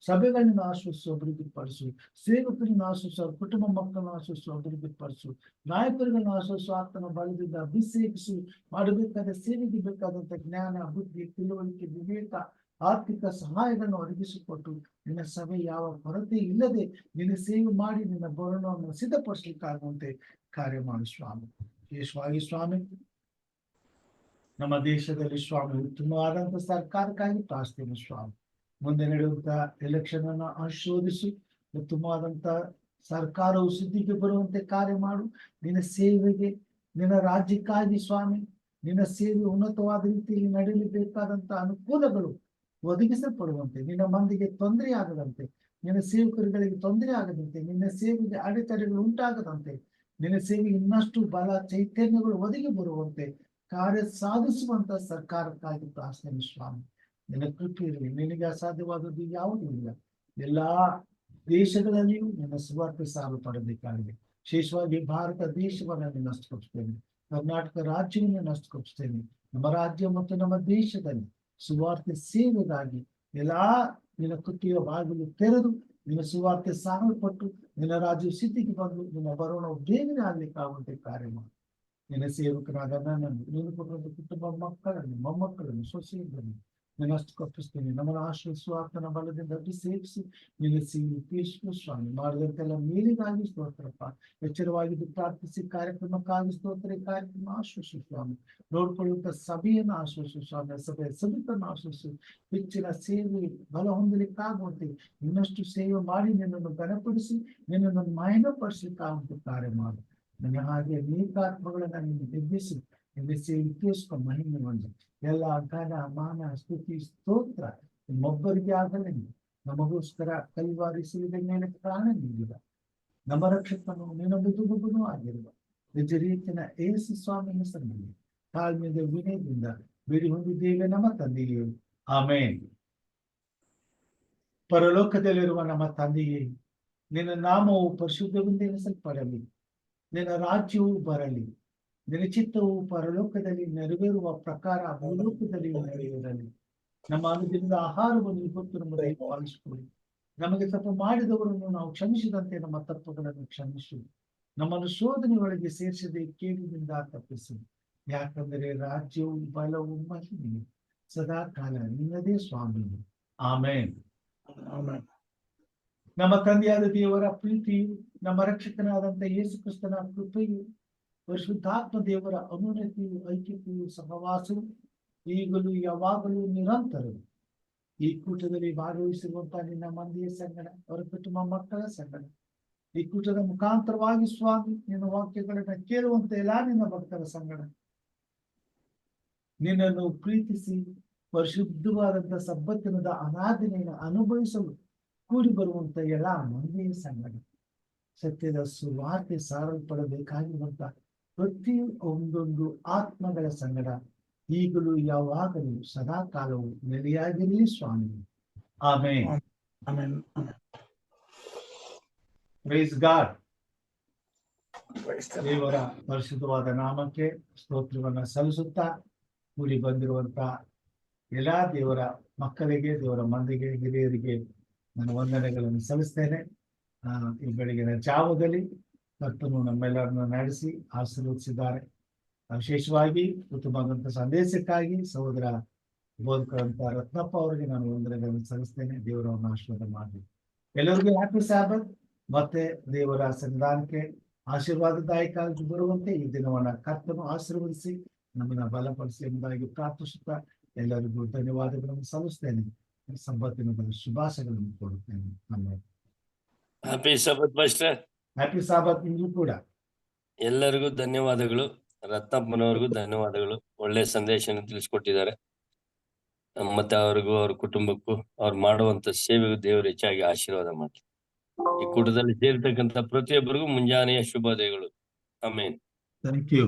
[SPEAKER 1] ಸಭೆಗಳನ್ನ ಆಶ್ವಸಿಸು, ಅಭಿವೃದ್ಧಿಪಡಿಸು. ಸೇವಕರನ್ನು ಆಶ್ವಸಿಸು, ಅವ್ರ ಕುಟುಂಬ ಮಕ್ಕಳನ್ನು ಆಶ್ವಸಿಸು, ಅಭಿವೃದ್ಧಿಪಡಿಸು. ನಾಯಕರುಗಳನ್ನ ಆಶ್ವಸಿಸು, ಆತನ ಬಲದಿಂದ ಅಭಿಷೇಕಿಸು. ಮಾಡಬೇಕಾದ ಸೇವೆಗೆ ಬೇಕಾದಂತ ಜ್ಞಾನ, ಬುದ್ಧಿ, ತಿಳುವಳಿಕೆ, ವಿವೇಕ, ಆರ್ಥಿಕ ಸಹಾಯಗಳನ್ನು ಒದಗಿಸಿಕೊಟ್ಟು ನಿನ್ನ ಸಭೆ ಯಾವ ಕೊರತೆ ಇಲ್ಲದೆ ನಿನ್ನ ಸೇವೆ ಮಾಡಿ ನಿನ್ನ ಬರಣವನ್ನು ಸಿದ್ಧಪಡಿಸಲಿಕ್ಕಾಗುವಂತೆ ಕಾರ್ಯ ಮಾಡು ಸ್ವಾಮಿ. ವಿಶೇಷವಾಗಿ ಸ್ವಾಮಿ, ನಮ್ಮ ದೇಶದಲ್ಲಿ ಸ್ವಾಮಿ ಉತ್ತಮವಾದಂತ ಸರ್ಕಾರಕ್ಕಾಗಿ ಪ್ರಾರ್ಥನೆ ಸ್ವಾಮಿ. ಮುಂದೆ ನಡೆಯುವಂತ ಎಲೆಕ್ಷನ್ ಅನ್ನು ಆಶೀರ್ವದಿಸಿ, ಉತ್ತಮವಾದಂತ ಸರ್ಕಾರವು ಸುದ್ದಿಗೆ ಬರುವಂತೆ ಕಾರ್ಯ ಮಾಡು. ನಿನ್ನ ಸೇವೆಗೆ, ನಿನ್ನ ರಾಜ್ಯಕ್ಕಾಗಿ ಸ್ವಾಮಿ, ನಿನ್ನ ಸೇವೆ ಉನ್ನತವಾದ ರೀತಿಯಲ್ಲಿ ನಡೆಯಲೇಬೇಕಾದಂತ ಅನುಕೂಲಗಳು ಒದಗಿಸಲ್ಪಡುವಂತೆ, ನಿನ್ನ ಮಂದಿಗೆ ತೊಂದರೆ ಆಗದಂತೆ, ನಿನ್ನ ಸೇವಕರುಗಳಿಗೆ ತೊಂದರೆ ಆಗದಂತೆ, ನಿನ್ನ ಸೇವೆಗೆ ಅಡೆತಡೆಗಳು ಉಂಟಾಗದಂತೆ, ನಿನ್ನ ಸೇವೆಗೆ ಇನ್ನಷ್ಟು ಬಲ ಚೈತನ್ಯಗಳು ಒದಗಿ ಬರುವಂತೆ ಕಾರ್ಯ ಸಾಧಿಸುವಂತ ಸರ್ಕಾರಕ್ಕಾಗಿ ಪ್ರಾರ್ಥನೆ ಸ್ವಾಮಿ. ನಿನ್ನ ಕೃಪೆ ಇರಲಿ. ನಿನಗೆ ಅಸಾಧ್ಯವಾದದ್ದು ಯಾವುದೂ ಇಲ್ಲ. ಎಲ್ಲಾ ದೇಶಗಳಲ್ಲಿಯೂ ನಿನ್ನ ಸುವಾರ್ತೆ ಸಾಲು ಪಡಬೇಕಾಗಿದೆ. ವಿಶೇಷವಾಗಿ ಭಾರತ ದೇಶವನ್ನು ನಷ್ಟಪಡಿಸ್ತೇನೆ, ಕರ್ನಾಟಕ ರಾಜ್ಯವನ್ನು ನಷ್ಟಪಡಿಸ್ತೇನೆ. ನಮ್ಮ ರಾಜ್ಯ ಮತ್ತು ನಮ್ಮ ದೇಶದಲ್ಲಿ ಸುವಾರ್ತೆ ಸೇವೆಗಾಗಿ ಎಲ್ಲಾ ನಿನ್ನ ಕೃತಿಯ ಬಾಗಿಲು ತೆರೆದು ನಿನ್ನ ಸುವಾರ್ತೆ ಸಾಗಲ್ಪಟ್ಟು ನಿನ್ನ ರಾಜ್ಯ ಸ್ಥಿತಿಗೆ ಬಂದು ನಿನ್ನ ಬರೋಣ ಬೇಗನೆ ಆಗ್ಲಿಕ್ಕಾಗುವಂತೆ ಕಾರ್ಯ ಮಾಡಿ. ನಿನ್ನ ಸೇವಕರಾದ ನನ್ನನ್ನು, ನೀನು ಕೊಡುವಂತ ಕುಟುಂಬ ಮಕ್ಕಳನ್ನು, ಮೊಮ್ಮಕ್ಕಳನ್ನು, ಸೊಸೆಯನ್ನು ನಿನ್ನಷ್ಟು ಕಪ್ಪಿಸ್ತೇನೆ. ನಮ್ಮನ್ನು ಆಶ್ರಯಿಸುವ ಆತನ ಬಲದಿಂದ ಅಭಿಷೇಕಿಸಿ ನಿನ್ನ ಸೇವೆ ಸ್ವಾಮಿ. ಮಾಡಿದಂತೆಲ್ಲ ಮೇಲಿಗಾಗಿ ಸ್ತೋತ್ರಪ್ಪ. ಎಚ್ಚರವಾಗಿದ್ದು ಪ್ರಾರ್ಥಿಸಿ ಕಾರ್ಯಕ್ರಮಕ್ಕಾಗಿ ಸ್ತೋತ್ರ. ಕಾರ್ಯಕ್ರಮ ಆಶ್ವಸು ಸ್ವಾಮಿ. ನೋಡ್ಕೊಳ್ಳುವಂತ ಸಭೆಯನ್ನು ಆಶ್ವಸು ಸ್ವಾಮಿ. ಸಭೆಯ ಸಭಿಕನ್ನು ಆಶ್ವಸು. ಹೆಚ್ಚಿನ ಸೇವೆ ಬಲ ಹೊಂದಲಿಕ್ಕಾಗುವಂತೆ ಇನ್ನಷ್ಟು ಸೇವೆ ಮಾಡಿ ನಿನ್ನನ್ನು ಘನಪಡಿಸಿ ನಿನ್ನನ್ನು ಮಹಿಮೆಪಡಿಸಲಿಕ್ಕಾಗುವಂತೆ ಕಾರ್ಯ ಮಾಡು. ನನ್ನ ಹಾಗೆ ಅನೇಕಾತ್ಮಗಳನ್ನ ನಿನ್ನ ಎಬ್ಬಿಸಿ ನಿನ್ನ ಸೇವಿಕೇಶ್ವ ಮಹಿಮೆ ಹೊಂದಿ. ಎಲ್ಲ ಘನ ಮಾನ ಸ್ತುತಿ ಸ್ತೋತ್ರ ನಿಮ್ಮೊಬ್ಬರಿಗೆ ಆಗಲಿ. ನಮಗೋಸ್ಕರ ಕೈವಾರಿ ಸಿಲುಬೆ ಮೇಲೆ ಪ್ರಾಣ ನೀಡಿದ ನಮ್ಮ ರಕ್ಷಕನು ನಿನ್ನ ಬುದುಬುದುನೂ ಆಗಿರುವ ನಿಜ ರೀತಿಯ ಏಸು ಸ್ವಾಮಿ ಹೆಸರಿನಲ್ಲಿ ತಾಳ್ಮೆಯ ವಿನಯದಿಂದ ಬೇಡಿ ಹೊಂದಿದ್ದೇವೆ ನಮ್ಮ ತಂದೆಯೇ. ಆಮೇನ್. ಪರಲೋಕದಲ್ಲಿರುವ ನಮ್ಮ ತಂದೆಯೇ, ನಿನ್ನ ನಾಮವು ಪರಿಶುದ್ಧವೆಂದು ಎನಿಸಲ್ಪಡಲಿ. ನಿನ್ನ ರಾಜ್ಯವು ಬರಲಿ. ನಿನ್ನ ಚಿತ್ತವು ಪರಲೋಕದಲ್ಲಿ ನೆರವೇರುವ ಪ್ರಕಾರ ಭೂಲೋಕದಲ್ಲಿ ನೆರವೇರಲಿ. ನಮ್ಮ ಅನುದಿನದ ಆಹಾರವನ್ನು ಇವತ್ತು ನಮಗೆ ಪಾಲಿಸಿಕೊಳ್ಳಿ. ನಮಗೆ ತಪ್ಪು ಮಾಡಿದವರನ್ನು ನಾವು ಕ್ಷಮಿಸಿದಂತೆ ನಮ್ಮ ತಪ್ಪುಗಳನ್ನು ಕ್ಷಮಿಸು. ನಮ್ಮನ್ನು ಶೋಧನೆ ಒಳಗೆ ಸೇರಿಸದೆ ಕೇಡಿನಿಂದ ತಪ್ಪಿಸು. ಯಾಕಂದರೆ ರಾಜ್ಯವು, ಬಲವು, ಮಹಿಮೆಯು ಸದಾ ಕಾಲ ನಿನ್ನದೇ ಸ್ವಾಮಿ. ಆಮೇನ್. ನಮ್ಮ ತಂದೆಯಾದ ದೇವರ ಪ್ರೀತಿಯು, ನಮ್ಮ ರಕ್ಷಕನಾದಂತ ಯೇಸು ಕ್ರಿಸ್ತನ ಕೃಪೆಯು, ಪರಿಶುದ್ಧಾತ್ಮ ದೇವರ ಅನುನ್ನತಿಯು, ಐಕ್ಯತೆಯು, ಸಹವಾಸವು ಈಗಲೂ ಯಾವಾಗಲೂ ನಿರಂತರವು ಈ ಕೂಟದಲ್ಲಿ ಭಾಗವಹಿಸಿರುವಂತಹ ನಿನ್ನ ಮಂದಿಯ ಸಂಗಡ, ಅವರ ಕುಟುಂಬ ಮಕ್ಕಳ ಸಂಗಡ, ಈ ಕೂಟದ ಮುಖಾಂತರವಾಗಿ ಸ್ವಾಮಿ ನಿನ್ನ ವಾಕ್ಯಗಳನ್ನ ಕೇಳುವಂತ ಎಲ್ಲಾ ನಿನ್ನ ಭಕ್ತರ ಸಂಗಡ, ನಿನ್ನನ್ನು ಪ್ರೀತಿಸಿ ಪರಿಶುದ್ಧವಾದಂತ ಸಬ್ಬತ್ತಿನದ ಅನಾದಿನೆಯನ್ನು ಅನುಭವಿಸಲು ಕೂಡಿ ಬರುವಂತ ಎಲ್ಲಾ ಮಂದಿಯ ಸಂಗಡ, ಸತ್ಯದ ಸುವಾರ್ತೆ ಸಾರಲ್ಪಡಬೇಕಾಗಿರುವಂತ ಪ್ರತಿಯೊಂದೊಂದು ಆತ್ಮಗಳ ಸಂಗಡ ಈಗಲೂ ಯಾವಾಗಲೂ ಸದಾ ಕಾಲವು ನೆಲೆಯಾಗಿರಲಿ ಸ್ವಾಮಿ. ಆಮೇನ್. Praise God. ದೇವರ ಪರಿಶುದ್ಧವಾದ ನಾಮಕ್ಕೆ ಸ್ತೋತ್ರವನ್ನ ಸಲ್ಲಿಸುತ್ತಾ ಕೂಡಿ ಬಂದಿರುವಂತ ಎಲ್ಲಾ ದೇವರ ಮಕ್ಕಳಿಗೆ, ದೇವರ ಮಂದಿಗೆ, ಹಿರಿಯರಿಗೆ ನನ್ನ ವಂದನೆಗಳನ್ನು ಸಲ್ಲಿಸ್ತೇನೆ. ಈ ಬೆಳಗಿನ ಜಾವದಲ್ಲಿ ಕರ್ತನು ನಮ್ಮೆಲ್ಲರನ್ನು ನಡೆಸಿ ಆಶೀರ್ವದಿಸಿದ್ದಾರೆ. ವಿಶೇಷವಾಗಿ ಉತ್ತಮವಾದಂತ ಸಂದೇಶಕ್ಕಾಗಿ ಸಹೋದರ ಬೋಧಕರಂತ ರತ್ನಪ್ಪ ಅವರಿಗೆ ನಾನು ವಂದನೆಗಳನ್ನು ಸಲ್ಲಿಸ್ತೇನೆ. ದೇವರನ್ನು ಆಶೀರ್ವಾದ ಮಾಡಿ ಎಲ್ಲರಿಗೂ ಹ್ಯಾಪಿ ಸಾಬತ್. ಮತ್ತೆ ದೇವರ ಸನ್ನಿಧಾನಕ್ಕೆ ಆಶೀರ್ವಾದದಾಯಕ ಬರುವಂತೆ ಈ ದಿನವನ್ನ ಕರ್ತನು ಆಶೀರ್ವದಿಸಿ ನಮ್ಮನ್ನ ಬಲಪಡಿಸಿ ಎಂಬುದಾಗಿ ಪ್ರಾರ್ಥಿಸುತ್ತಾ ಎಲ್ಲರಿಗೂ ಧನ್ಯವಾದಗಳನ್ನು ಸಲ್ಲಿಸ್ತೇನೆ. ಸಂಬತ್ತಿನ ಶುಭಾಶಯಗಳನ್ನು ಕೊಡುತ್ತೇನೆ.
[SPEAKER 4] Happy Sabbath master.
[SPEAKER 1] Happy Sabbath ನಿಮಗೂ ಕೂಡ.
[SPEAKER 4] ಎಲ್ಲರಿಗೂ ಧನ್ಯವಾದಗಳು. ರತ್ನಪ್ಪನವ್ರಿಗೂ ಧನ್ಯವಾದಗಳು. ಒಳ್ಳೆ ಸಂದೇಶನ ತಿಳಿಸ್ಕೊಟ್ಟಿದ್ದಾರೆ. ಮತ್ತೆ ಅವ್ರಿಗೂ, ಅವ್ರ ಕುಟುಂಬಕ್ಕೂ, ಅವ್ರು ಮಾಡುವಂತ ಸೇವೆಗೂ ದೇವರು ಹೆಚ್ಚಾಗಿ ಆಶೀರ್ವಾದ ಮಾಡಲಿ. ಈ ಕೂಟದಲ್ಲಿ ಸೇರ್ತಕ್ಕಂಥ ಪ್ರತಿಯೊಬ್ಬರಿಗೂ ಮುಂಜಾನೆಯ ಶುಭೋದಯಗಳು. ಆಮೇನ್.
[SPEAKER 1] Thank you.